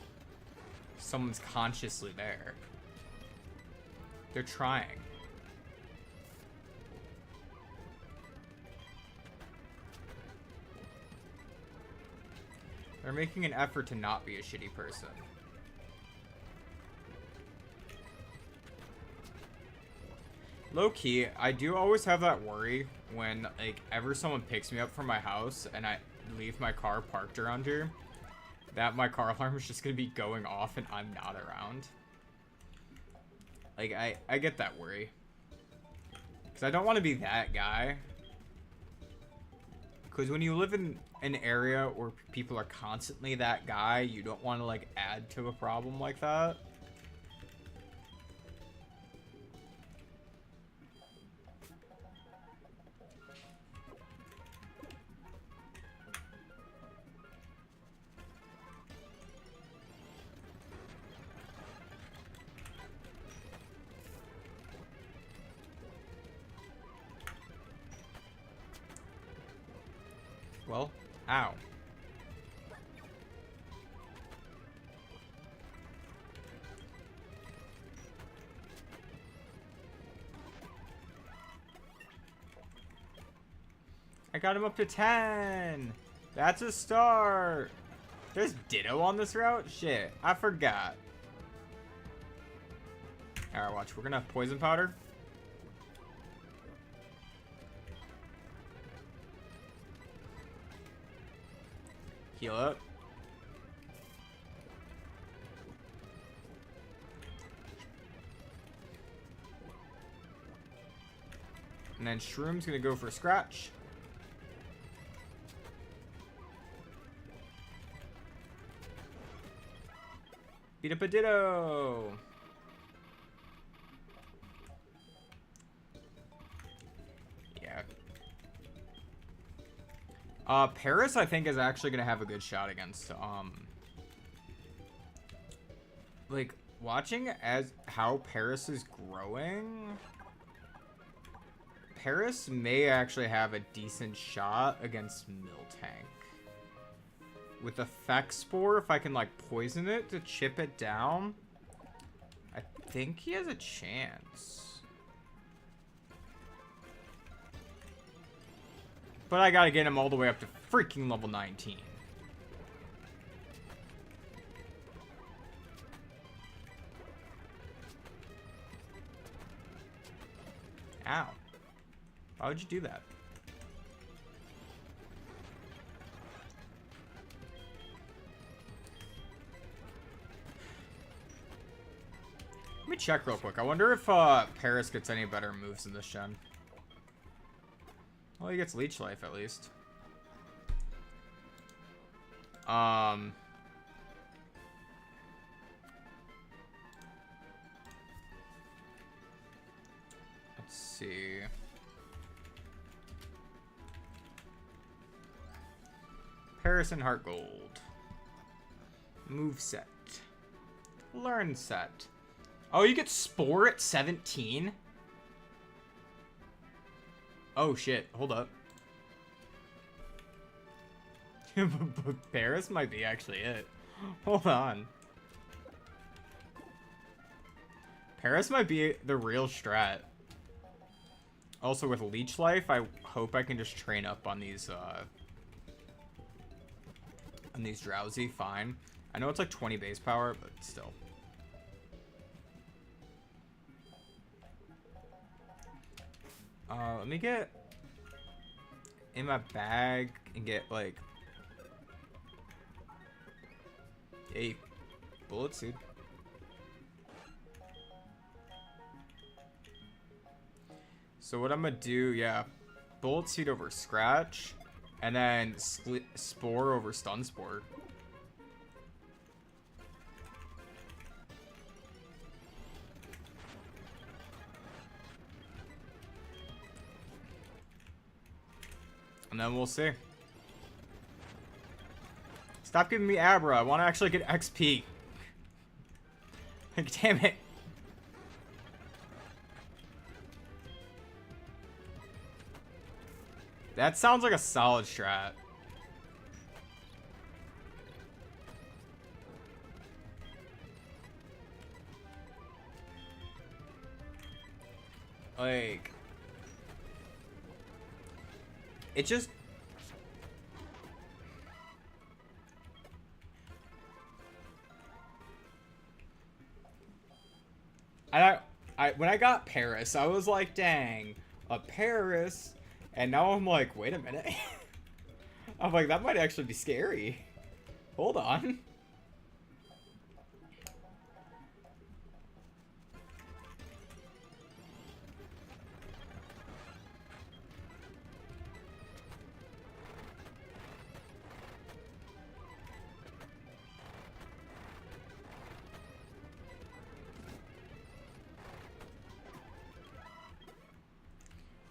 someone's consciously there. They're trying. They're making an effort to not be a shitty person. Low-key, I do always have that worry when, like, ever someone picks me up from my house and I leave my car parked around here, that my car alarm is just gonna be going off and I'm not around. Like, I get that worry. Because I don't want to be that guy. Because when you live in an area where people are constantly that guy, you don't want to, like, add to a problem like that. Well, ow. I got him up to 10. That's a start. There's Ditto on this route? Shit, I forgot. Alright, watch. We're gonna have Poison Powder. Heal up. And then Shroom's gonna go for Scratch. Beat up a Ditto! Yeah. Paris, I think, is actually gonna have a good shot against, like, watching as how Paris is growing, Paris may actually have a decent shot against Miltank. With Effect Spore, if I can, like, poison it to chip it down, I think he has a chance. But I gotta get him all the way up to freaking level 19. Ow. Why would you do that? Let me check real quick. I wonder if Paris gets any better moves in this gen. Well, he gets Leech Life at least. Let's see. Paris and Heartgold. Move set. Learn set. Oh, you get Spore at 17? Oh shit, hold up. Paris might be actually it. Hold on. Paris might be the real strat. Also with Leech Life, I hope I can just train up on these Drowsy. Fine. I know it's like 20 base power, but still. Let me get in my bag and get like a Bullet Seed. So what I'm gonna do, yeah, Bullet Seed over Scratch, and then Spore over Stun Spore. And then we'll see. Stop giving me Abra. I want to actually get XP. Like, damn it. That sounds like a solid strat. Like, it just... when I got Paris, I was like, dang, a Paris. And now I'm like, wait a minute. I'm like, that might actually be scary. Hold on.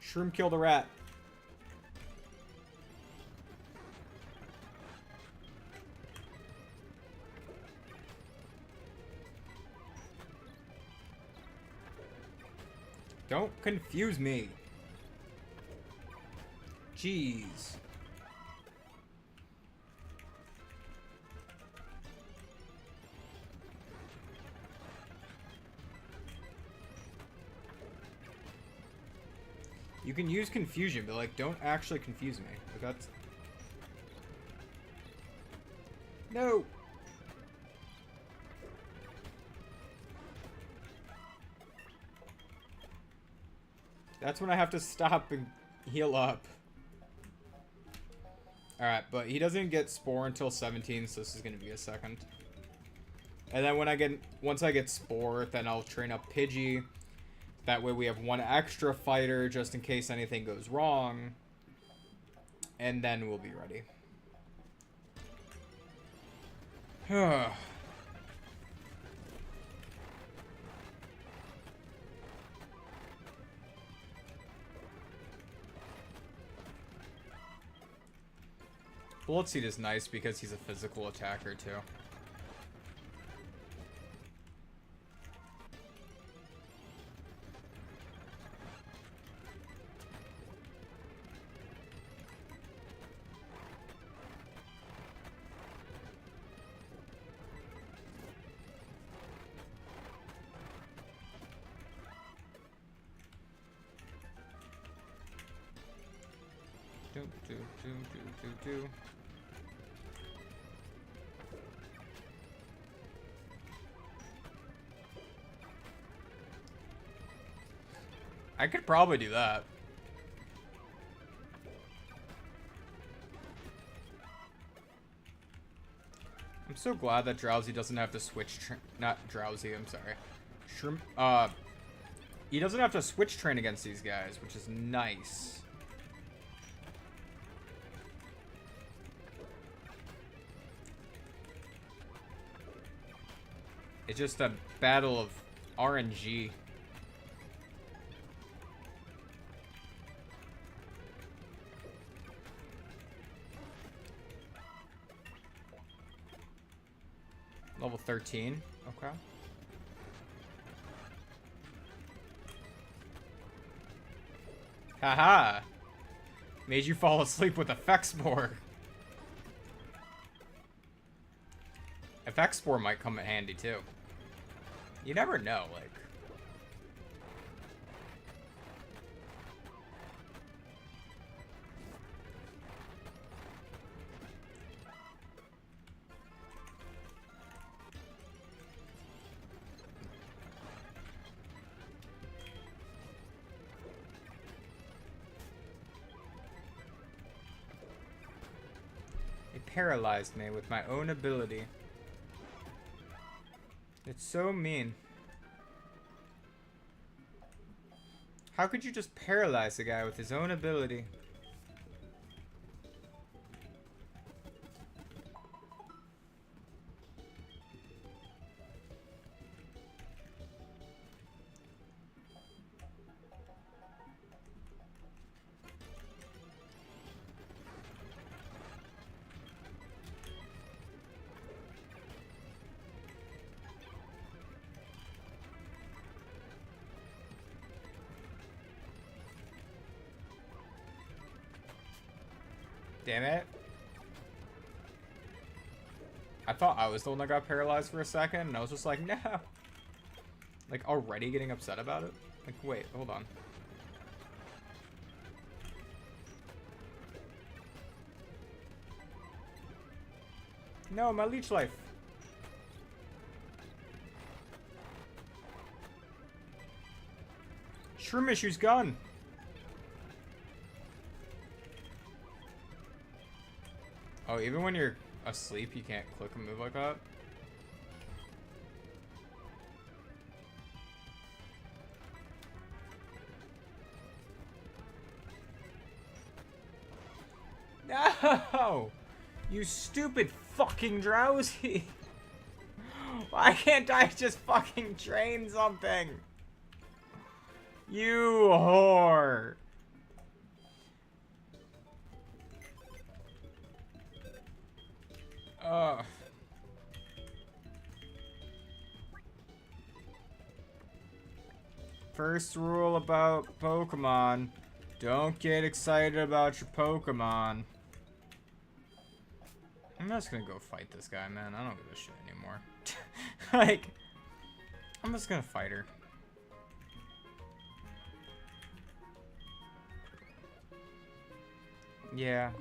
Shroom killed a rat. Don't confuse me. Jeez. You can use confusion, but like, don't actually confuse me. Like, that's... No! That's when I have to stop and heal up. Alright, but he doesn't get Spore until 17, so this is going to be a second. And then when once I get Spore, then I'll train up Pidgey. That way we have one extra fighter just in case anything goes wrong. And then we'll be ready. Bullet Seed is nice because he's a physical attacker too. Do. I could probably do that. I'm so glad that Drowsy doesn't have to switch not Drowsy, I'm sorry. Shrimp he doesn't have to switch train against these guys, which is nice. It's just a battle of RNG. Level 13. Okay. Haha. Made you fall asleep with Effect Spore. Effect Spore might come in handy too. You never know, like. It paralyzed me with my own ability. It's so mean. How could you just paralyze a guy with his own ability? Damn it. I thought I was the one that got paralyzed for a second, and I was just like, no. Like, already getting upset about it? Like, wait, hold on. No, my leech life. Shroom issue's gone. Oh, even when you're asleep, you can't click a move like that? No! You stupid fucking Drowsy! Why can't I just fucking train something? You whore! First rule about Pokemon, don't get excited about your Pokemon. I'm just gonna go fight this guy, man. I don't give a shit anymore. Like, I'm just gonna fight her. Yeah.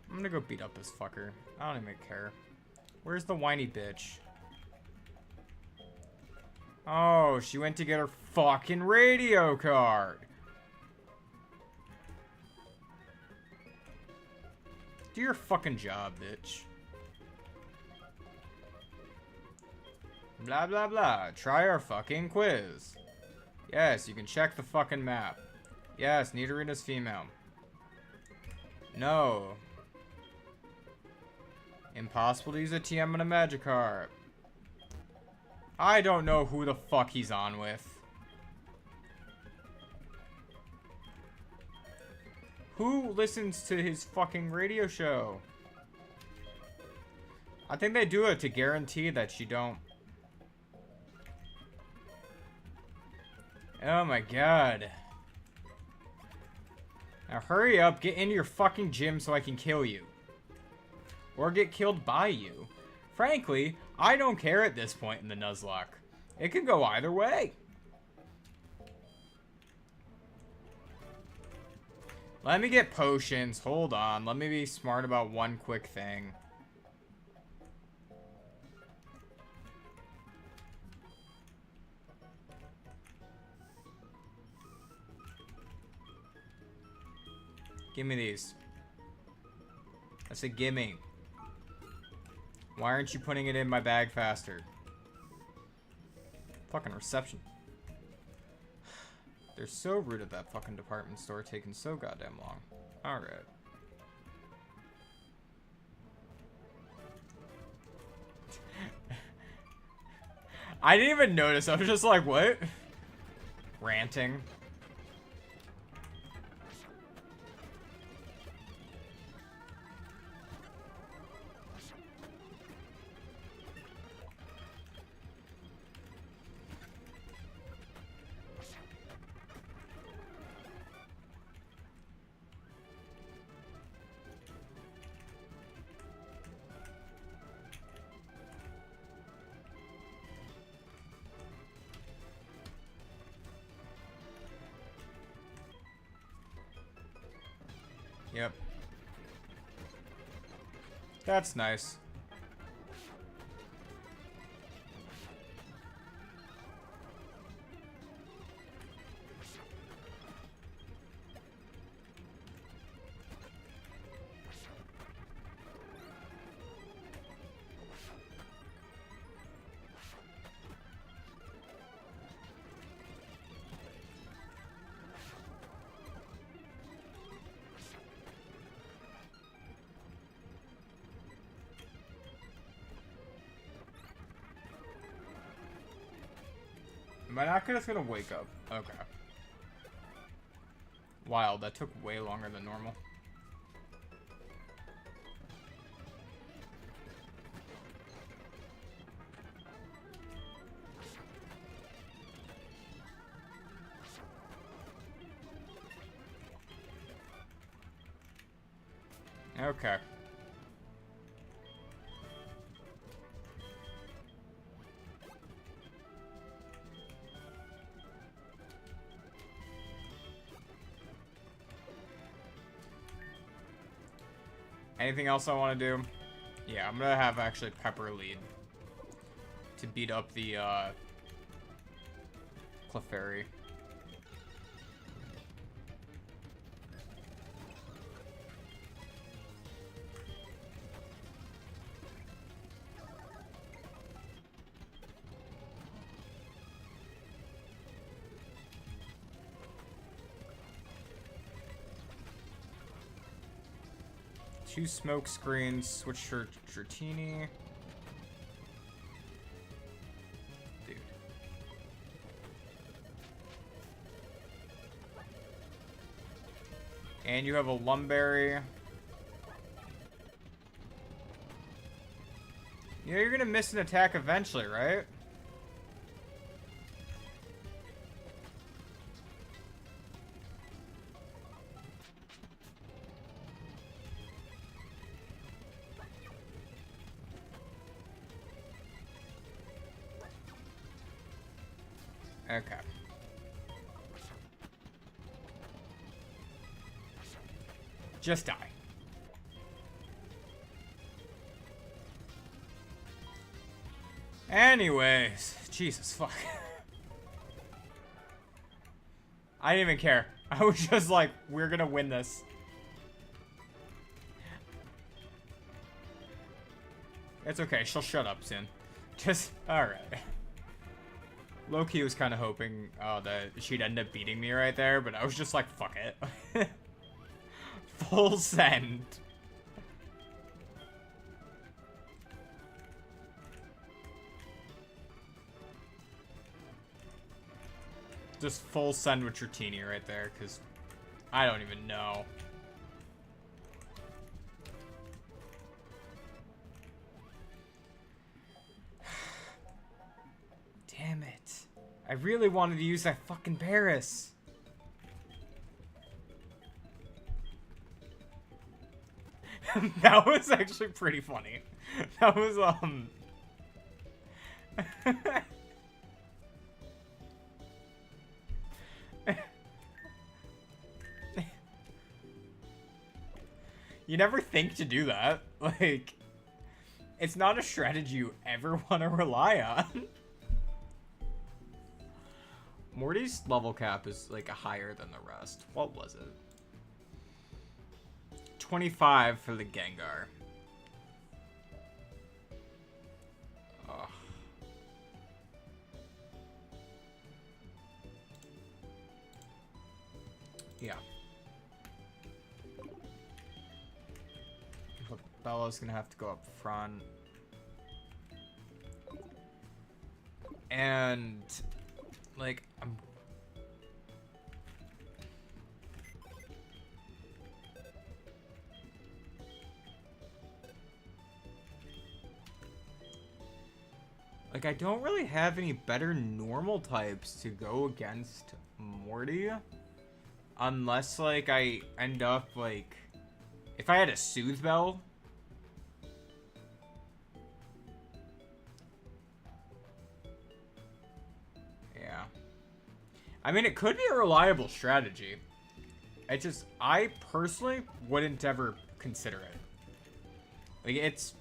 I'm gonna go beat up this fucker. I don't even care. Where's the whiny bitch? Oh, she went to get her fucking radio card. Do your fucking job, bitch. Blah, blah, blah. Try our fucking quiz. Yes, you can check the fucking map. Yes, Nidorina's female. No. Impossible to use a TM on a Magikarp. I don't know who the fuck he's on with. Who listens to his fucking radio show? I think they do it to guarantee that you don't. Oh my god. Now hurry up, get into your fucking gym so I can kill you. Or get killed by you. Frankly, I don't care at this point in the Nuzlocke. It can go either way. Let me get potions. Hold on. Let me be smart about one quick thing. Give me these. I said gimme. Why aren't you putting it in my bag faster? Fucking reception. They're so rude at that fucking department store, taking so goddamn long. Alright. I didn't even notice. I was just like, what? Ranting. Yep. That's nice. Am I not just gonna wake up? Okay. Wild, that took way longer than normal. Okay. Anything else I want to do? Yeah, I'm gonna have actually Pepper lead to beat up the Clefairy. Two smoke screens, switch for Dratini. Dude. And you have a Lumberry. You know you're gonna miss an attack eventually, right? Okay. Just die. Anyways, Jesus fuck. I didn't even care. I was just like, we're gonna win this. It's okay, she'll shut up soon. Just, alright. Low-key was kind of hoping that she'd end up beating me right there, but I was just like, fuck it. Full send. Just full send with your teenie right there, because I don't even know. Damn it. I really wanted to use that fucking Paris. That was actually pretty funny. That was, You never think to do that. Like, it's not a strategy you ever want to rely on. Morty's level cap is, like, higher than the rest. What was it? 25 for the Gengar. Ugh. Yeah. Bella's gonna have to go up front. And, like, I don't really have any better normal types to go against Morty. Unless, like, I end up, like... If I had a Soothe Bell... Yeah. I mean, it could be a reliable strategy. It just... I personally wouldn't ever consider it. Like, it's...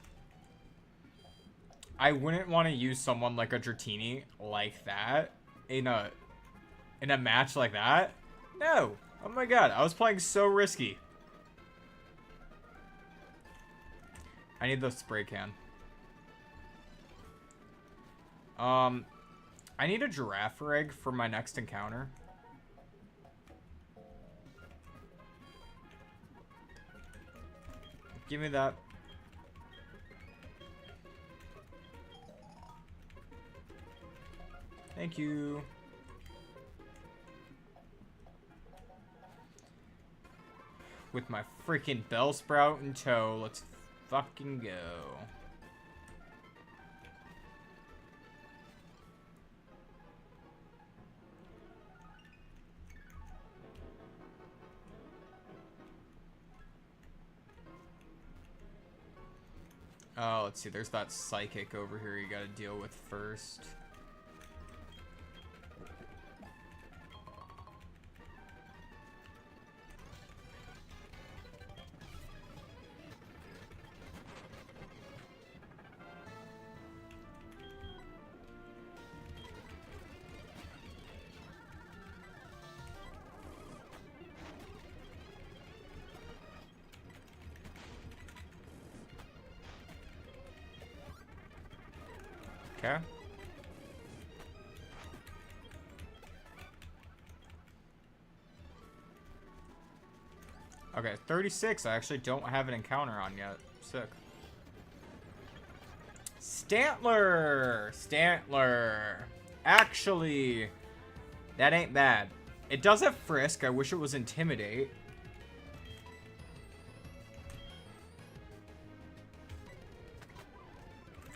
I wouldn't want to use someone like a Dratini like that in a match like that. No. Oh my god, I was playing so risky. I need the spray can. I need a giraffe egg for my next encounter. Give me that. Thank you. With my freaking Bellsprout in tow, let's fucking go. Oh, let's see. There's that psychic over here you gotta deal with first. Okay. Okay, 36. I actually don't have an encounter on yet. Sick. Stantler! Stantler. Actually, that ain't bad. It does have Frisk. I wish it was Intimidate.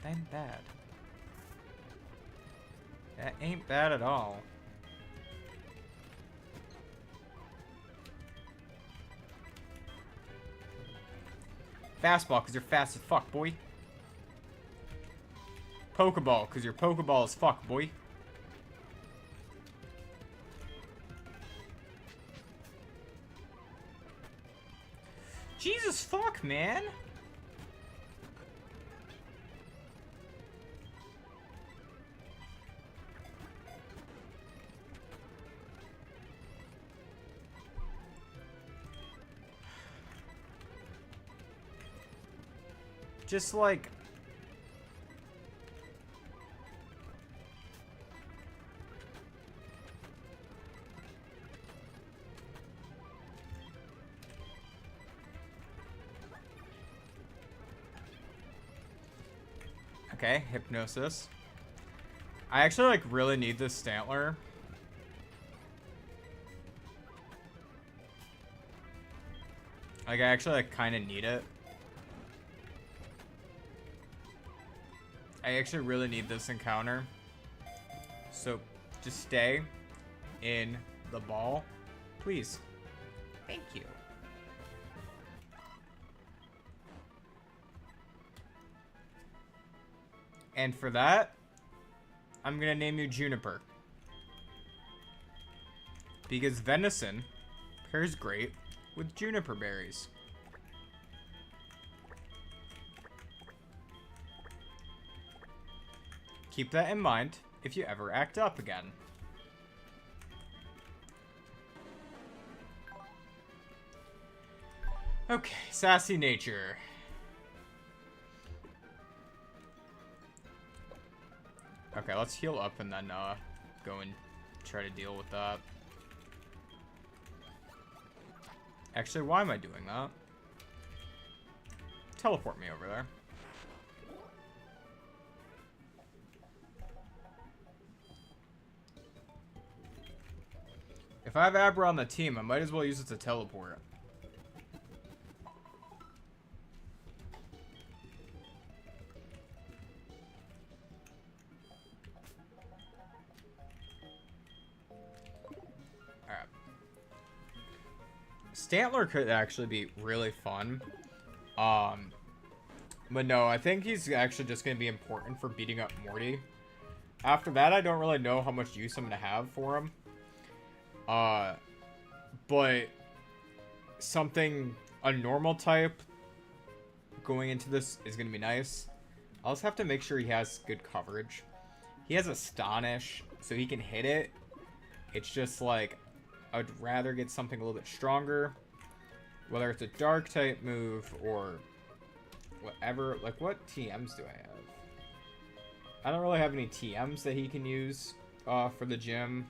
That ain't bad. That ain't bad at all. Fastball, because you're fast as fuck, boy. Pokeball, because you're Pokeball as fuck, boy. Jesus fuck, man. Just like... Okay, hypnosis. I actually, like, really need this Stantler. Like, I actually, like, kind of need it. I actually really need this encounter. So, just stay in the ball, please. Thank you. And for that, I'm gonna name you Juniper. Because venison pairs great with juniper berries. Keep that in mind if you ever act up again. Okay, sassy nature. Okay, let's heal up and then go and try to deal with that. Actually, why am I doing that? Teleport me over there. If I have Abra on the team, I might as well use it to teleport. Alright. Stantler could actually be really fun. But no, I think he's actually just going to be important for beating up Morty. After that, I don't really know how much use I'm going to have for him. But a normal type going into this is going to be nice. I'll just have to make sure he has good coverage. He has Astonish, so he can hit it. It's just like, I would rather get something a little bit stronger. Whether it's a dark type move or whatever. Like, what TMs do I have? I don't really have any TMs that he can use for the gym.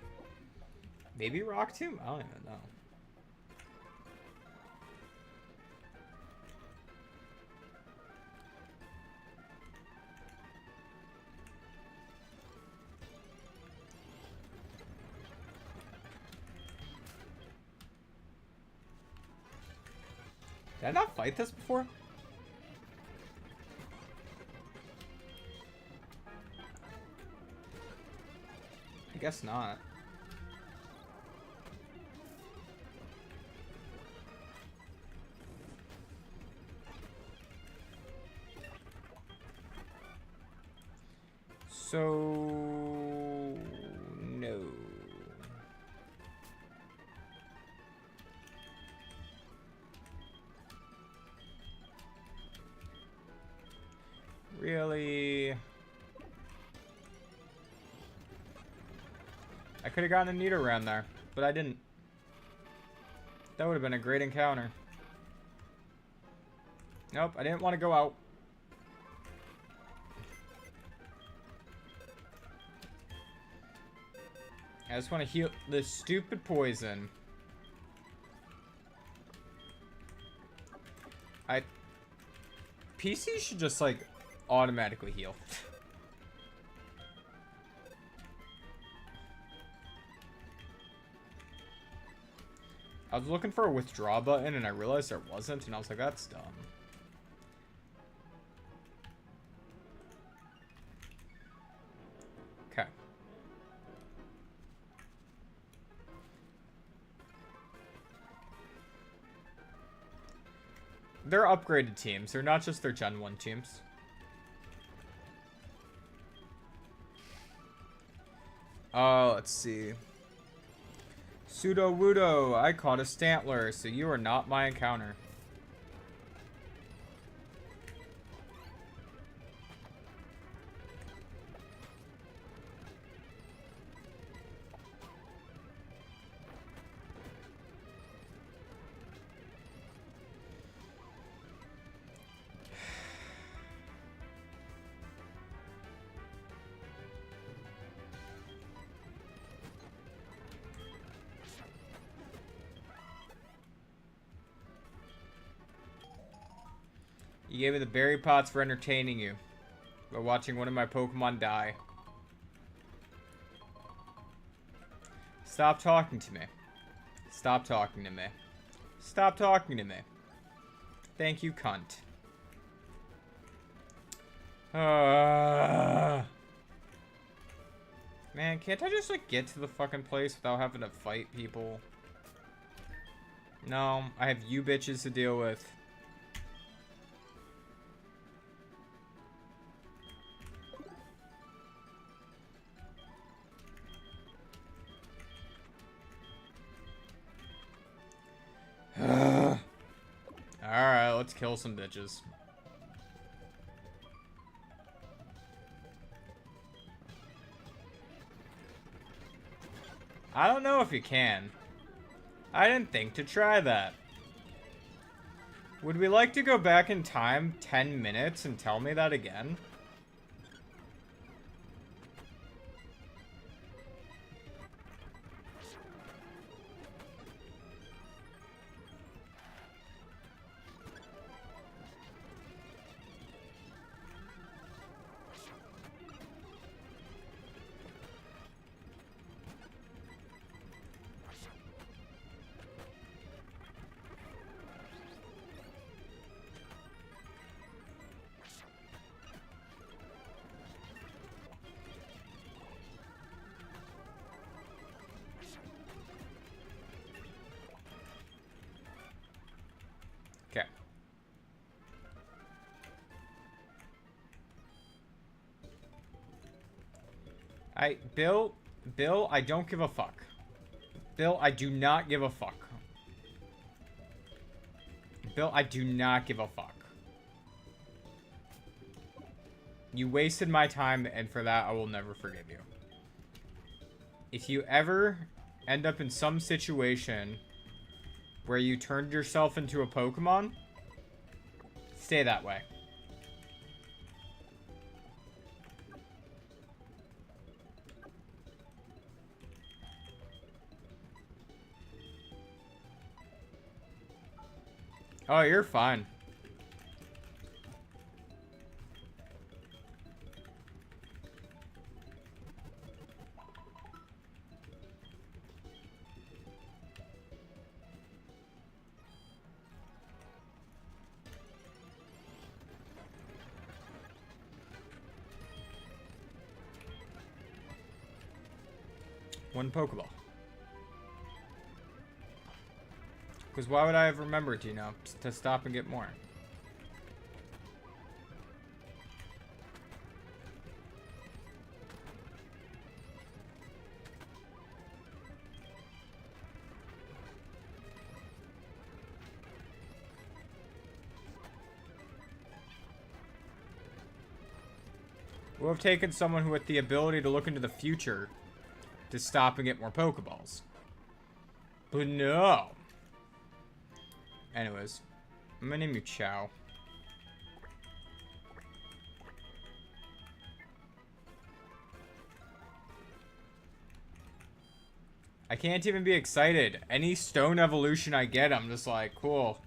Maybe Rock Tomb? I don't even know. Did I not fight this before? I guess not. So, no. Really? I could have gotten a Nito around there, but I didn't. That would have been a great encounter. Nope, I didn't want to go out. I just want to heal this stupid poison. PC should just, like, automatically heal. I was looking for a withdraw button and I realized there wasn't, and I was like, that's dumb. Okay. They're upgraded teams. They're not just their Gen 1 teams. Let's see. Pseudo Wudo, I caught a Stantler, so you are not my encounter. You gave me the berry pots for entertaining you. by watching one of my Pokemon die. Stop talking to me. Stop talking to me. Stop talking to me. Thank you, cunt. Man, can't I just, like, get to the fucking place without having to fight people? No, I have you bitches to deal with. Alright, let's kill some bitches. I don't know if you can. I didn't think to try that. Would we like to go back in time 10 minutes and tell me that again? Okay. Bill, I don't give a fuck. Bill, I do not give a fuck. Bill, I do not give a fuck. You wasted my time, and for that, I will never forgive you. If you ever end up in some situation where you turned yourself into a Pokemon, stay that way. Oh, you're fine. One Pokeball. Because why would I have remembered, you know, to stop and get more? We'll have taken someone who had the ability to look into the future to stop and get more Pokeballs. But no. Anyways, I'm gonna name you Chow. I can't even be excited. Any stone evolution I get, I'm just like, cool.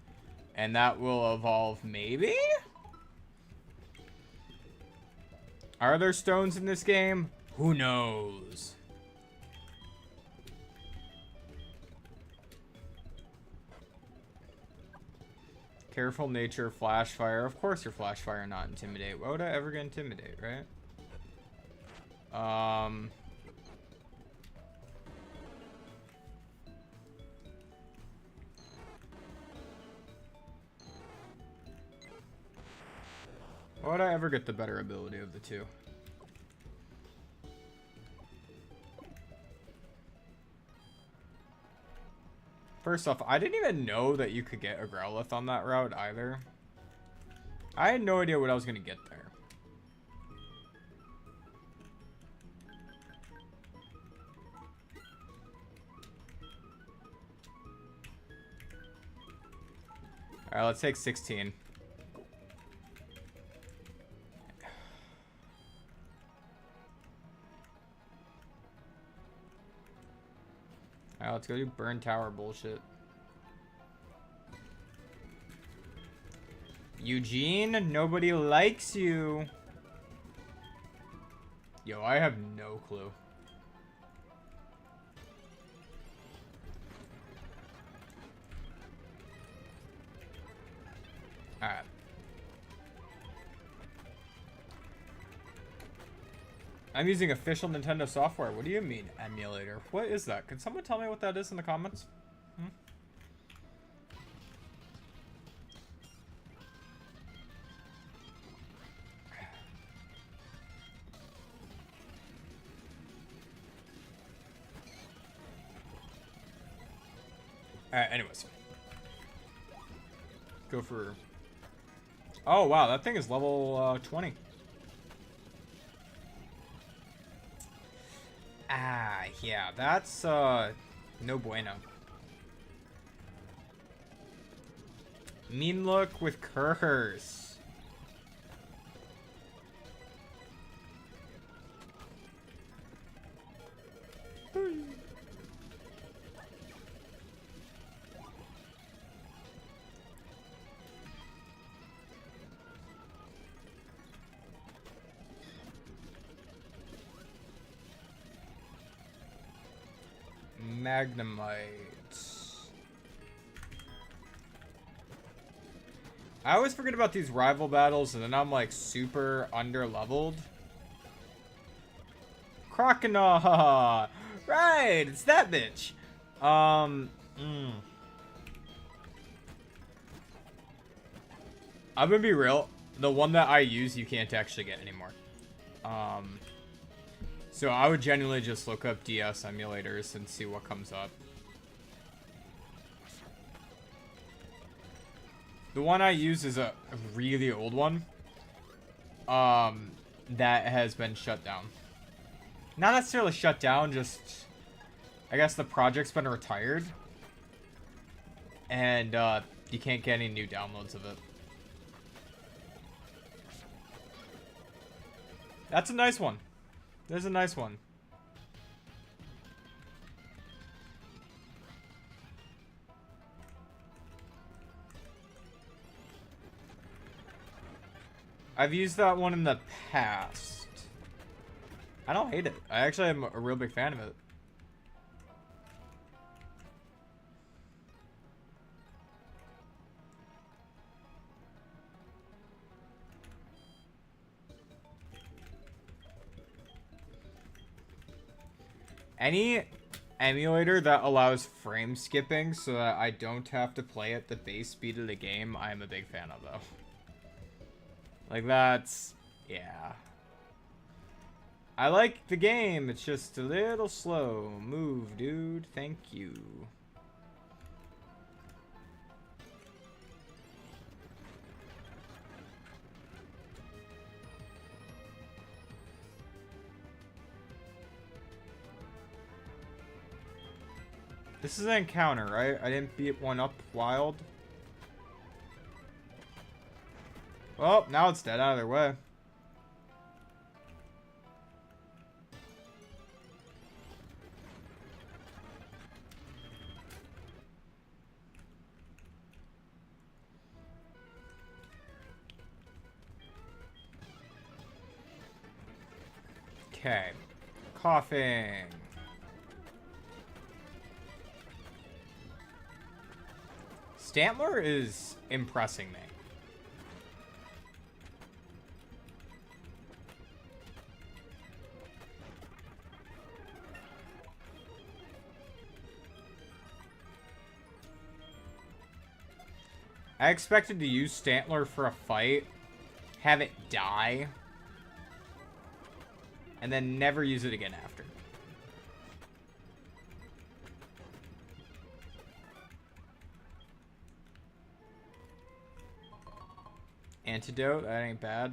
And that will evolve, maybe? Are there stones in this game? Who knows? Careful nature, flash fire. Of course your flash fire, not intimidate. Why would I ever get intimidate, right? Why would I ever get the better ability of the two? First off, I didn't even know that you could get a Growlithe on that route either. I had no idea what I was going to get there. Alright, let's take 16. Alright, let's go do burn tower bullshit. Eugene, nobody likes you. Yo, I have no clue. Alright. I'm using official Nintendo software. What do you mean, emulator? What is that? Can someone tell me what that is in the comments? Alright, anyways. Go for... Oh, wow, that thing is level 20. Ah, yeah, that's no bueno. Mean look with curse. Magnemite. I always forget about these rival battles, and then I'm like super under-leveled. Croconaw! Right, it's that bitch. I'm gonna be real. The one that I use, you can't actually get anymore. So I would genuinely just look up DS emulators and see what comes up. The one I use is a really old one. That has been shut down. Not necessarily shut down, just... I guess the project's been retired. And, you can't get any new downloads of it. That's a nice one. There's a nice one. I've used that one in the past. I don't hate it. I actually am a real big fan of it. Any emulator that allows frame skipping so that I don't have to play at the base speed of the game, I'm a big fan of, though. Like, that's... yeah. I like the game, it's just a little slow. Move, dude. Thank you. This is an encounter, right? I didn't beat one up wild. Well, now it's dead out of their way. Okay. Coughing. Stantler is impressing me. I expected to use Stantler for a fight, have it die, and then never use it again after. Antidote, that ain't bad.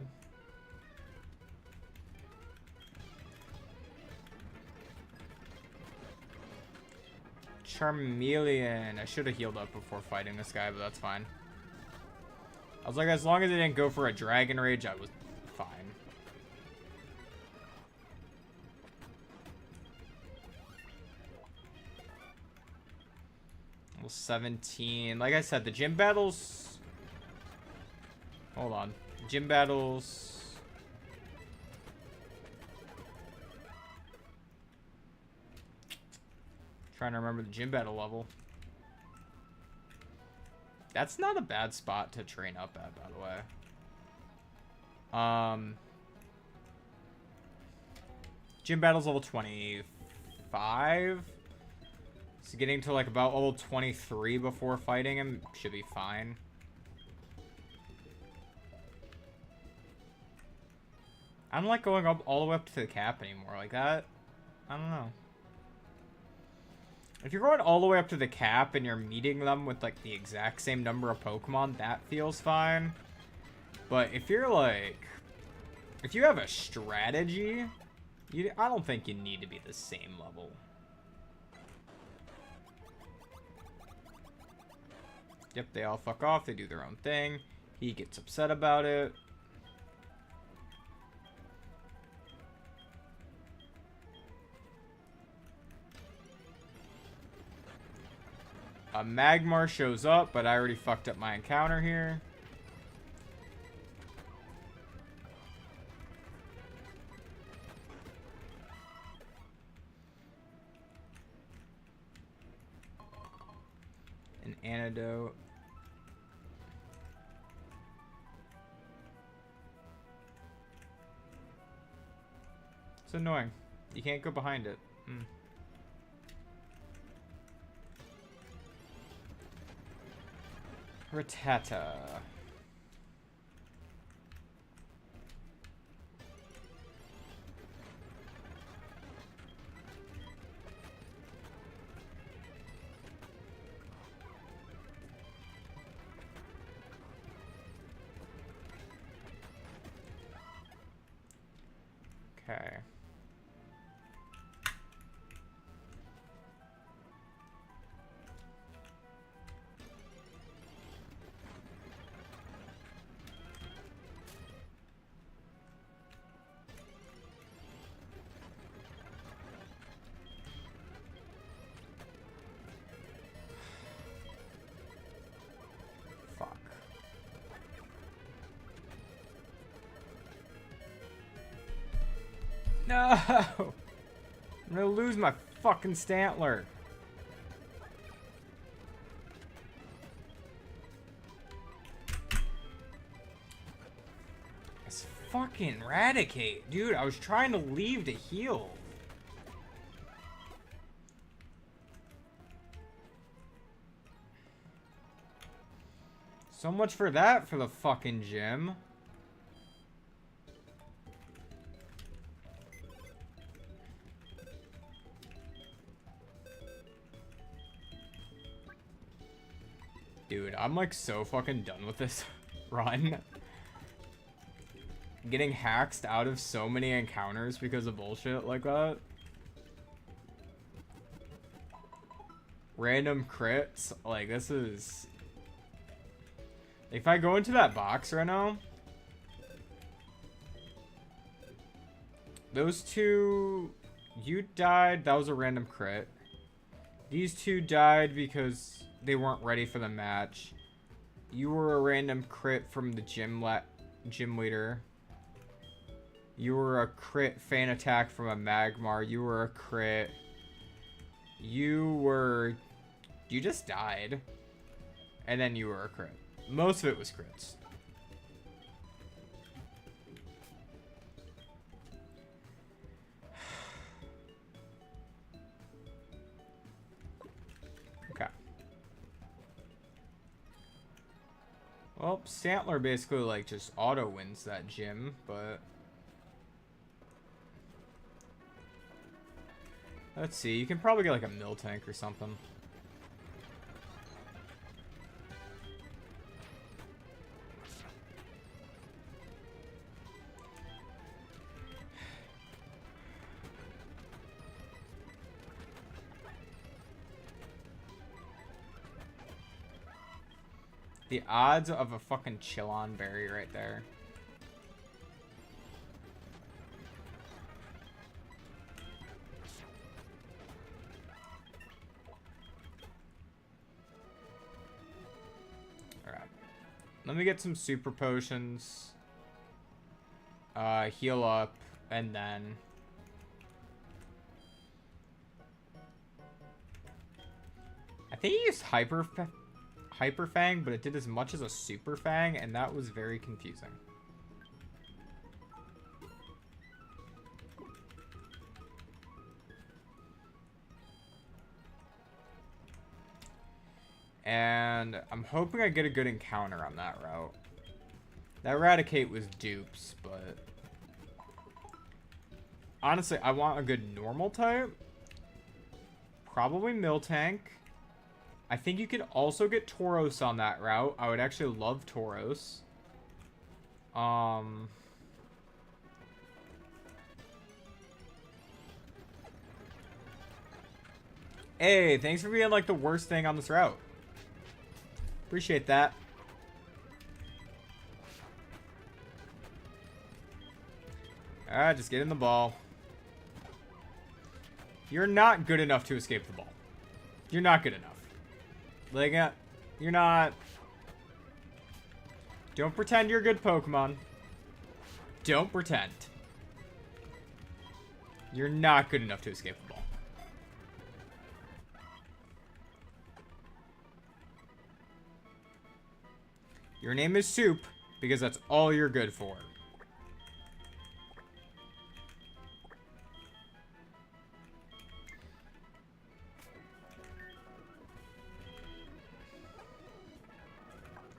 Charmeleon. I should have healed up before fighting this guy, but that's fine. I was like, as long as I didn't go for a Dragon Rage, I was fine. Level 17. Like I said, the gym battles... Hold on. Gym battles... Trying to remember the gym battle level. That's not a bad spot to train up at, by the way. Gym battle's level 25. So getting to like about level 23 before fighting him should be fine. I don't like going up all the way up to the cap anymore. Like that, I don't know. If you're going all the way up to the cap and you're meeting them with like the exact same number of Pokemon, that feels fine. But if you're like, if you have a strategy, I don't think you need to be the same level. Yep, they all fuck off. They do their own thing. He gets upset about it. A Magmar shows up, but I already fucked up my encounter here. An antidote. It's annoying. You can't go behind it. Rattata. Okay. Fuck. No! I'm gonna lose my fucking Stantler. It's fucking Eradicate. Dude, I was trying to leave to heal. So much for that for the fucking gym. Dude, I'm like so fucking done with this run. Getting hacked out of so many encounters because of bullshit like that. Random crits. Like, this is... If I go into that box right now... Those two... You died. That was a random crit. These two died because they weren't ready for the match. You were a random crit from the gym leader. You were a crit fan attack from a Magmar. You were a crit. You just died. And then you were a crit. Most of it was crits. Okay. Well, Stantler basically like just auto wins that gym, but let's see. You can probably get like a Miltank or something. The odds of a fucking Chillon berry right there. Alright. Let me get some super potions. Heal up, and then... think he used Hyper Fang, but it did as much as a Super Fang, and that was very confusing. And I'm hoping I get a good encounter on that route. That Raticate was dupes, but... honestly, I want a good normal type. Probably Miltank. I think you can also get Tauros on that route. I would actually love Tauros. Hey, thanks for being like the worst thing on this route. Appreciate that. Alright, just get in the ball. You're not good enough to escape the ball. You're not good enough. Like, you're not... Don't pretend you're a good Pokemon. Don't pretend. You're not good enough to escape the ball. Your name is Soup because that's all you're good for.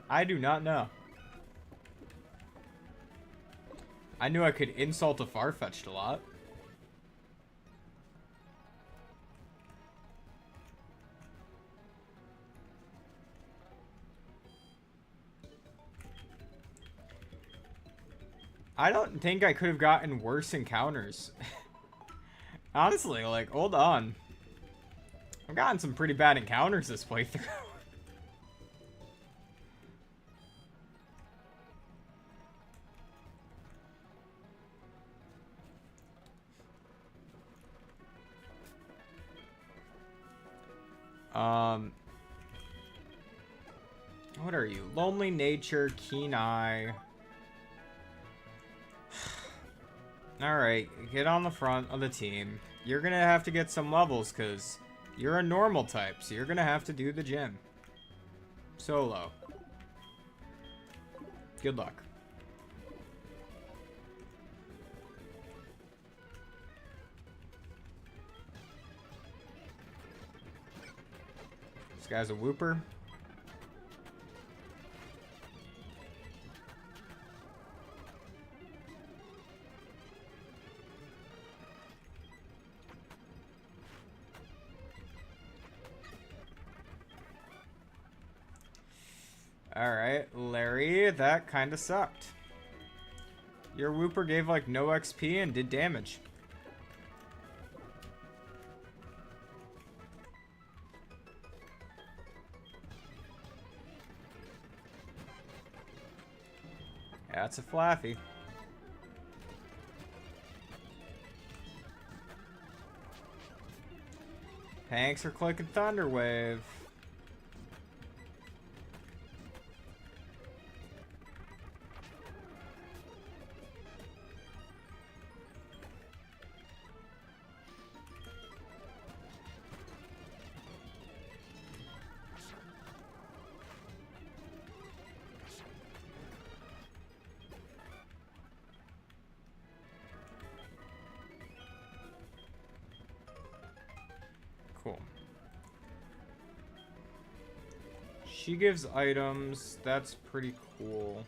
I do not know. I knew I could insult a Farfetch'd a lot. I don't think I could have gotten worse encounters. Honestly, like, hold on. I've gotten some pretty bad encounters this playthrough. What are you? Lonely Nature, Keen Eye. Alright, get on the front of the team. You're gonna have to get some levels, because you're a normal type, so you're gonna have to do the gym. Solo. Good luck. This guy's a Wooper. Alright, Larry, that kinda sucked. Your Wooper gave like no XP and did damage. That's a Flaffy. Thanks for clicking Thunder Wave. Cool. She gives items. That's pretty cool.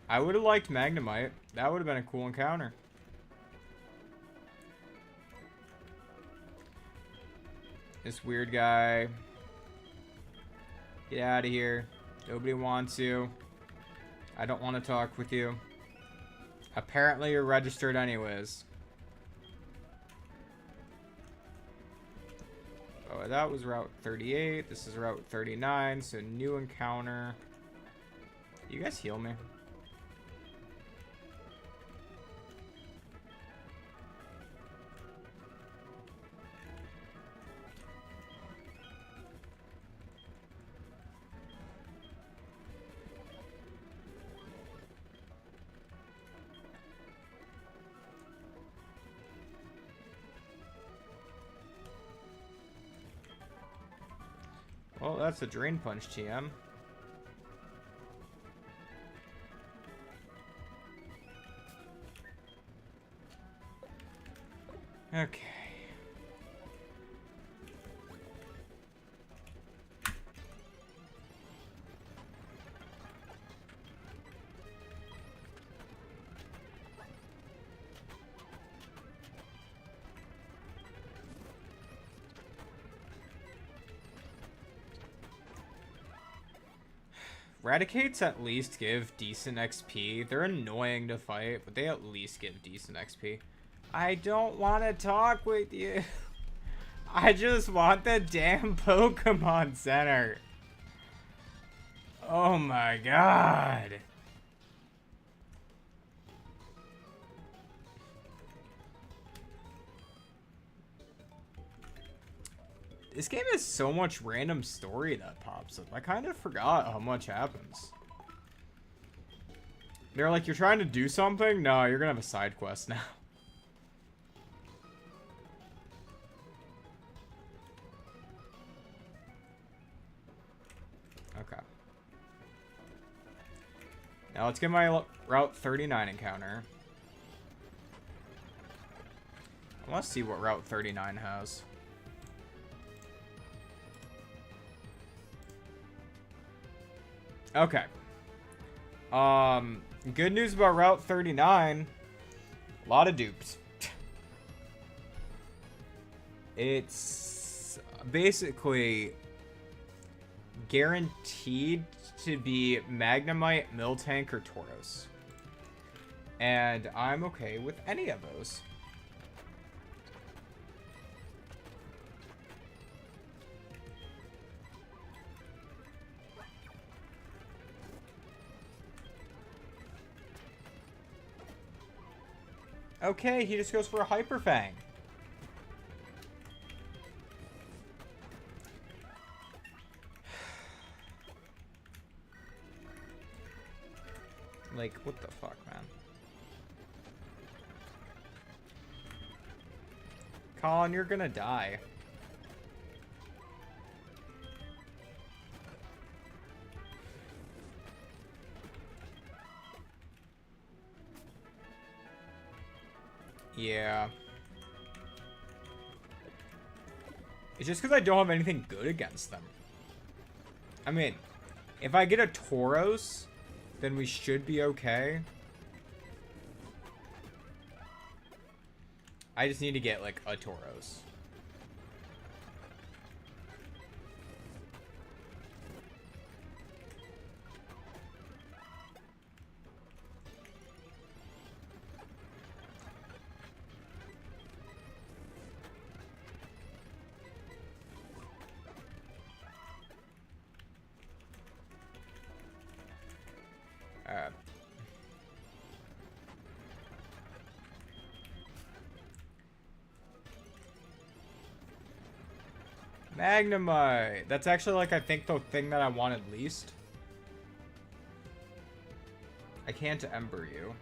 I would have liked Magnemite. That would have been a cool encounter. This weird guy. Get out of here. Nobody wants you. I don't want to talk with you. Apparently you're registered anyways. Oh, that was Route 38. This is Route 39, so new encounter. You guys heal me? Well, that's a Drain Punch TM. Okay. Raticates at least give decent XP. They're annoying to fight, but they at least give decent XP. I don't want to talk with you. I just want the damn Pokemon Center. Oh my god. This game has so much random story that pops up. I kind of forgot how much happens. They're like, you're trying to do something? No, you're gonna have a side quest now. Okay. Now let's get my Route 39 encounter. I want to see what Route 39 has. Okay. Good news about Route 39. A lot of dupes. It's basically guaranteed to be Magnemite, Miltank, or Tauros. And I'm okay with any of those. Okay, he just goes for a Hyper Fang. Like, what the fuck, man? Colin, you're gonna die. Yeah. It's just because I don't have anything good against them. I mean, if I get a Tauros, then we should be okay. I just need to get, like, a Tauros. Magnemite. That's actually, like, I think the thing that I wanted least. I can't Ember you.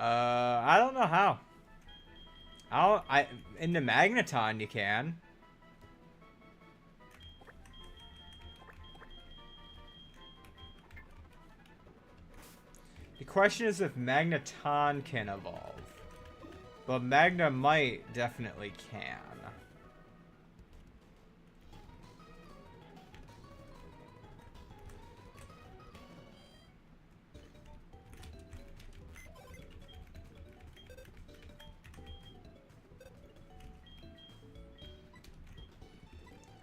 I don't know how. In the Magneton you can. The question is if Magneton can evolve. But Magnemite definitely can.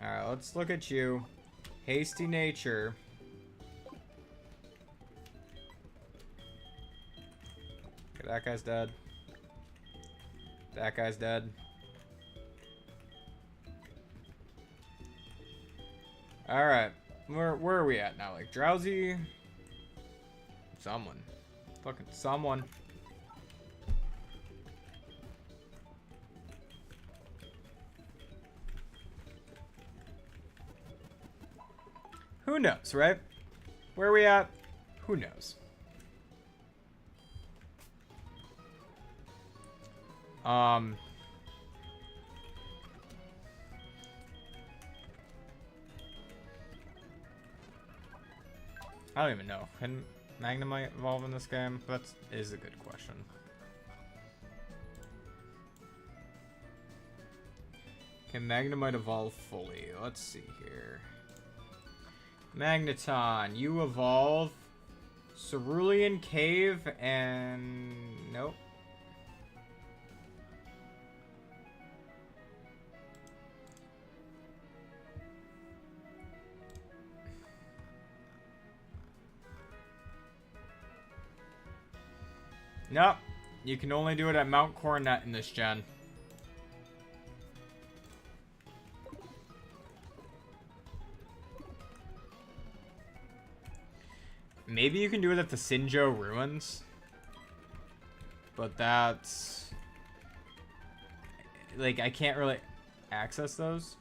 Alright, let's look at you. Hasty nature. Okay, that guy's dead. That guy's dead. Alright. Where are we at now? Like, drowsy? Someone. Fucking someone. Who knows, right? Where are we at? Who knows? I don't even know. Can Magnemite evolve in this game? That is a good question. Can Magnemite evolve fully? Let's see here. Magneton, you evolve. Cerulean Cave and... Nope. Nope. You can only do it at Mount Coronet in this gen. Maybe you can do it at the Sinjo Ruins. But that's... Like, I can't really access those.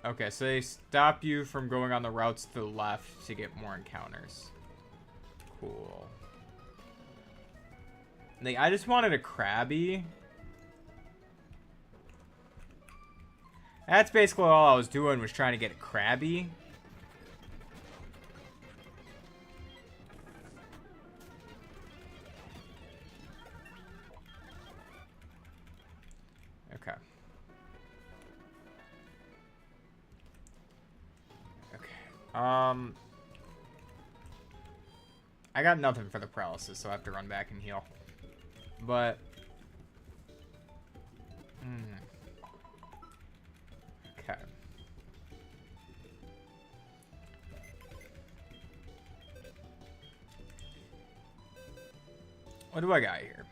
Okay, so they stop you from going on the routes to the left to get more encounters. Cool. Like, I just wanted a Krabby. That's basically all I was doing, was trying to get a Krabby. Okay. I got nothing for the paralysis, so I have to run back and heal. But... Okay. What do I got here?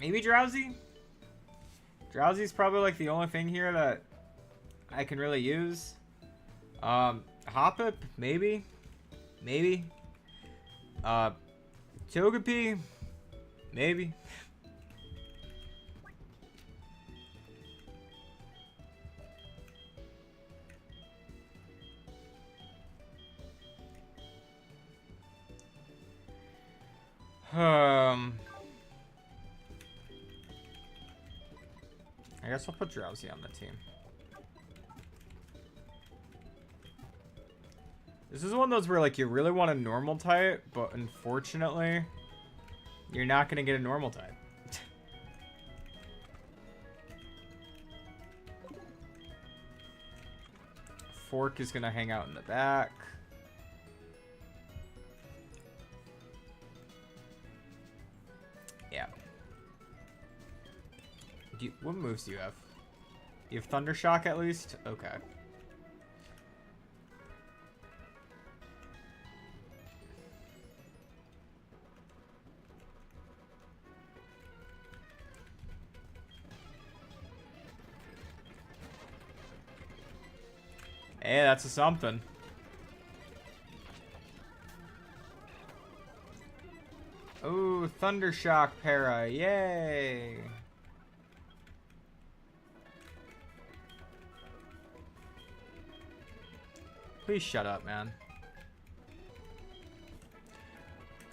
Maybe Drowsy? Drowsy's probably like the only thing here that I can really use. Hoppip, maybe. Maybe. Togepi, maybe. I guess I'll put Drowsy on the team. This is one of those where, like, you really want a normal type, but unfortunately, you're not going to get a normal type. Fork is going to hang out in the back. Yeah. What moves do you have? You have Thunder Shock at least? Okay. Hey, that's a something. Ooh, Thunder Shock para. Yay. Please shut up, man.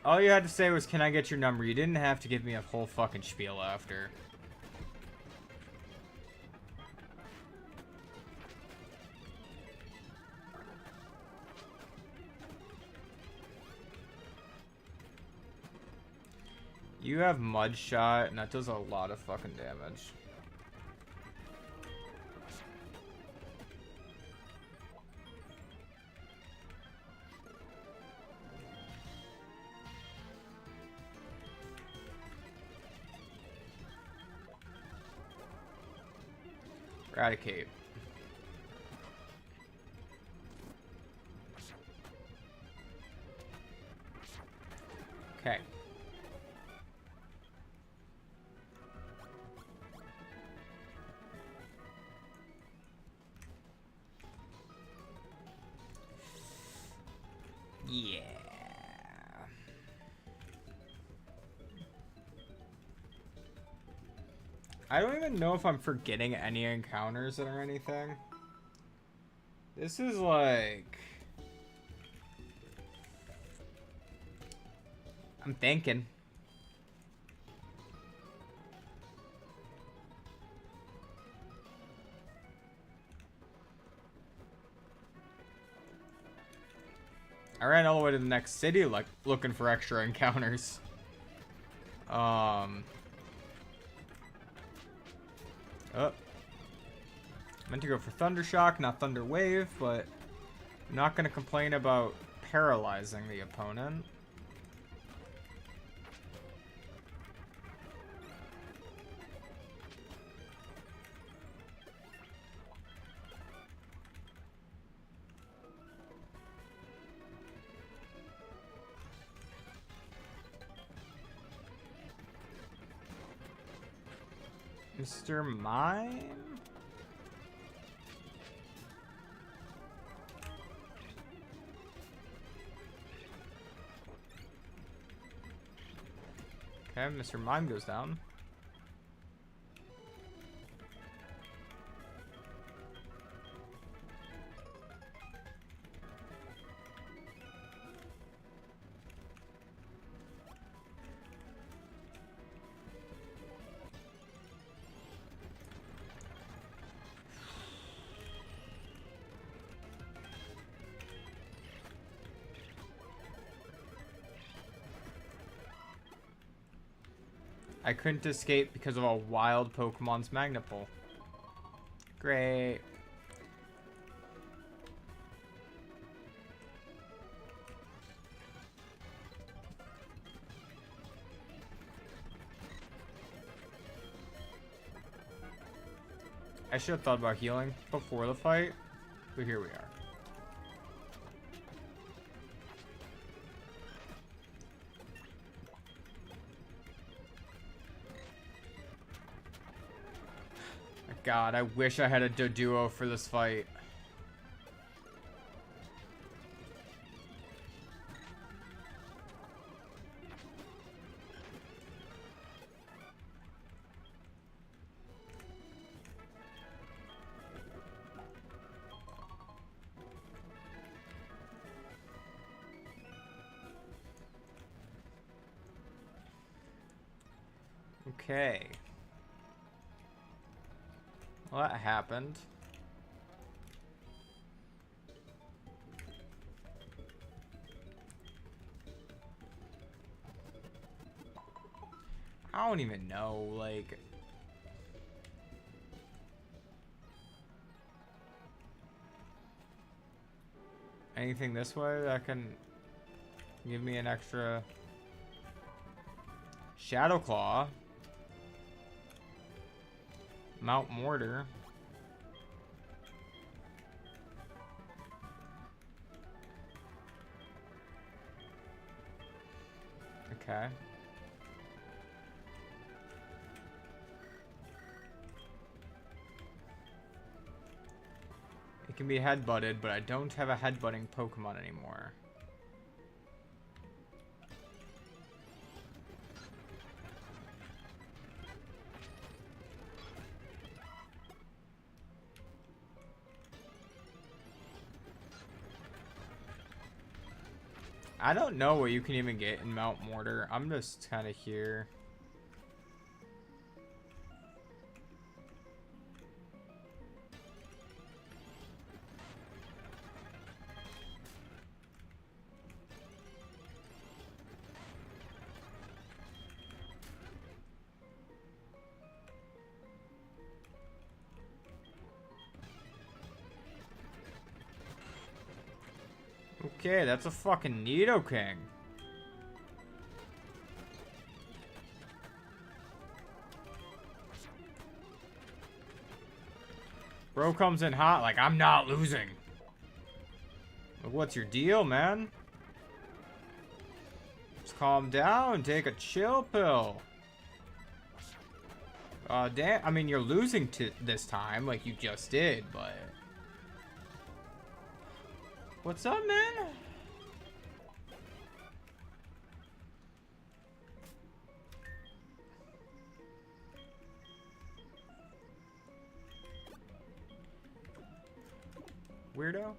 All you had to say was, can I get your number? You didn't have to give me a whole fucking spiel after. You have Mud Shot, and that does a lot of fucking damage. Eradicate. Okay. Yeah. I don't even know if I'm forgetting any encounters or anything. This is like... I'm thinking. I ran all the way to the next city, like, looking for extra encounters. Oh. Meant to go for Thunder Shock, not Thunder Wave, but I'm not going to complain about paralyzing the opponent. Mr. Mime? Okay, Mr. Mime goes down. I couldn't escape because of a wild Pokemon's Magnapole. Great. I should have thought about healing before the fight, but here we are. God, I wish I had a Doduo for this fight. Okay. Well, that happened. I don't even know, like... anything this way that can give me an extra... Shadow Claw. Mount Mortar. Okay. It can be headbutted, but I don't have a headbutting Pokemon anymore. I don't know what you can even get in Mount Mortar. I'm just kind of here. Okay, that's a fucking Nidoking. Bro comes in hot like, I'm not losing. What's your deal, man? Just calm down, take a chill pill. Damn, I mean, you're losing to this time, like you just did, but... What's up, man? weirdo.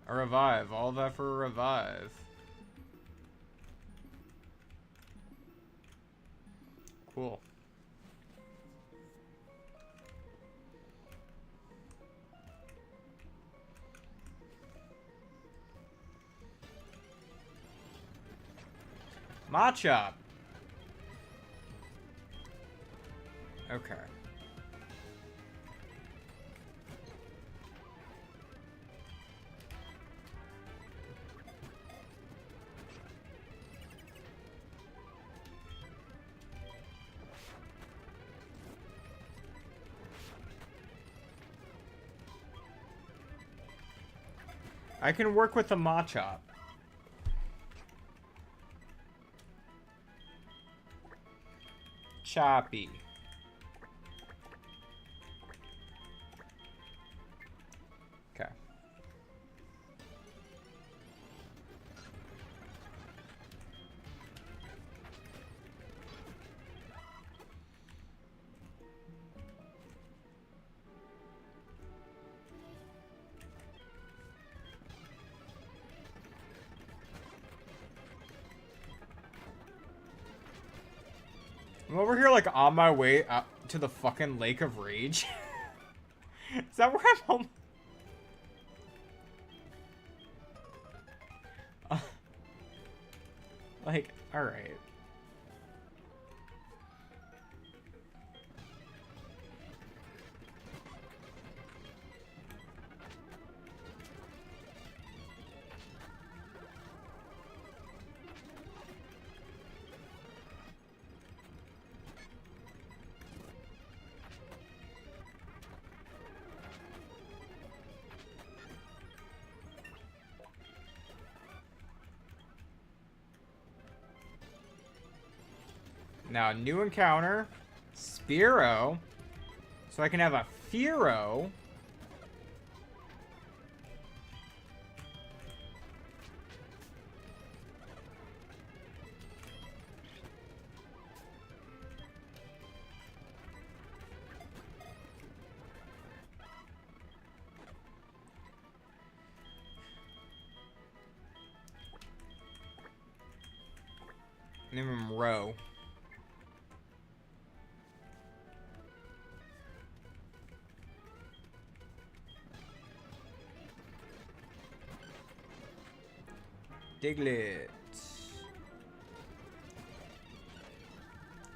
A revive. All that for a revive. Cool. Machop. Okay. I can work with the Machop. Choppy. Okay. I'm over here, like, on my way up to the fucking Lake of Rage. Is that where I'm home? Like, alright. Now, new encounter, Spearow, so I can have a Fearow. Name him Row. Diglett.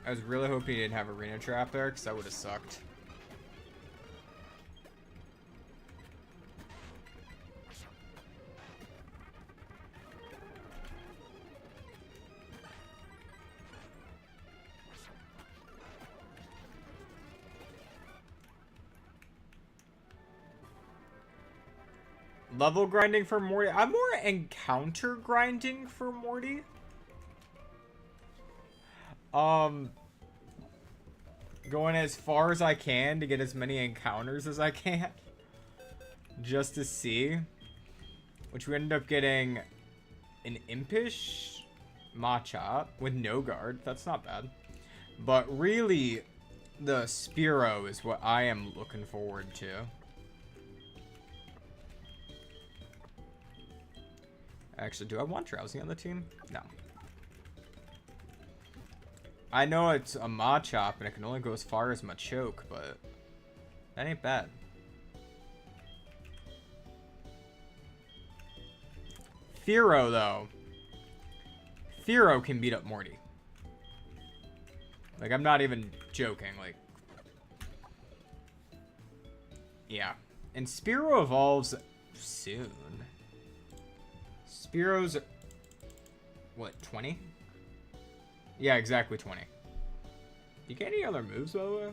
I was really hoping he didn't have Arena Trap there, because that would have sucked. Level grinding for Morty. I'm more encounter grinding for Morty. Going as far as I can to get as many encounters as I can. Just to see. Which we ended up getting an Impish Machop with no guard. That's not bad. But really, the Spearow is what I am looking forward to. Actually, do I want Drowsy on the team? No. I know it's a Machop and it can only go as far as Machoke, but that ain't bad. Fearow, though. Fearow can beat up Morty. Like, I'm not even joking. Like, yeah. And Spearow evolves soon. Spearow's, what, 20? Yeah, exactly 20. You get any other moves, by the way?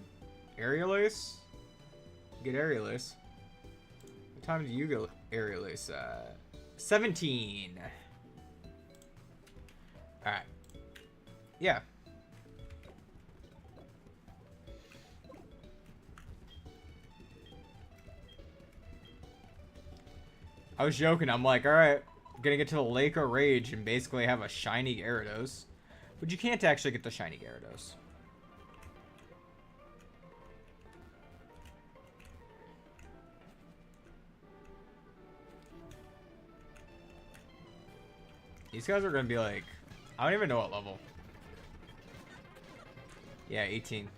Aerial Ace? Get Aerial Ace. What time do you go Aerial Ace at? 17. Alright. Yeah. I was joking. I'm like, alright, gonna get to the Lake of Rage and basically have a shiny Gyarados. But you can't actually get the shiny Gyarados. These guys are gonna be like, I don't even know what level. Yeah, 18.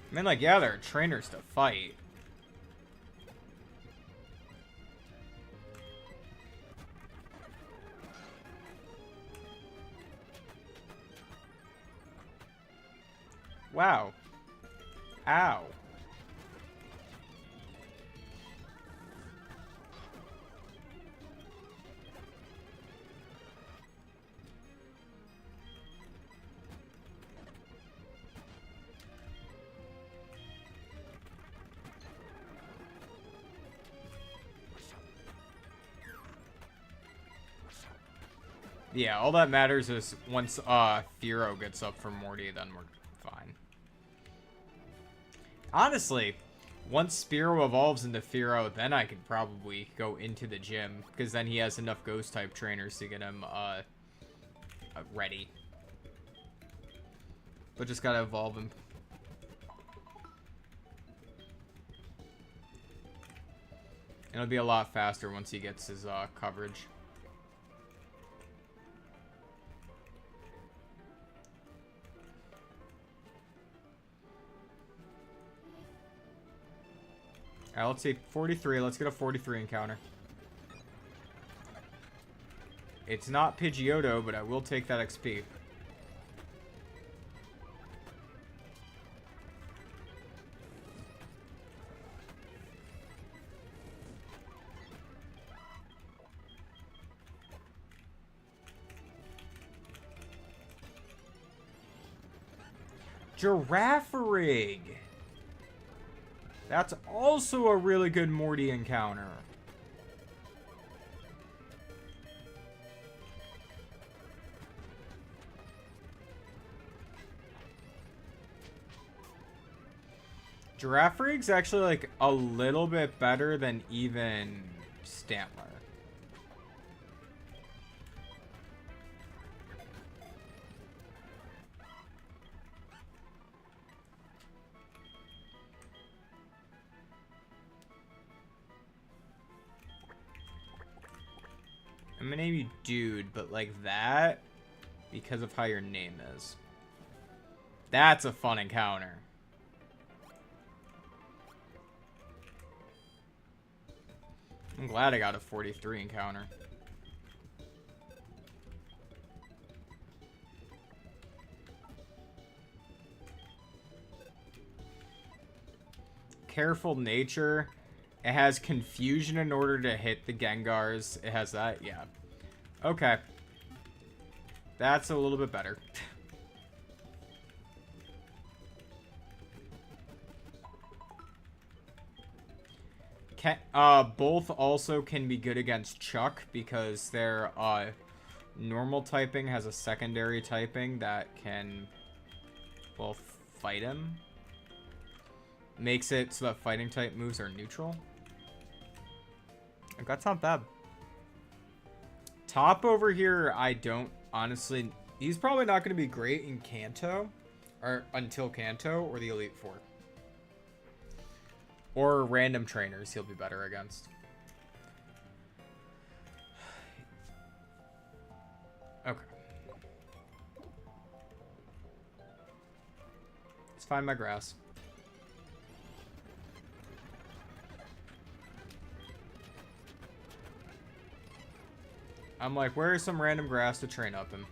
I mean, like, yeah, there are trainers to fight. Wow. Ow. Yeah, all that matters is once Fearow gets up for Morty, then we're fine. Honestly, once Spearow evolves into Fearow, then I could probably go into the gym, because then he has enough Ghost-type trainers to get him ready. But just gotta evolve him. It'll be a lot faster once he gets his coverage. Alright, let's see. 43. Let's get a 43 encounter. It's not Pidgeotto, but I will take that XP. Girafarig! That's also a really good Morty encounter. Girafarig's actually like a little bit better than even Stantler. I'm gonna name you Dude, but like that, because of how your name is. That's a fun encounter. I'm glad I got a 43 encounter. Careful nature. It has confusion in order to hit the Gengars. It has that, yeah. Okay. That's a little bit better. Both also can be good against Chuck because their normal typing has a secondary typing that can, well, fight him. Makes it so that fighting type moves are neutral. Like, that's not bad. Top over here, I don't honestly. He's probably not going to be great in Kanto, or until Kanto or the Elite Four. Or random trainers he'll be better against. Okay. Let's find my grass. I'm like, where is some random grass to train up him?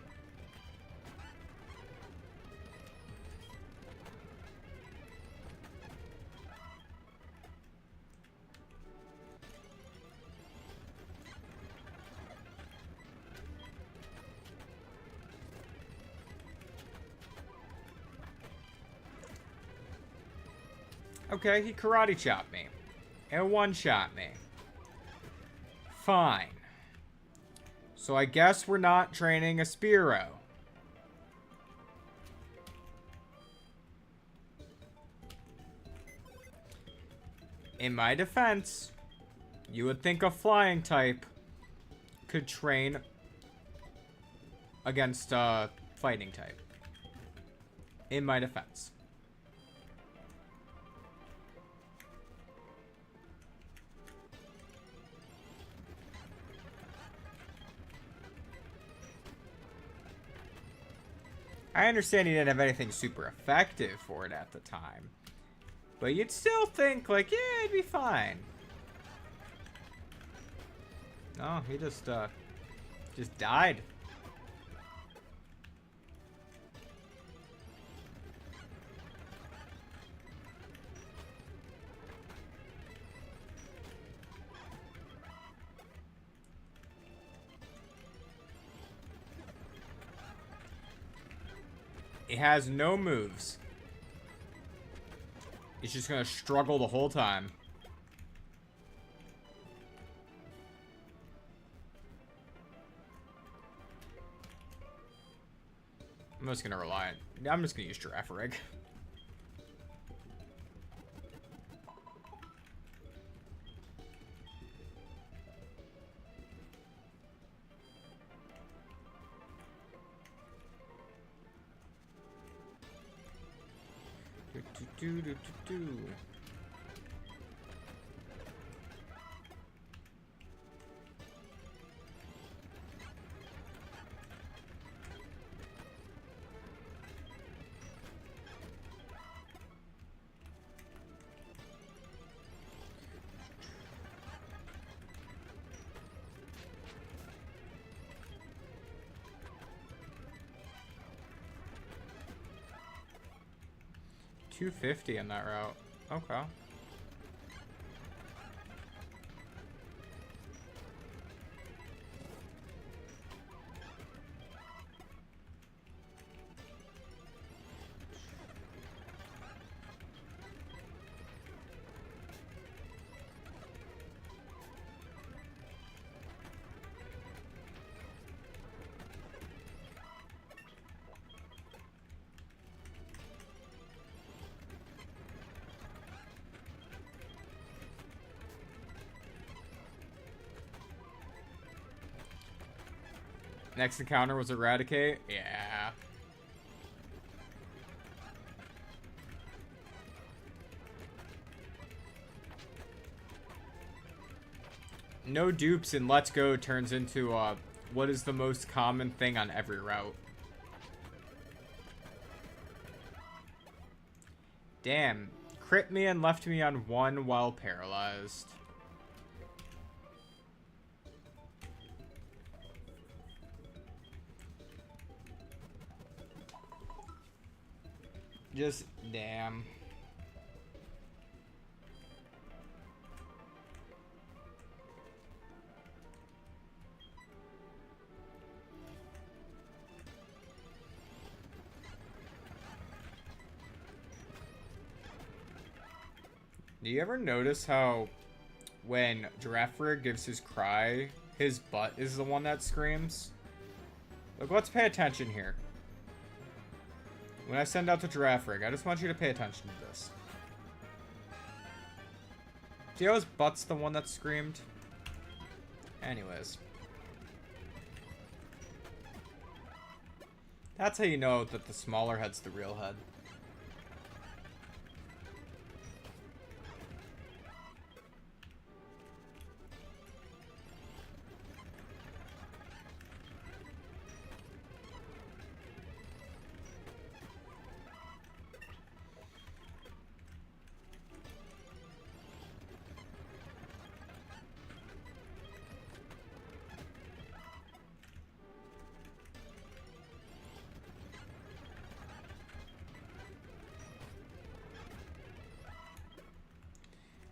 Okay, he karate chopped me. And one-shot me. Fine. So I guess we're not training a Spearow. In my defense, you would think a flying type could train against a fighting type. In my defense. I understand he didn't have anything super effective for it at the time. But you'd still think, like, yeah, it'd be fine. No, he just died. It has no moves. It's just gonna struggle the whole time. I'm just gonna rely on... I'm just gonna use Giraffe Rig. Do. 250 in that route. Okay. Next encounter was Eradicate? Yeah. No dupes in Let's Go turns into what is the most common thing on every route. Damn. Crit me and left me on 1 while paralyzed. Just damn. Do you ever notice how when Giraffe Rig gives his cry, his butt is the one that screams? Look, let's pay attention here. When I send out the Giraffe Rig, I just want you to pay attention to this. See how his butt's the one that screamed? Anyways. That's how you know that the smaller head's the real head.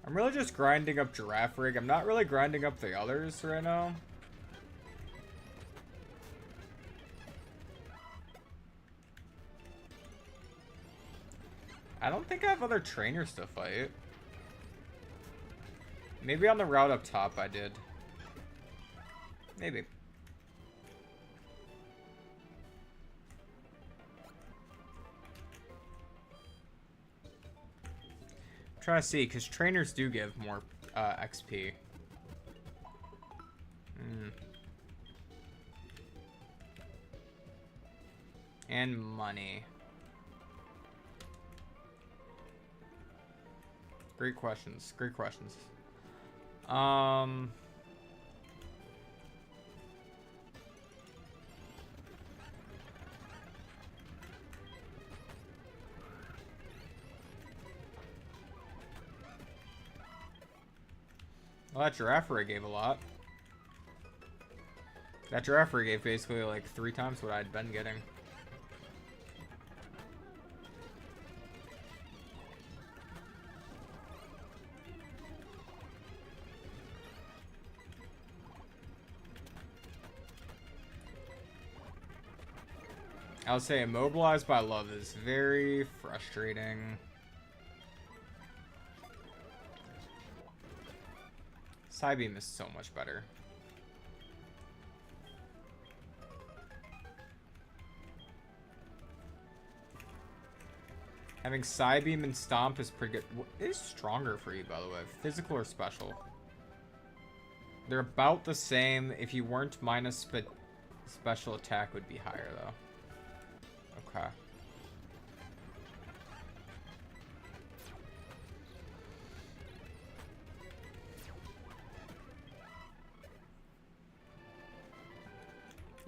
I'm really just grinding up Giraffe Rig. I'm not really grinding up the others right now. I don't think I have other trainers to fight. Maybe on the route up top I did. Maybe. Try to see, because trainers do give more XP. And money. Great questions. Great questions. Well, that giraffe rig gave a lot. That giraffe rig gave basically like 3 times what I'd been getting. I would say immobilized by love is very frustrating. Psybeam is so much better. Having Psybeam and Stomp is pretty good. What is stronger for you, by the way? Physical or special? They're about the same. If you weren't minus, but special attack would be higher, though. Okay.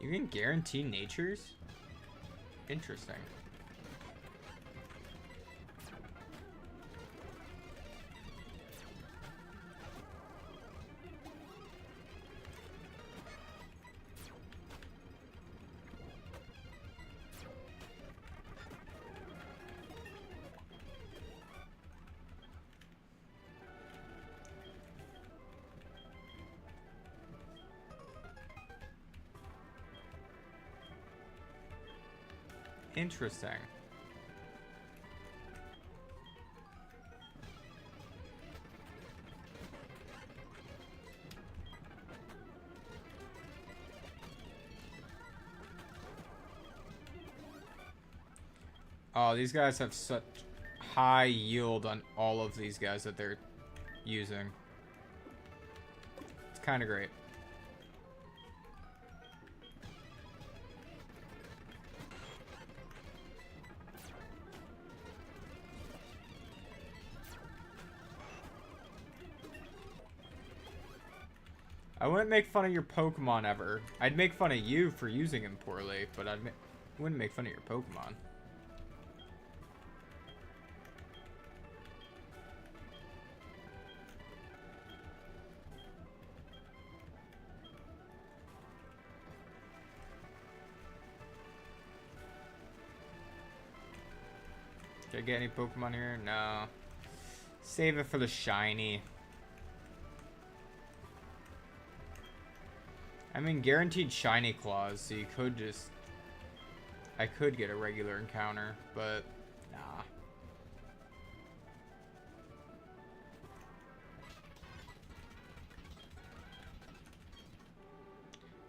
You can guarantee natures? Interesting. Interesting. Oh, these guys have such high yield on all of these guys that they're using. It's kind of great. I wouldn't make fun of your Pokemon ever. I'd make fun of you for using him poorly, but I wouldn't make fun of your Pokemon. Did I get any Pokemon here? No. Save it for the shiny. I mean, guaranteed shiny claws, so you could just... I could get a regular encounter, but... Nah.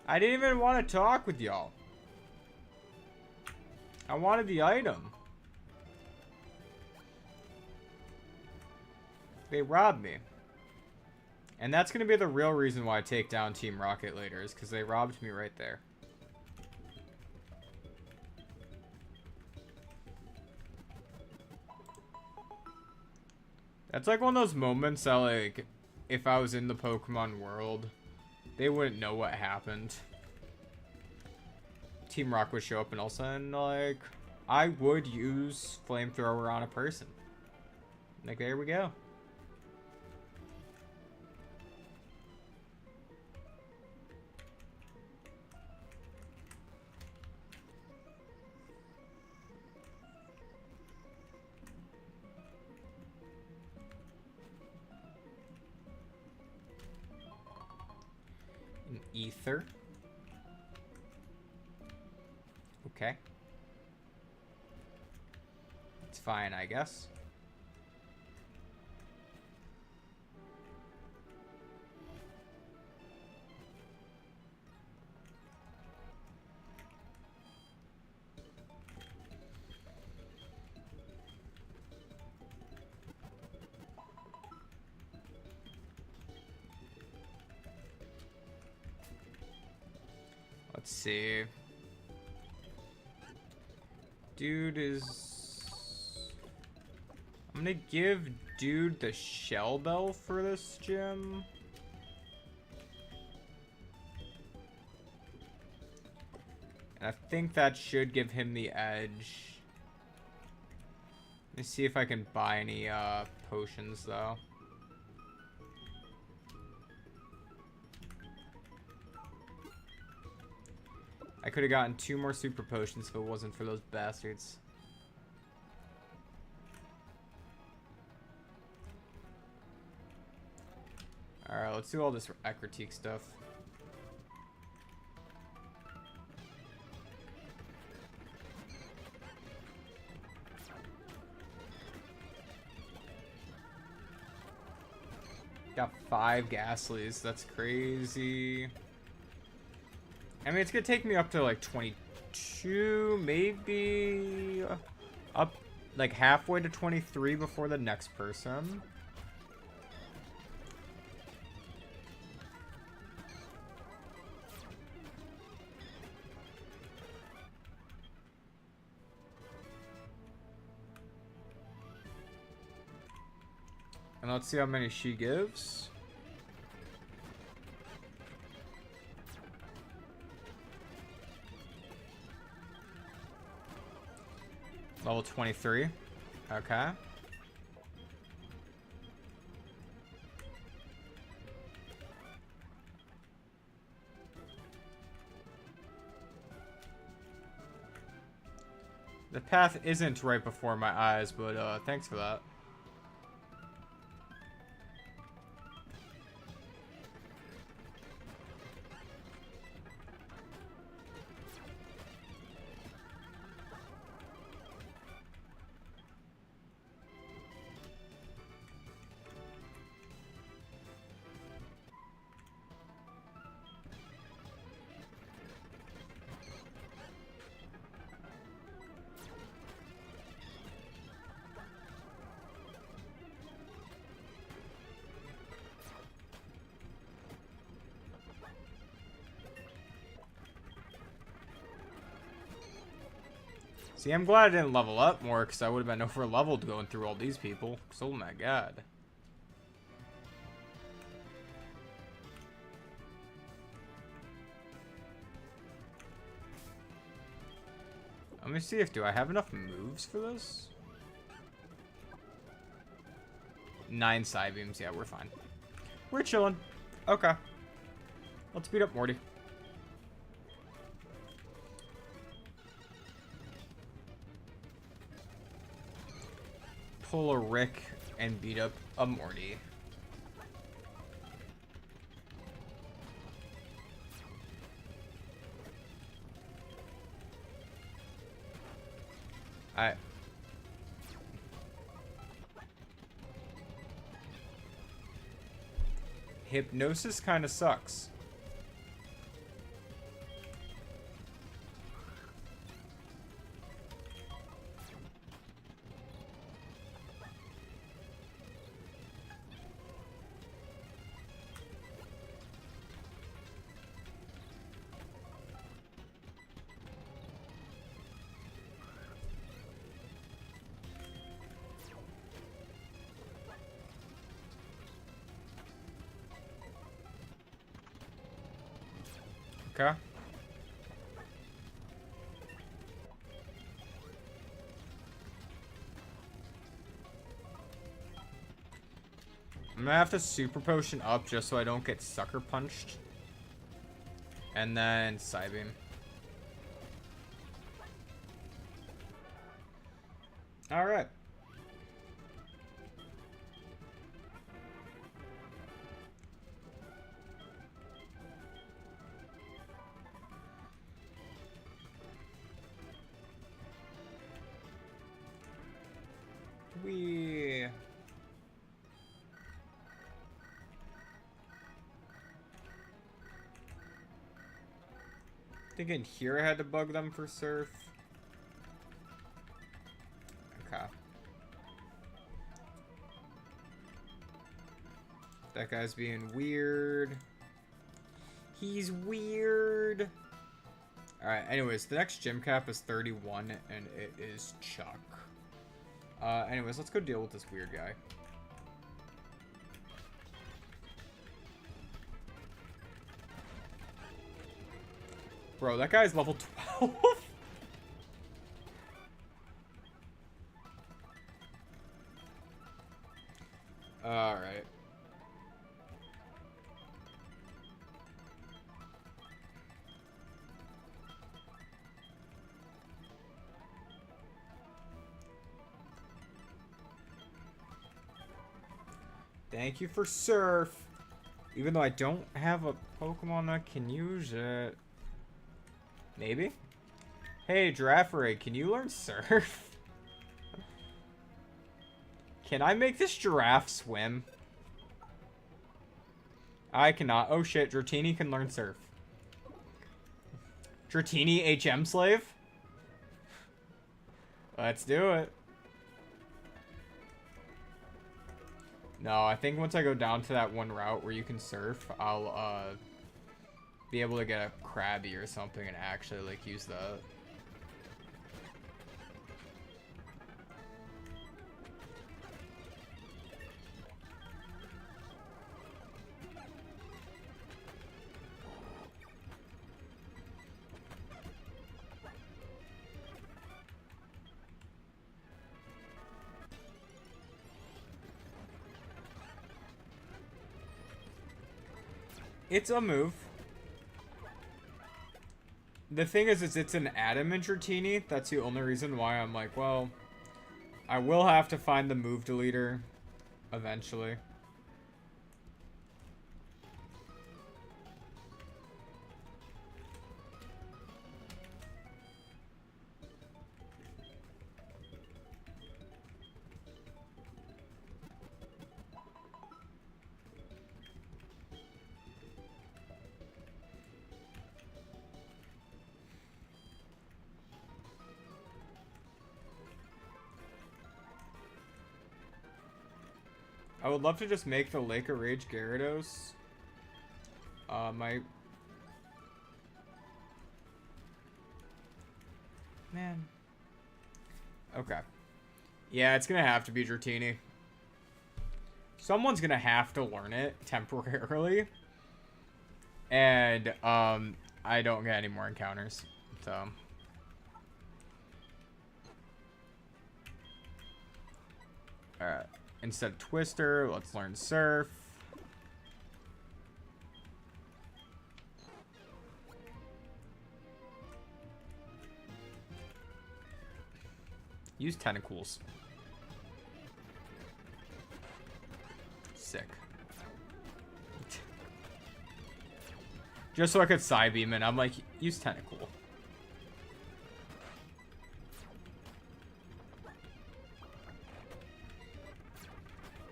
I didn't even want to talk with y'all. I wanted the item. They robbed me. And that's going to be the real reason why I take down Team Rocket later, is because they robbed me right there. That's like one of those moments that, like, if I was in the Pokemon world, they wouldn't know what happened. Team Rock would show up and all of a sudden, like, I would use Flamethrower on a person. Like, there we go. An ether. Okay. It's fine, I guess. Let's see. Dude is... I'm gonna give dude the shell bell for this gym. And I think that should give him the edge. Let me see if I can buy any potions though. I could have gotten 2 more super potions if it wasn't for those bastards. Alright, let's do all this critique stuff. Got 5 Ghastlies. That's crazy. I mean, it's gonna take me up to like 22, maybe up like halfway to 23 before the next person. And let's see how many she gives. Level 23. Okay. The path isn't right before my eyes, but thanks for that. See, I'm glad I didn't level up more, because I would have been over leveled going through all these people. Oh my god. Let me see if, do I have enough moves for this? 9 side beams, yeah, we're fine. We're chilling. Okay. Let's beat up Morty. Pull a Rick and beat up a Morty. Alright. Hypnosis kind of sucks. Okay. I'm gonna have to super potion up just so I don't get sucker punched. And then side beam. Alright. I think in here I had to bug them for surf. Okay. That guy's being weird. He's weird. Alright, anyways, the next gym cap is 31, and it is Chuck. Anyways, let's go deal with this weird guy. Bro, that guy's level 12. Alright. Thank you for Surf. Even though I don't have a Pokemon that can use it. Maybe? Hey, Giraffere, can you learn Surf? Can I make this giraffe swim? I cannot. Oh shit, Dratini can learn Surf. Dratini HM slave? Let's do it. No, I think once I go down to that one route where you can surf, I'll be able to get a Krabby or something and actually like use that. It's a move. The thing is it's an adamant Dratini. That's the only reason why I'm like, well, I will have to find the move deleter eventually. I would love to just make the Lake of Rage Gyarados. Man. Okay. Yeah, it's gonna have to be Dratini. Someone's gonna have to learn it temporarily. And, I don't get any more encounters. So. Alright. Instead of Twister, let's learn Surf. Use Tentacles. Sick. Just so I could Psybeam it, I'm like, use Tentacle.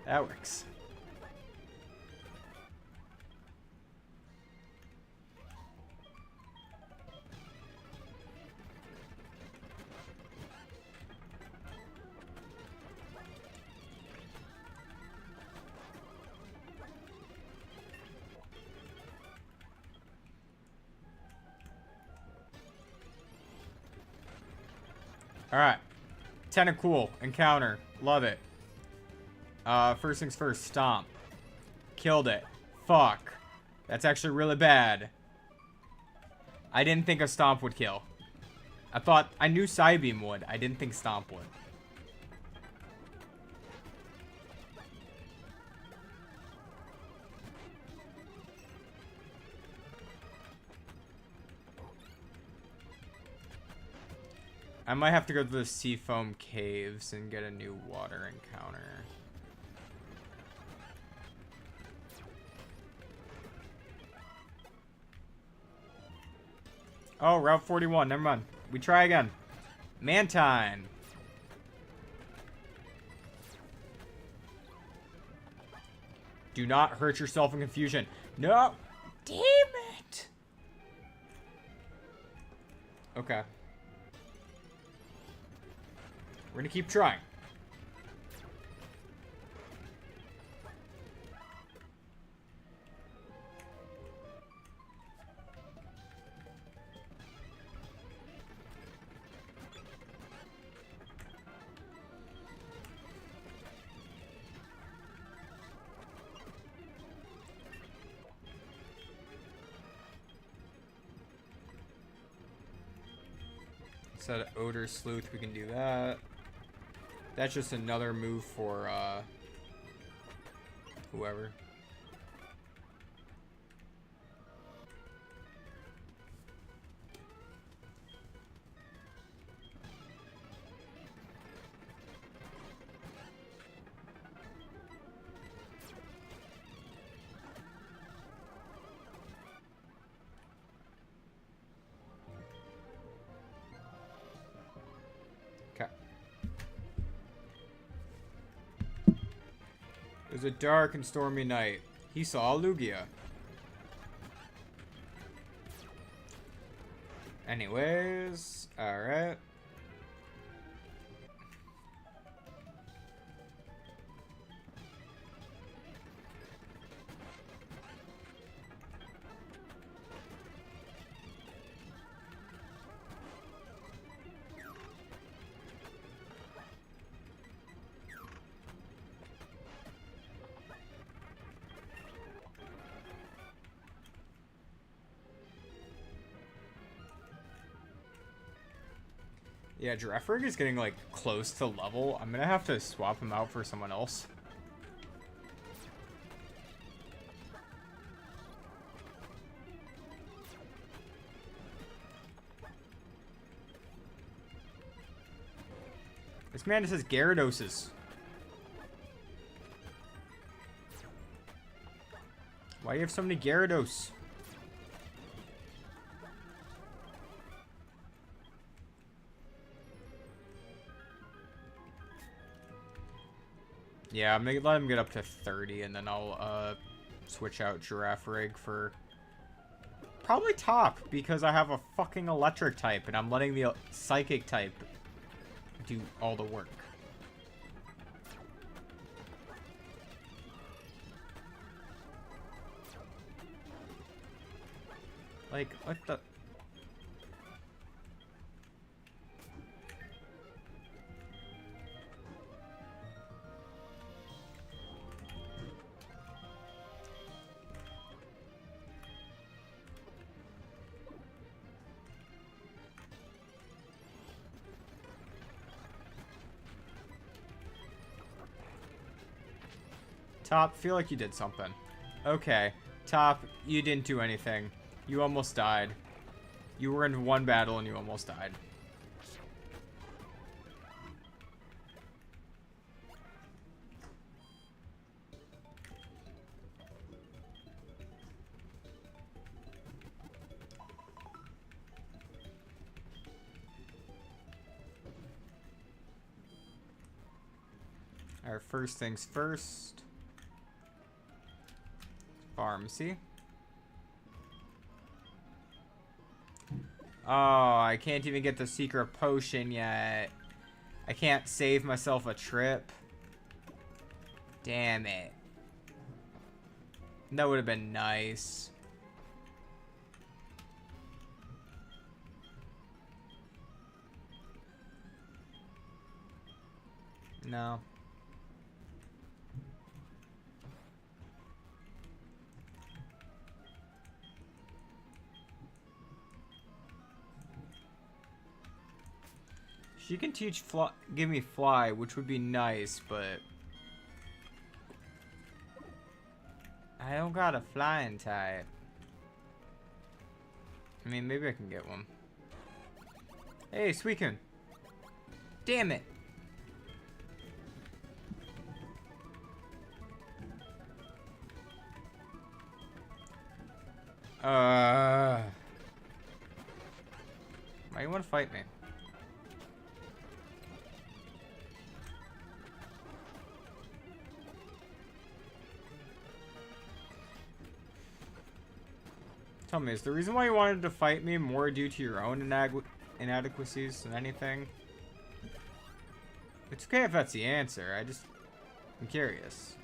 That works. Alright. Tentacool. Encounter. Love it. First things first. Stomp. Killed it. Fuck. That's actually really bad. I didn't think a Stomp would kill. I knew Psybeam would. I didn't think Stomp would. I might have to go to the Seafoam Caves and get a new water encounter. Oh, Route 41. Never mind. We try again. Mantine. Do not hurt yourself in confusion. No. Damn it. Okay. We're gonna keep trying. Said Odor Sleuth, we can do that. That's just another move for whoever. It was a dark and stormy night. He saw Lugia. Anyways, alright. Yeah, Giraffe is getting, like, close to level. I'm gonna have to swap him out for someone else. This man just has Gyarados. Why do you have so many Gyarados? Yeah, I'm gonna let him get up to 30, and then I'll switch out Giraffe Rig for probably top, because I have a fucking electric type, and I'm letting the psychic type do all the work. Like, what the... Top, feel like you did something. Okay. Top, you didn't do anything. You almost died. You were in one battle and you almost died. Alright, first things first. Pharmacy. Oh, I can't even get the secret potion yet. I can't save myself a trip. Damn it. That would have been nice. No. She can teach give me fly, which would be nice, but I don't got a flying type. I mean, maybe I can get one. Hey, Suicune. Damn it. Why you want to fight me? Tell me, is the reason why you wanted to fight me more due to your own inadequacies than anything? It's okay if that's the answer. I'm curious.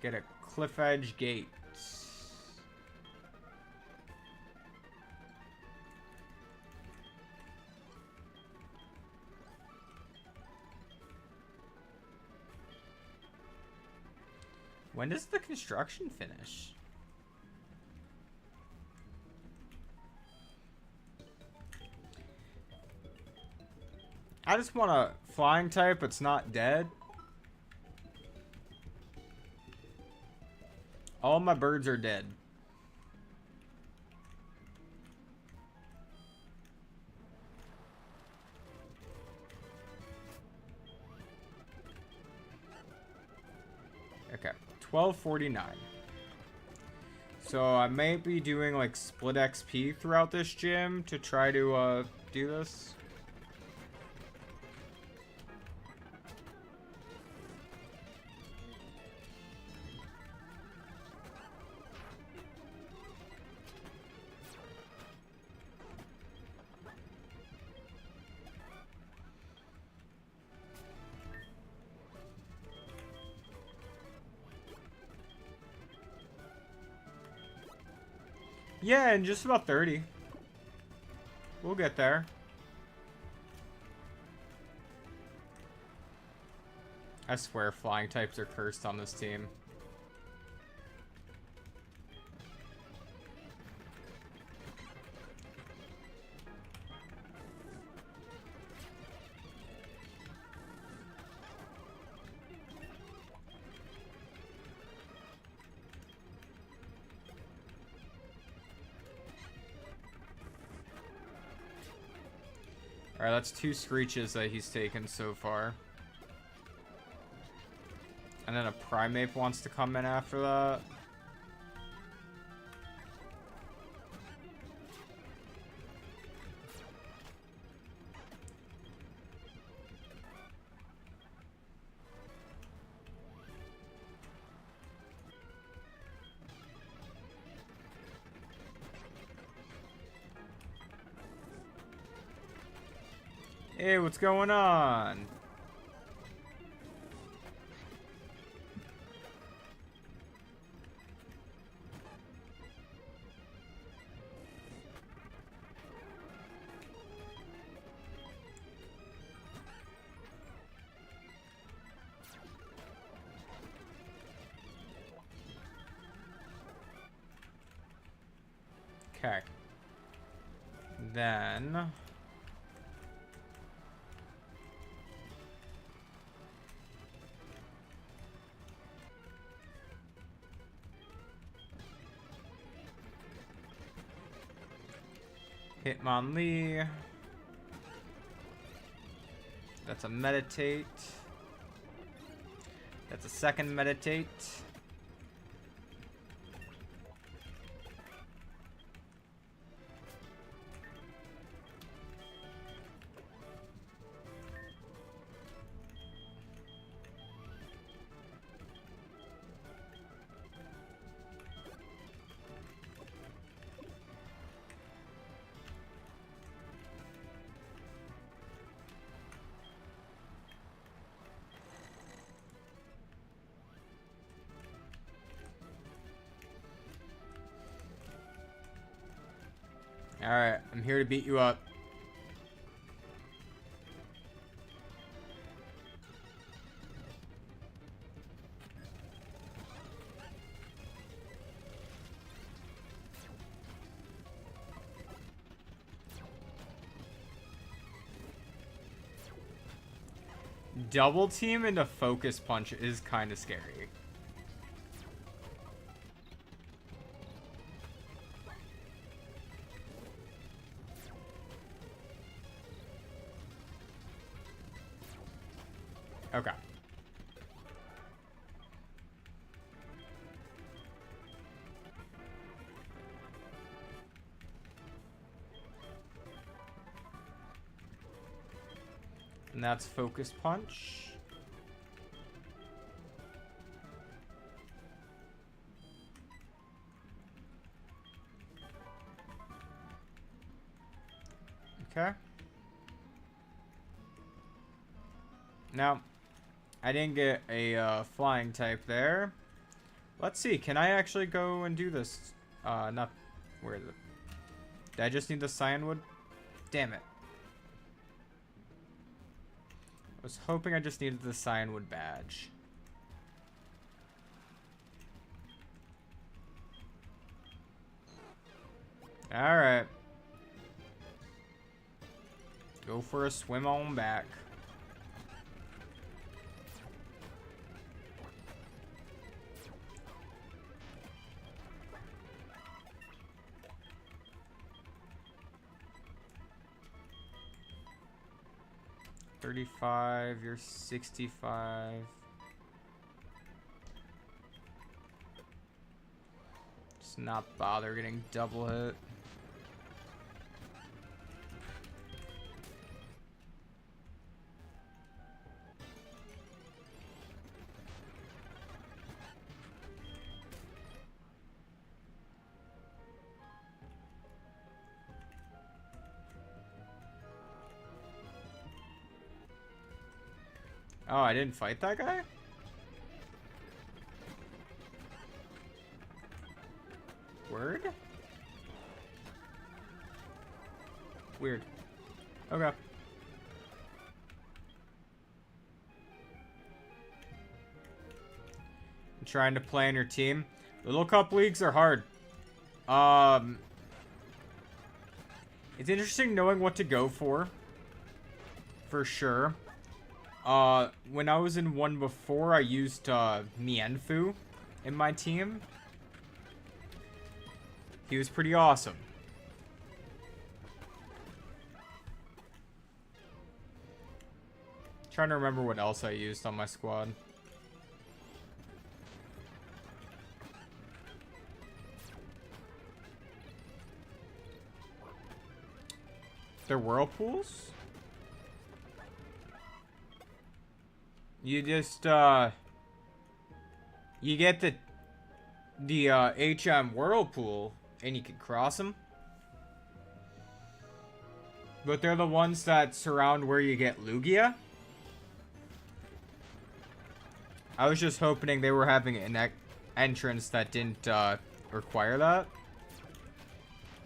get a cliff edge gate. When does the construction finish? I just want a flying type that's not dead. All my birds are dead. Okay, 1249. So I might be doing like split XP throughout this gym to try to do this. Yeah, in just about 30. We'll get there. I swear flying types are cursed on this team. Alright, that's 2 screeches that he's taken so far. And then a Primeape wants to come in after that. Hey, what's going on? Okay. Then Hitmonlee. That's a meditate. That's a second meditate. Alright, I'm here to beat you up. Double team into focus punch is kind of scary. Okay. And that's focus punch. Okay. Now, I didn't get a flying type there, Let's see. Can I actually go and do this? Not... Where is it? Did I just need the cyanwood? Damn it. I was hoping I just needed the cyanwood badge. Alright. Go for a swim on back. $35, you're $65. Just not bother getting double hit. Oh, I didn't fight that guy? Word? Weird. Okay. I'm trying to play on your team. Little Cup leagues are hard. It's interesting knowing what to go for sure. When I was in one before, I used Mienfu in my team. He was pretty awesome. Trying to remember what else I used on my squad. They're whirlpools? You just, you get the HM Whirlpool, and you can cross them. But they're the ones that surround where you get Lugia. I was just hoping they were having an entrance that didn't, require that.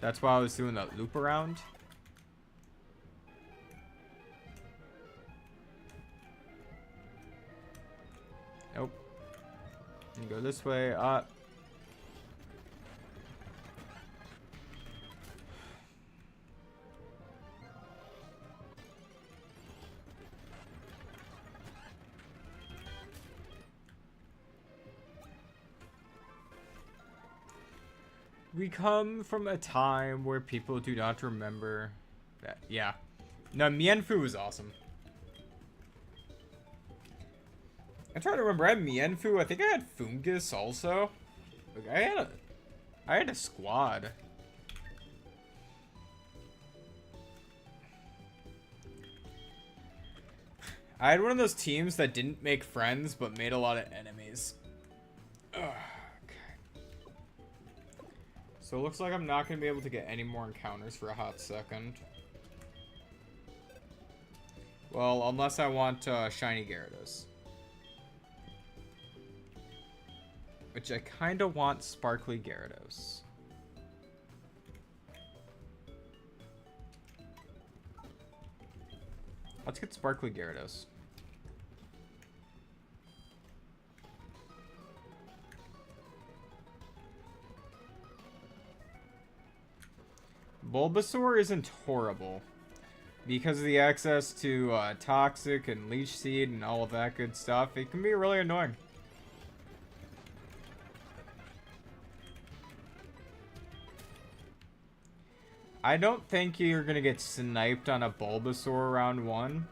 That's why I was doing that loop around. Nope. You go this way. We come from a time where people do not remember that. Yeah. No, Mienfu was awesome. I'm trying to remember. I had Mienfu. I think I had Fungus also. Like, I had a squad. I had one of those teams that didn't make friends but made a lot of enemies. Ugh, okay. So it looks like I'm not going to be able to get any more encounters for a hot second. Well, unless I want Shiny Gyarados. Which I kind of want Sparkly Gyarados. Let's get Sparkly Gyarados. Bulbasaur isn't horrible. Because of the access to Toxic and Leech Seed and all of that good stuff, it can be really annoying. I don't think you're gonna get sniped on a Bulbasaur round 1.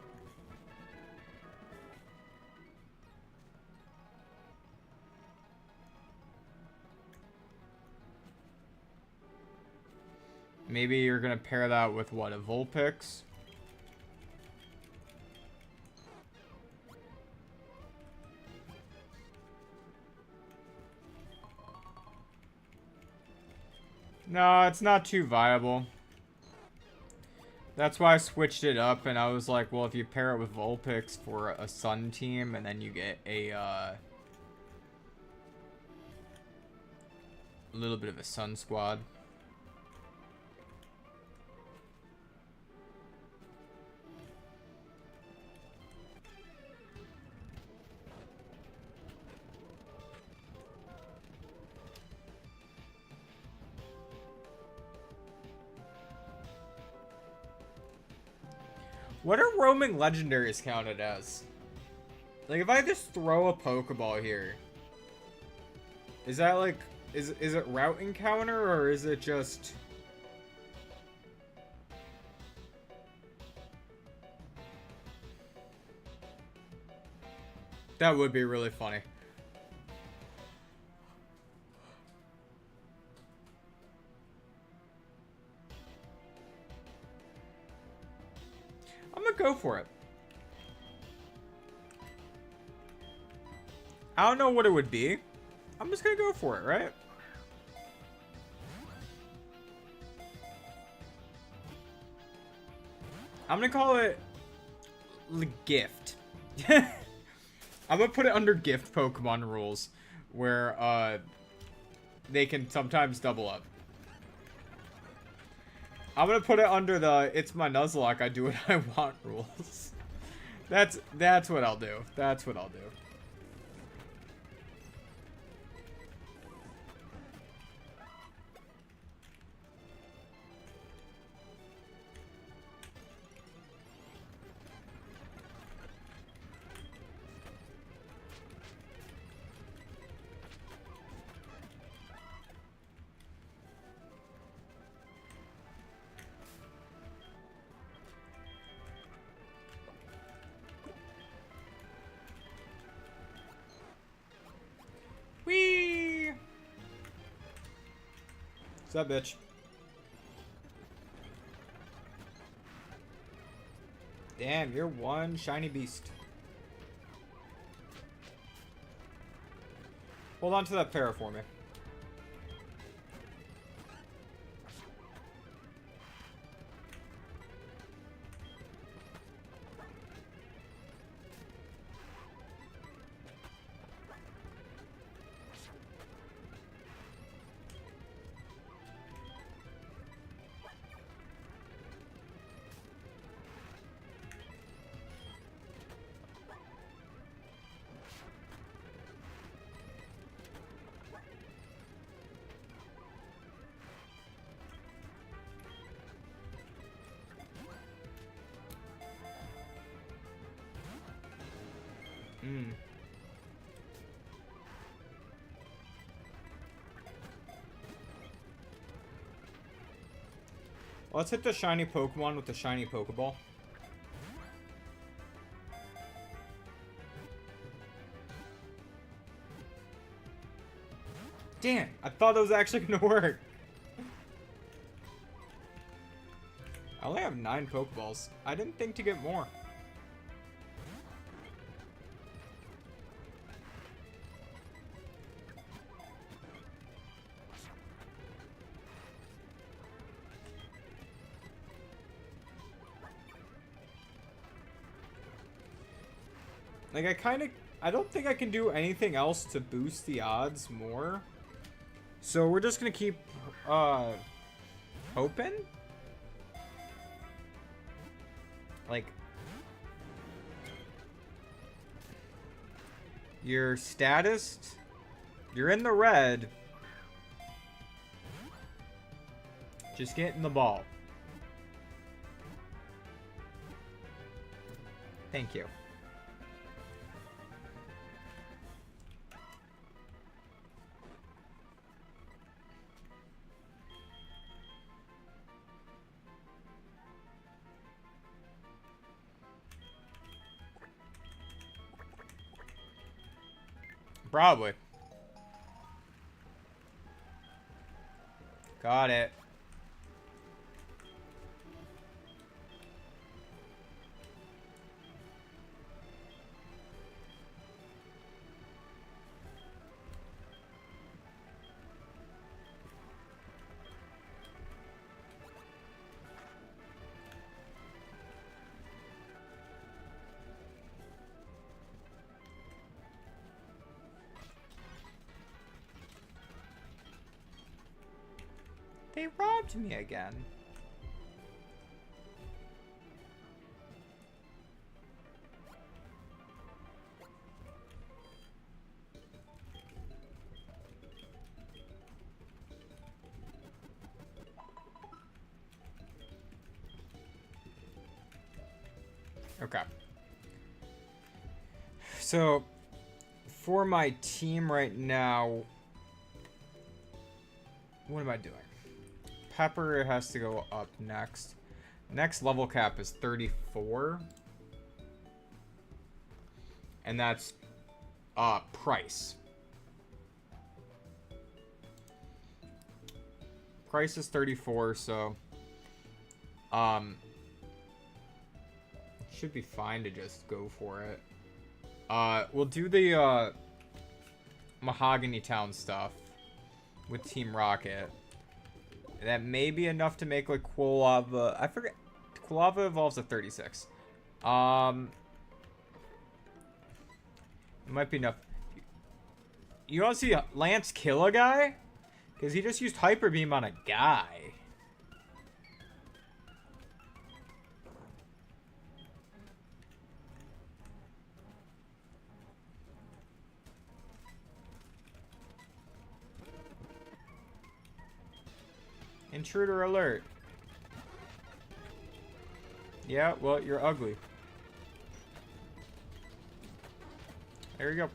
Maybe you're gonna pair that with what, a Vulpix? No, it's not too viable. That's why I switched it up, and I was like, well, if you pair it with Vulpix for a Sun team, and then you get a, A little bit of a sun squad. What are roaming legendaries counted as? Like, if I just throw a Pokeball here, is that like, is it route encounter, or is it just... That would be really funny. I'm gonna go for it. I don't know what it would be. I'm just gonna go for it, right? I'm gonna call it the gift. I'm gonna put it under gift Pokemon rules, where they can sometimes double up. I'm gonna put it under the it's my nuzlocke, I do what I want rules. That's what I'll do. That's what I'll do. Whee! What's up, bitch? Damn, you're one shiny beast. Hold on to that para for me. Let's hit the shiny Pokemon with the shiny Pokeball. Damn, I thought that was actually gonna work. I only have 9 Pokeballs. I didn't think to get more. Like, I don't think I can do anything else to boost the odds more. So we're just gonna keep, hoping? Like, your status, you're in the red. Just get in the ball. Thank you. Probably. Got it. up to me again. Okay. So, for my team right now, what am I doing? Pepper has to go up next. Next level cap is 34. And that's price. Price is 34, so should be fine to just go for it. We'll do the Mahogany Town stuff with Team Rocket. That may be enough to make like Quilava. I forget. Quilava evolves at 36. It might be enough. You want to see Lance kill a guy? Because he just used Hyper Beam on a guy. Intruder alert. Yeah, well, you're ugly. There you go.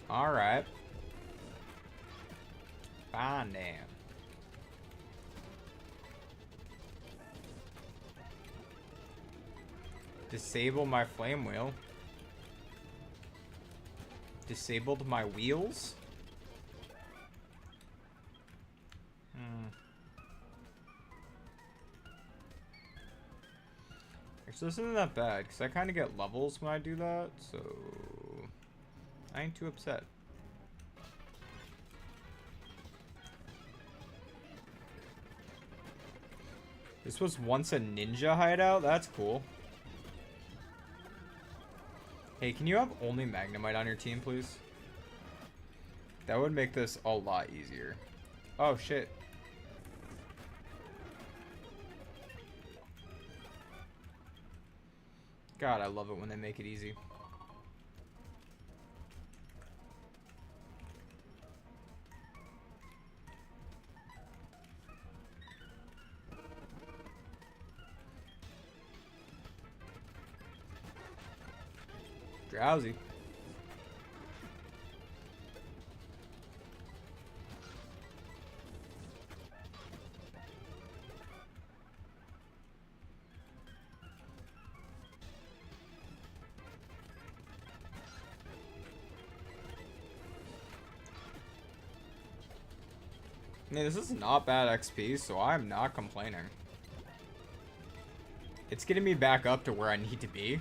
All right. Fine, damn. Disable my flame wheel. Disabled my wheels? Actually, this isn't that bad, because I kind of get levels when I do that, so I ain't too upset. This was once a ninja hideout? That's cool. Hey, can you have only Magnemite on your team, please? That would make this a lot easier. Oh, shit. God, I love it when they make it easy. Drowsy. I mean, this is not bad XP, so I'm not complaining. It's getting me back up to where I need to be.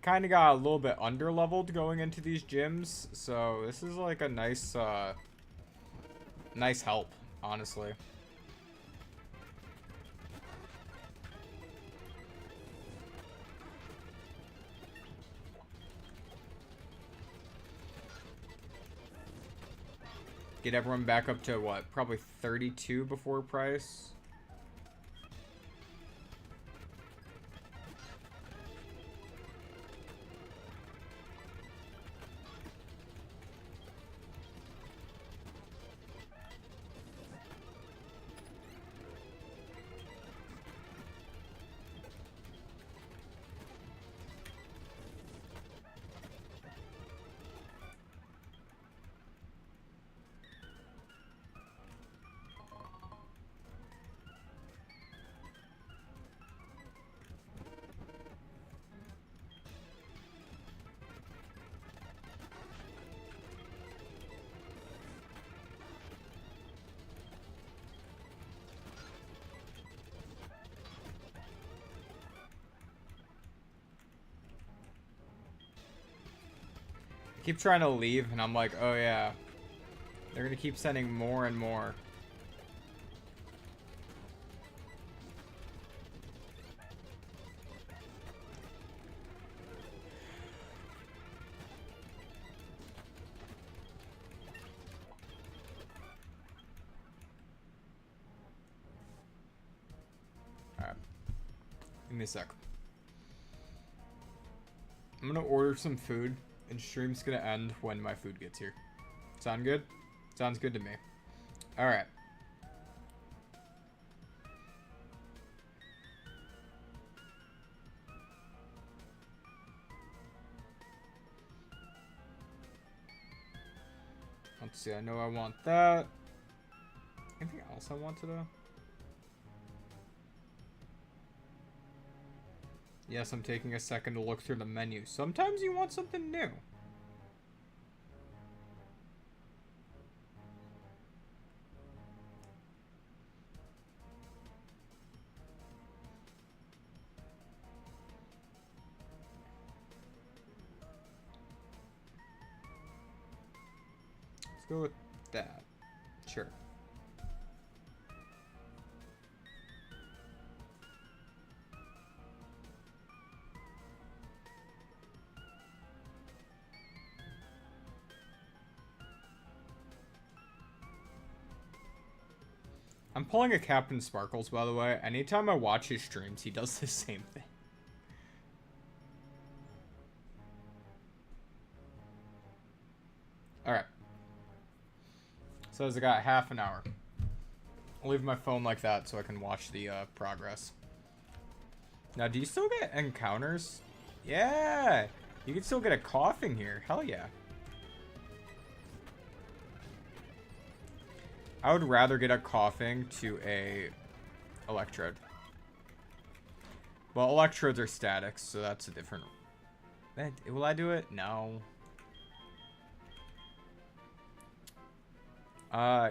Kind of got a little bit under leveled going into these gyms, so this is like a nice nice help, honestly. Get everyone back up to what, probably 32 before price. keep trying to leave, and I'm like, oh yeah. They're gonna keep sending more and more. Alright. Give me a sec. I'm gonna order some food, and stream's gonna end when my food gets here. Sound good? Sounds good to me. Alright. Let's see, I know I want that. Anything else I want to do? Yes, I'm taking a second to look through the menu. Sometimes you want something new. Let's go with that. Sure. I'm pulling a Captain Sparkles, by the way. Anytime I watch his streams, he does the same thing. Alright. Says I got half an hour. I'll leave my phone like that so I can watch the progress. Now, do you still get encounters? Yeah! You can still get a coughing here. Hell yeah. I would rather get a coughing to a electrode. Well, electrodes are statics, so that's a different... Will I do it? No.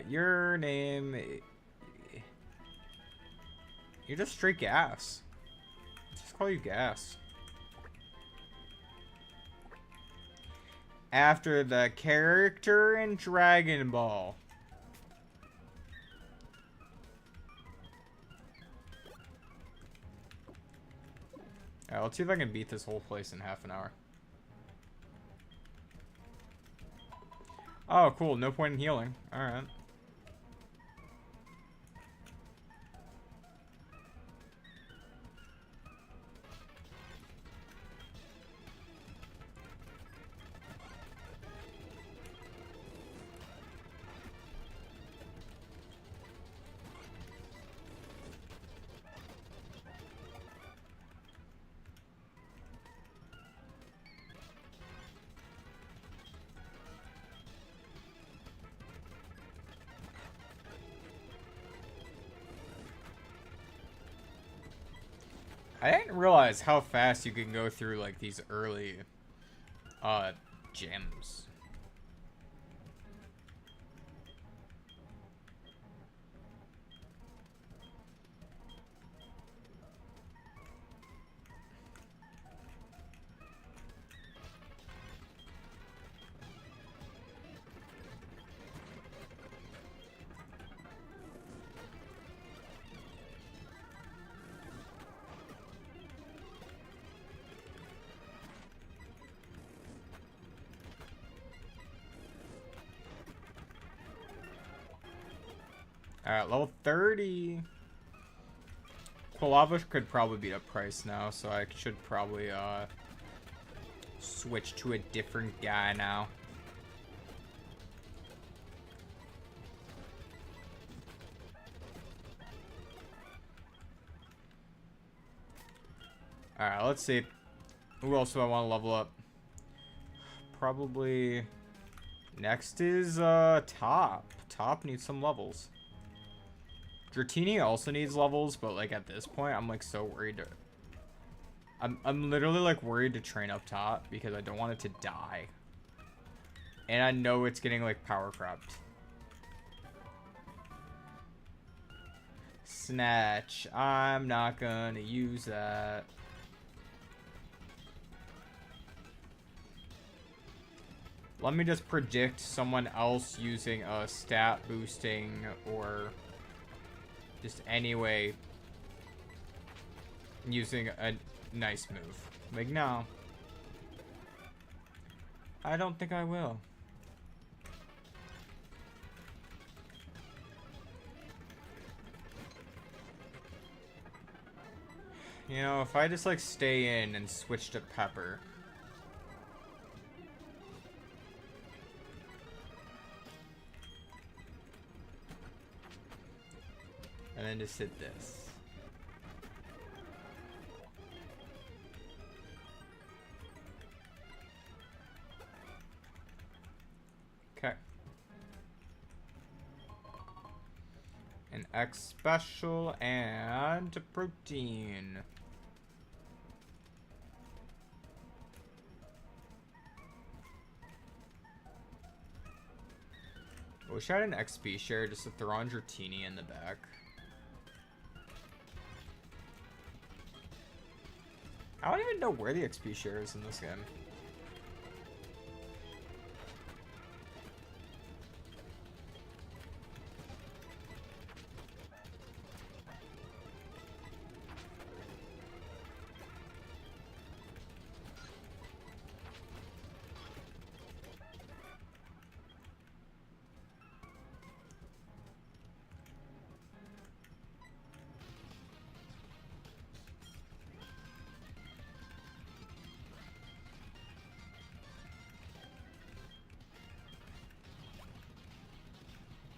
Your name... You're just straight gas. Let's just call you gas. After the character in Dragon Ball. Alright, let's see if I can beat this whole place in half an hour. Oh, cool. No point in healing. Alright. I didn't realize how fast you can go through, like, these early, gems. Alright, level 30. Palava could probably beat up Price now, so I should probably switch to a different guy now. Alright, let's see. Who else do I want to level up? Probably... Next is Top. Top needs some levels. Dratini also needs levels, but like at this point, I'm like so worried. I'm literally like worried to train up Top because I don't want it to die. And I know it's getting like power cropped. Snatch. I'm not gonna use that. Let me just predict someone else using a stat boosting or just anyway using a nice move. Like, no. I don't think I will. You know, if I just like stay in and switch to Pepper. And then just hit this. Okay. An X special and protein. I wish I had an XP share just to throw on Dratini in the back. I don't even know where the XP share is in this game.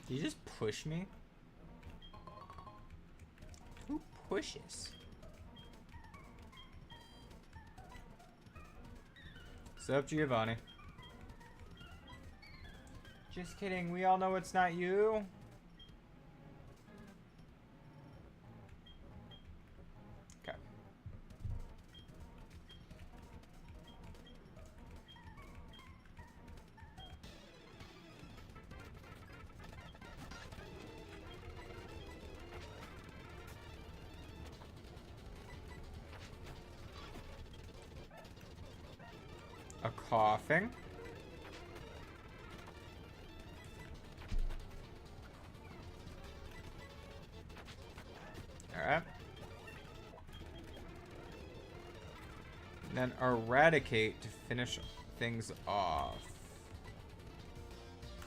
Did you just push me? Who pushes? What's up, Giovanni? Just kidding, we all know it's not you. Okay. A coughing. Alright. Then eradicate to finish things off.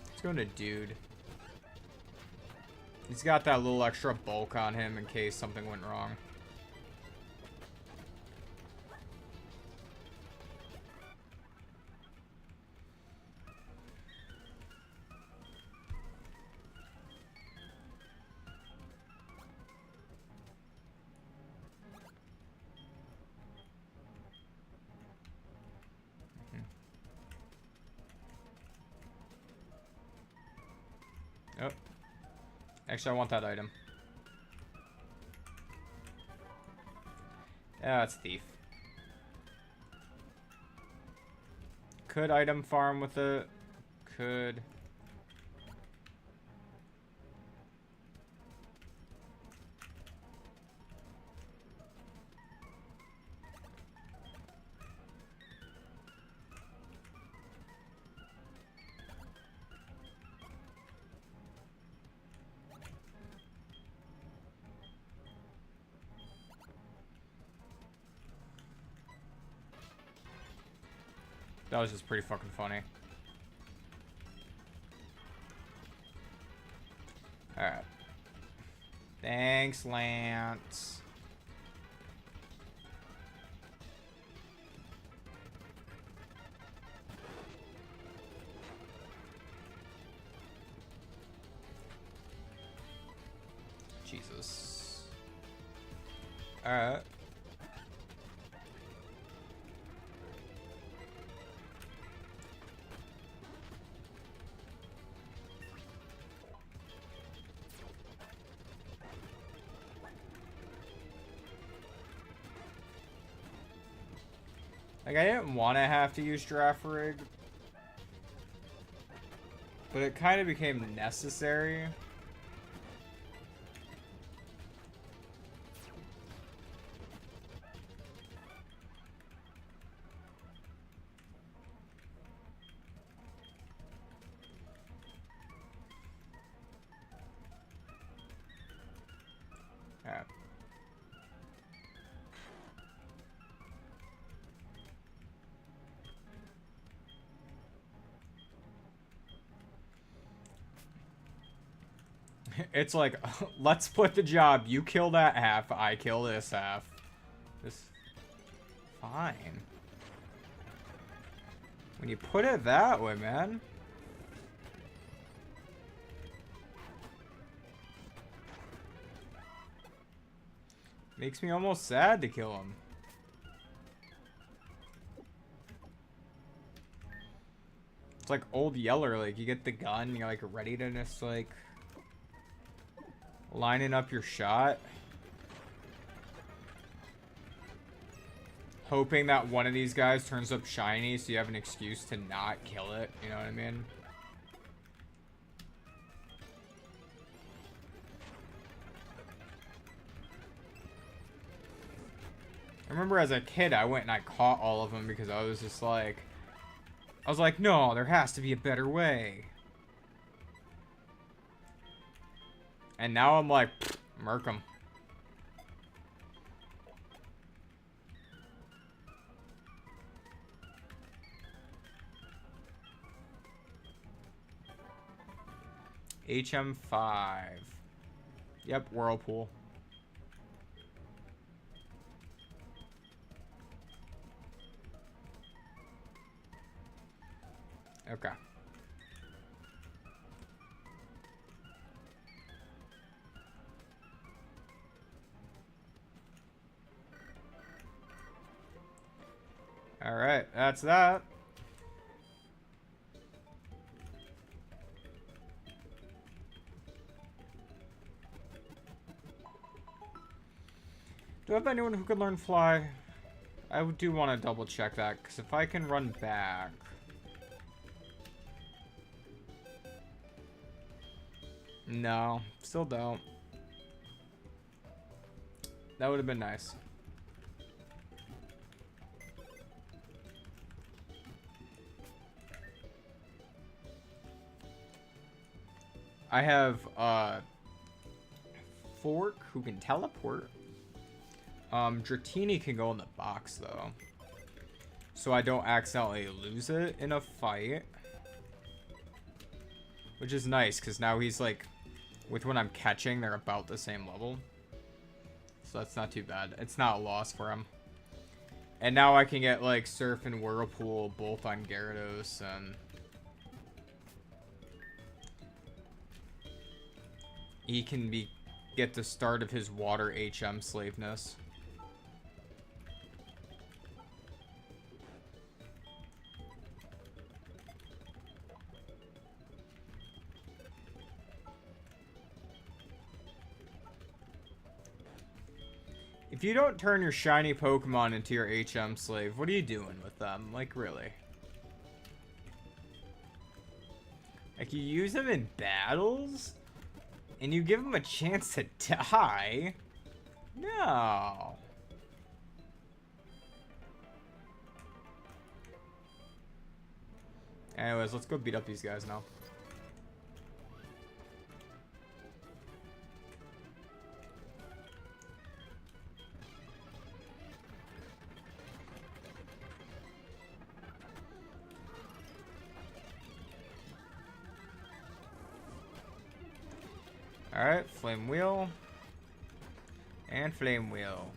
Let's go to Dude. He's got that little extra bulk on him in case something went wrong. Oh. Actually, I want that item. Yeah, it's Thief. Could item farm with it. Could. That was just pretty fucking funny. Alright. Thanks, Lance. Jesus. Alright. Like, I didn't want to have to use Draft Rig, but it kind of became necessary. It's like, let's split the job. You kill that half, I kill this half. This... Fine. When you put it that way, man. Makes me almost sad to kill him. It's like Old Yeller, like you get the gun, you're like ready to just like lining up your shot. Hoping that one of these guys turns up shiny so you have an excuse to not kill it, you know what I mean? I remember as a kid, I went and I caught all of them because I was just like... I was like, no, there has to be a better way. And now I'm like, murk 'em. HM5. Yep, Whirlpool. Okay. All right, that's that. Do I have anyone who could learn fly? I do want to double check that, because if I can run back... No, still don't. That would have been nice. I have Fork who can teleport. Dratini can go in the box though, so I don't accidentally lose it in a fight, which is nice because now he's like, with what I'm catching, they're about the same level, so that's not too bad. It's not a loss for him. And now I can get like Surf and Whirlpool both on Gyarados, and he can get the start of his water HM slaveness. If you don't turn your shiny Pokemon into your HM slave, what are you doing with them? Like, really? Like, you use them in battles? And you give them a chance to die? No. Anyways, let's go beat up these guys now. Alright, Flame Wheel. And Flame Wheel.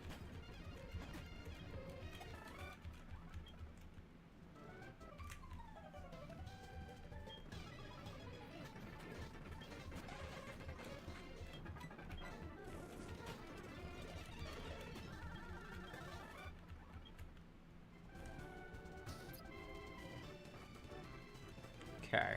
Okay.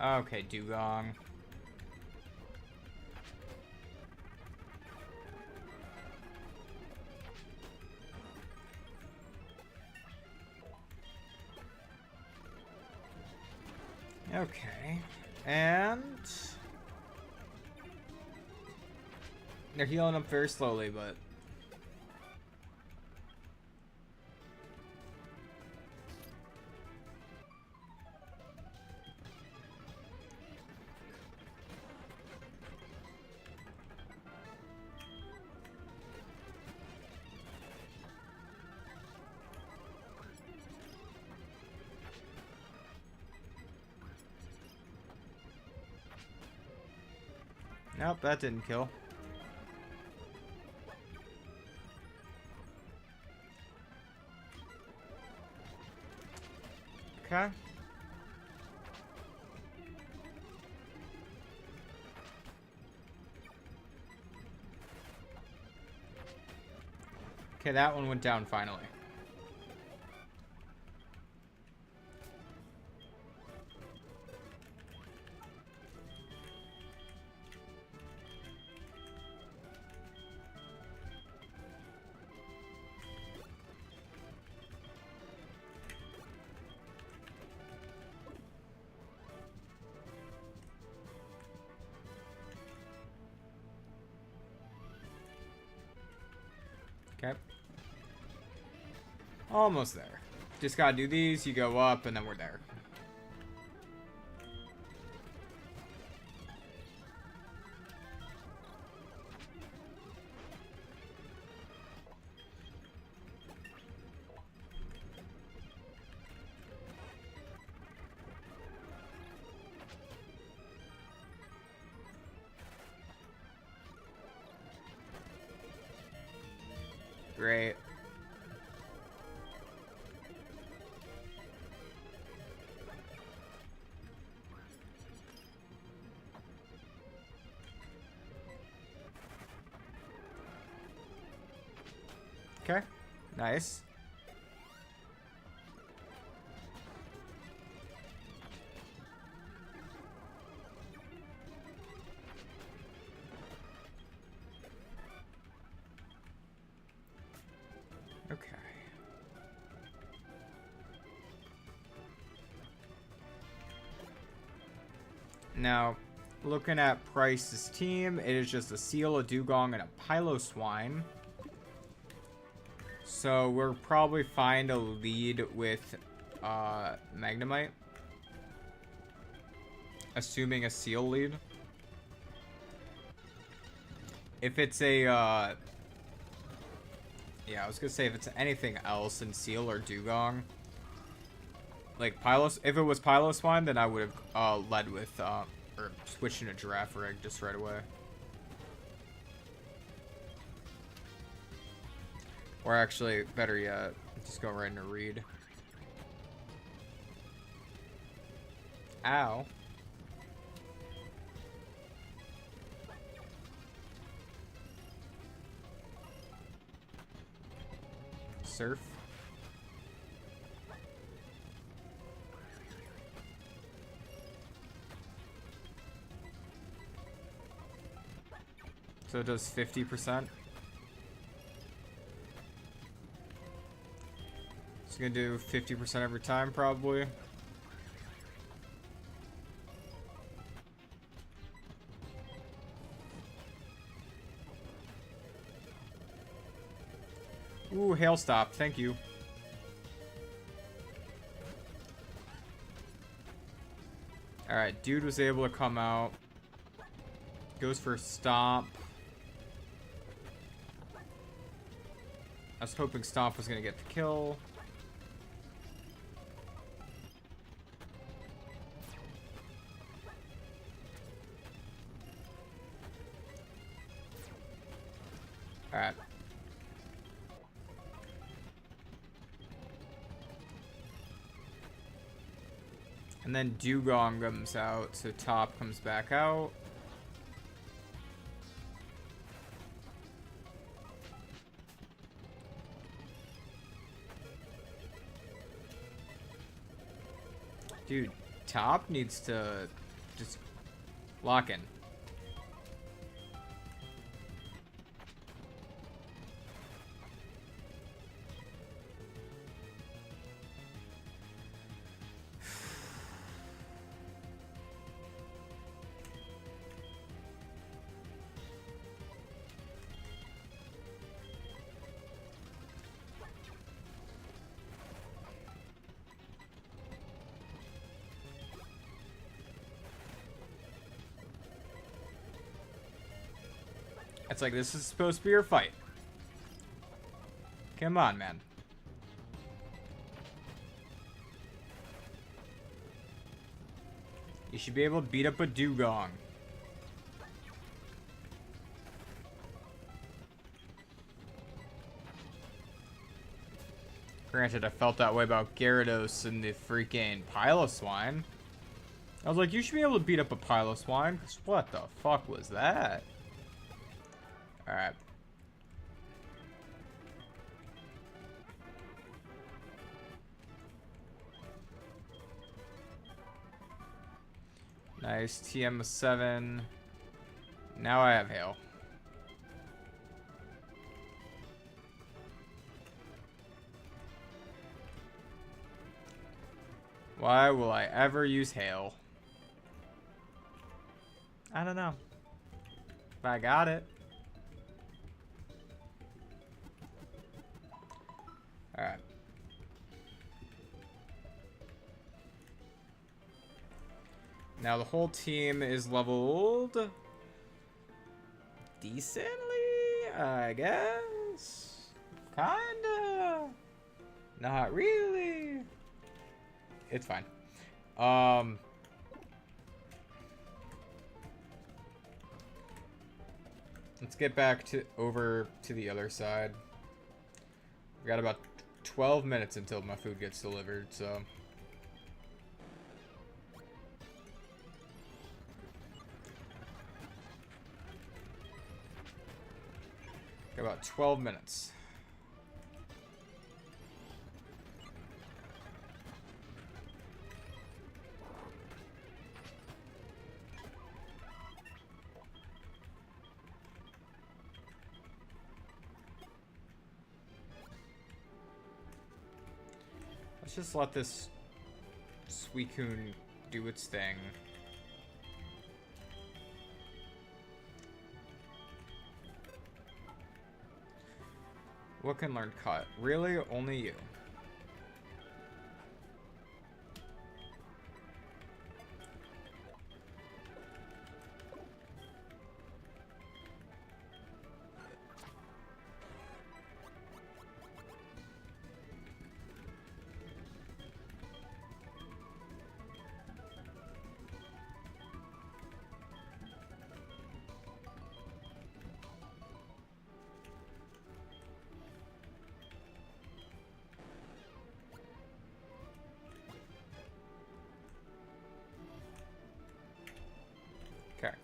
Okay, Dugong. Okay. And they're healing up very slowly, but nope, that didn't kill. Okay. Okay, that one went down finally. Okay. Almost there. Just gotta do these, you go up, and then we're there. Great. Okay. Nice. Okay. Now, looking at Price's team, it is just a seal, a dugong, and a piloswine. So we're probably fine to lead with Magnemite. Assuming a seal lead. If it's a yeah, I was gonna say if it's anything else in seal or dugong. Like if it was piloswine, then I would have led with or switched into giraffe rig just right away. Or actually, better yet, just go right into read. Ow. Surf. So it does 50%. It's gonna do 50% every time, probably. Ooh, hail stop. Thank you. Alright, dude was able to come out. Goes for stomp. I was hoping stomp was gonna get the kill. Alright. And then dugong comes out, so top comes back out. Dude, top needs to just lock in. It's like, this is supposed to be your fight. Come on, man. You should be able to beat up a dugong. Granted, I felt that way about Gyarados and the freaking Piloswine. I was like, you should be able to beat up a Piloswine. Because what the fuck was that? Alright. Nice. TM7. Now I have Hail. Why will I ever use Hail? I don't know. But I got it. Alright. Now the whole team is leveled decently, I guess. Kinda. Not really. It's fine. Let's get back over to the other side. We've got about 12 minutes until my food gets delivered, so. Got about 12 minutes. Let's just let this Suicune do its thing. What can learn cut? Really? Only you. Okay.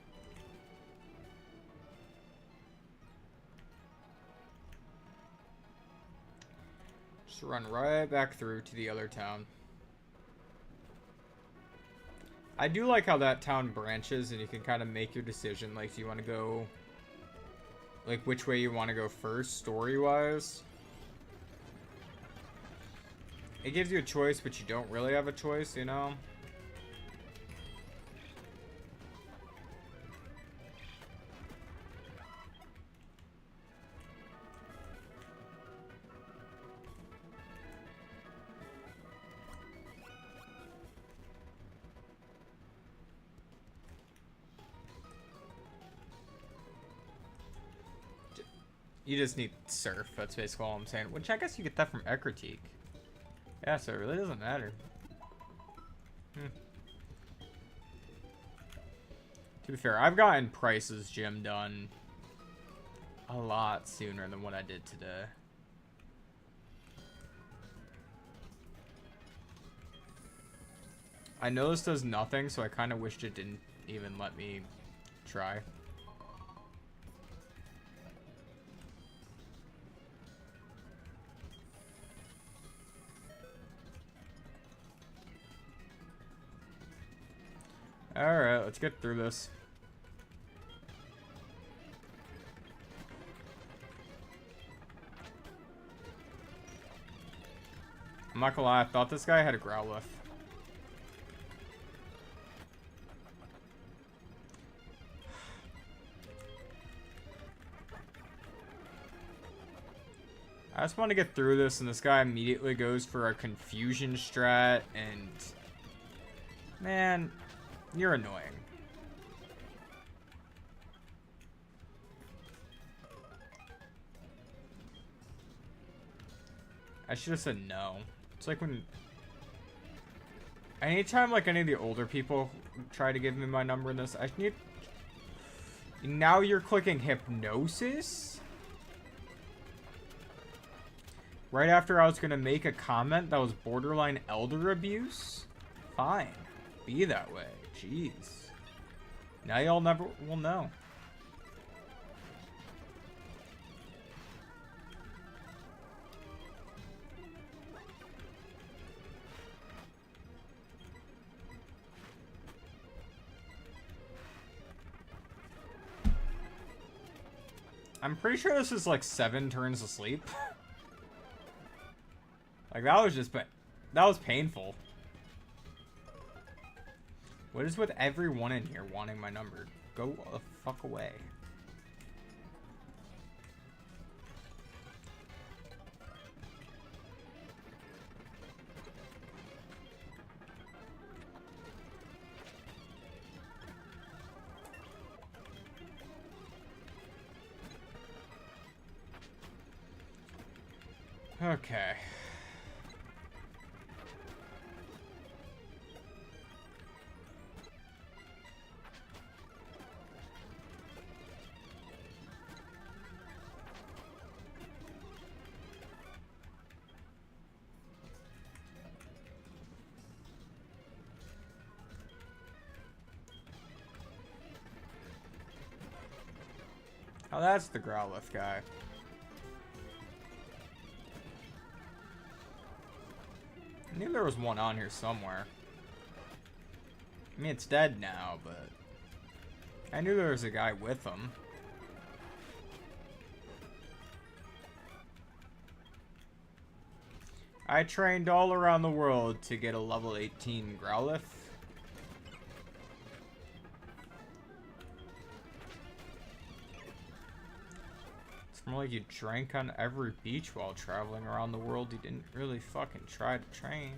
Just run right back through to the other town. I do like how that town branches and you can kind of make your decision. Like, do you want to go, like, which way you want to go first, story-wise? It gives you a choice, but you don't really have a choice, you know? You just need Surf, that's basically all I'm saying. Which I guess you get that from Ekritique. Yeah, so it really doesn't matter. To be fair, I've gotten Price's gym done a lot sooner than what I did today. I know this does nothing, so I kind of wished it didn't even let me try. Alright, let's get through this. I'm not gonna lie, I thought this guy had a Growlithe. I just want to get through this, and this guy immediately goes for a confusion strat, and man, you're annoying. I should have said no. It's like when... Anytime, like, any of the older people try to give me my number in this, I need... Now you're clicking hypnosis? Right after I was gonna make a comment that was borderline elder abuse? Fine. Be that way. Jeez. Now y'all never will know. I'm pretty sure this is like 7 turns of sleep. Like that was painful. What is with everyone in here wanting my number? Go the fuck away. Okay. Oh, that's the Growlithe guy. I knew there was one on here somewhere. I mean, it's dead now, but... I knew there was a guy with him. I trained all around the world to get a level 18 Growlithe. More like you drank on every beach while traveling around the world. You didn't really fucking try to train.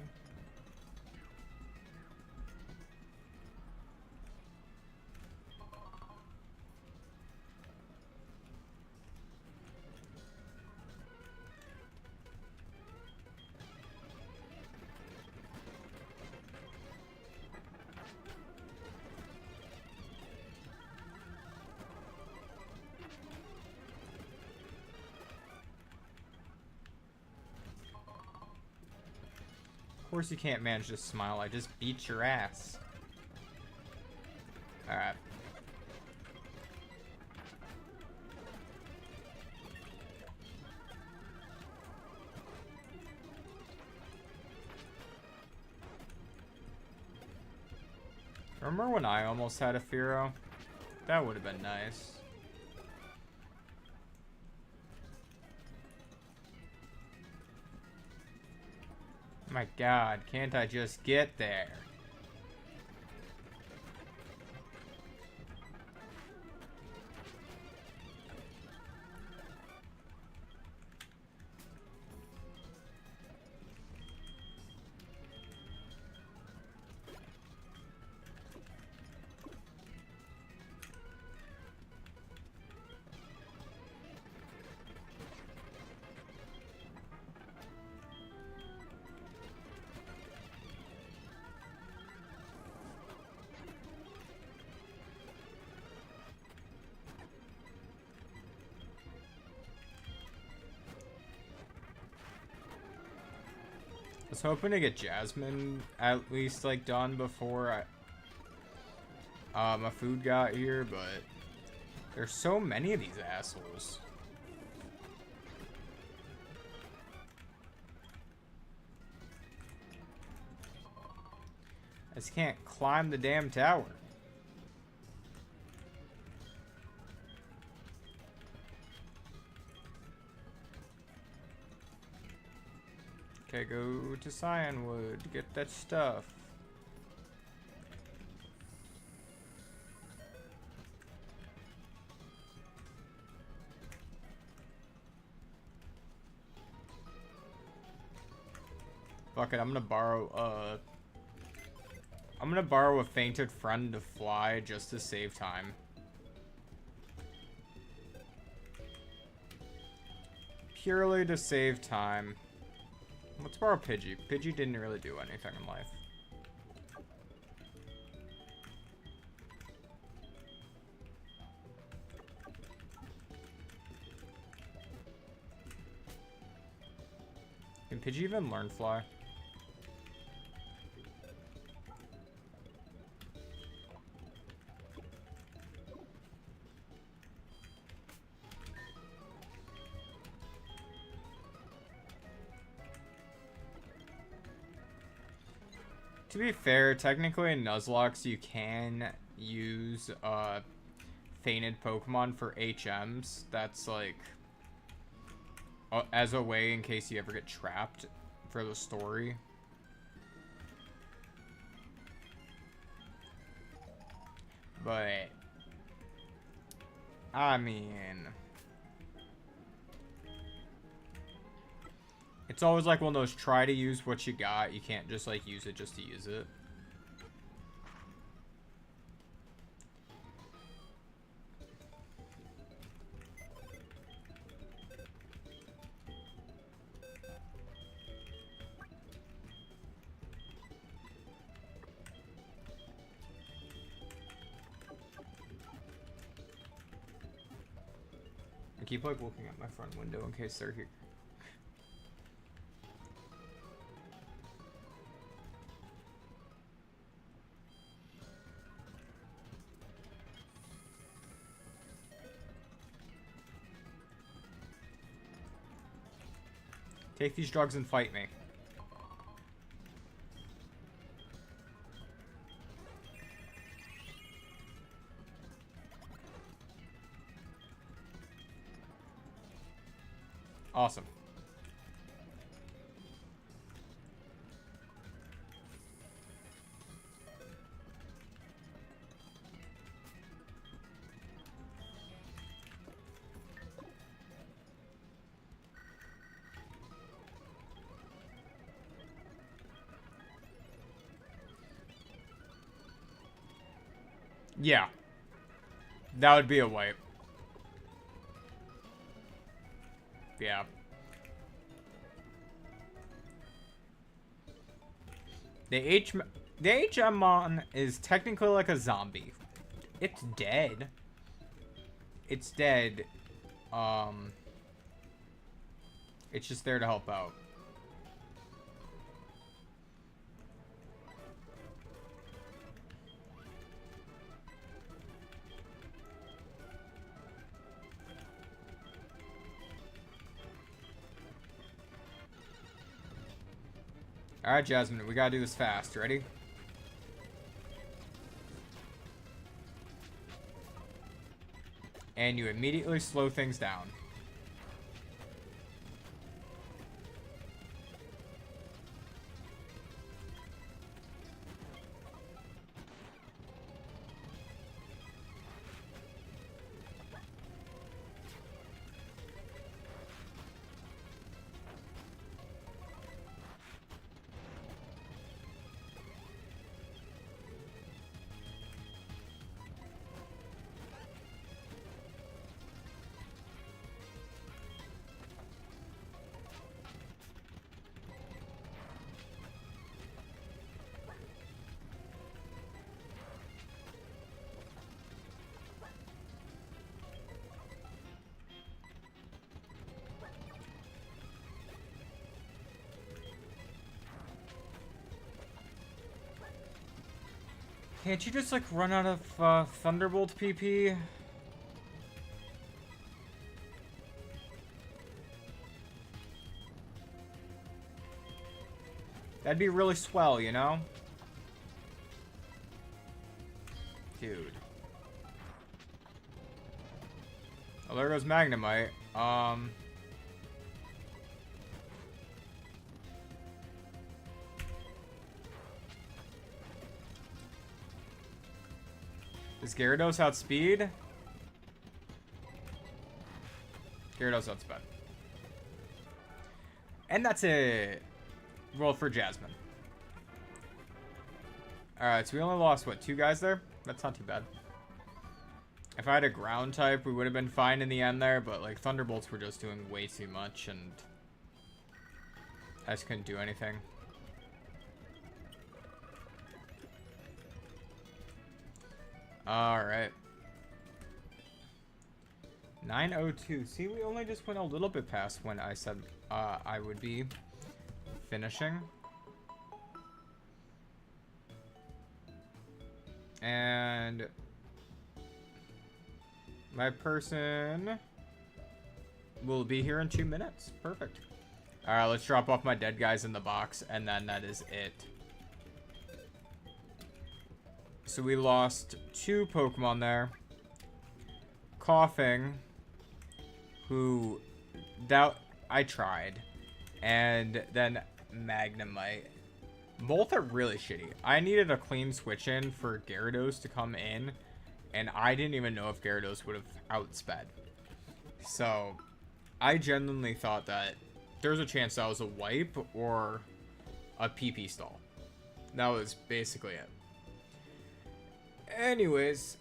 Of course you can't manage to smile. I just beat your ass. Alright. Remember when I almost had a Fearow? That would have been nice. My god, can't I just get there? I was hoping to get Jasmine at least like done before my food got here, but there's so many of these assholes. I just can't climb the damn tower. Okay, go to Cyanwood to get that stuff. Fuck it, I'm gonna borrow a fainted friend to fly just to save time. Purely to save time. Let's borrow Pidgey. Pidgey didn't really do anything in life. Can Pidgey even learn fly? To be fair, technically in Nuzlocke you can use fainted Pokemon for HMs. That's like as a way in case you ever get trapped for the story. But I mean, it's always like one of those try to use what you got. You can't just like use it just to use it. I keep like looking at my front window in case they're here. Take these drugs and fight me. Awesome. Yeah. That would be a wipe. Yeah. The HMon is technically like a zombie. It's dead. It's dead. It's just there to help out. Alright, Jasmine, we gotta do this fast. Ready? And you immediately slow things down. Can't you just, like, run out of Thunderbolt PP? That'd be really swell, you know? Dude. Oh, there goes Magnemite. Does Gyarados outspeed? Gyarados outspeed. And that's it. Roll for Jasmine. Alright, so we only lost, what, 2 guys there? That's not too bad. If I had a ground type, we would have been fine in the end there, but, like, Thunderbolts were just doing way too much, and I just couldn't do anything. Alright. 9:02. See, we only just went a little bit past when I said I would be finishing. And my person will be here in 2 minutes. Perfect. Alright, let's drop off my dead guys in the box, and then that is it. So we lost 2 Pokemon there. Coughing, who I tried, and then Magnemite. Both are really shitty. I needed a clean switch in for Gyarados to come in, and I didn't even know if Gyarados would have outsped. So I genuinely thought that there's a chance that was a wipe or a PP stall. That was basically it. Anyways,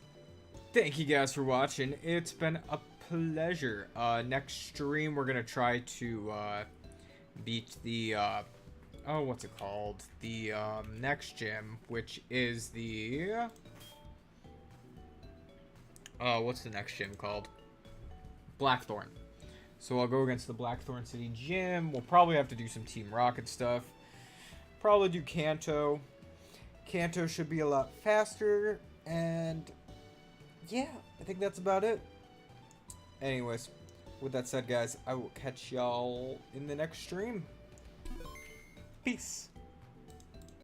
thank you guys for watching. It's been a pleasure. Next stream, we're going to try to beat the, oh, what's it called? The next gym, which is the, what's the next gym called? Blackthorn. So I'll go against the Blackthorn City gym. We'll probably have to do some Team Rocket stuff. Probably do Kanto. Kanto should be a lot faster. And yeah, I think that's about it. Anyways, with that said, guys, I will catch y'all in the next stream. Peace.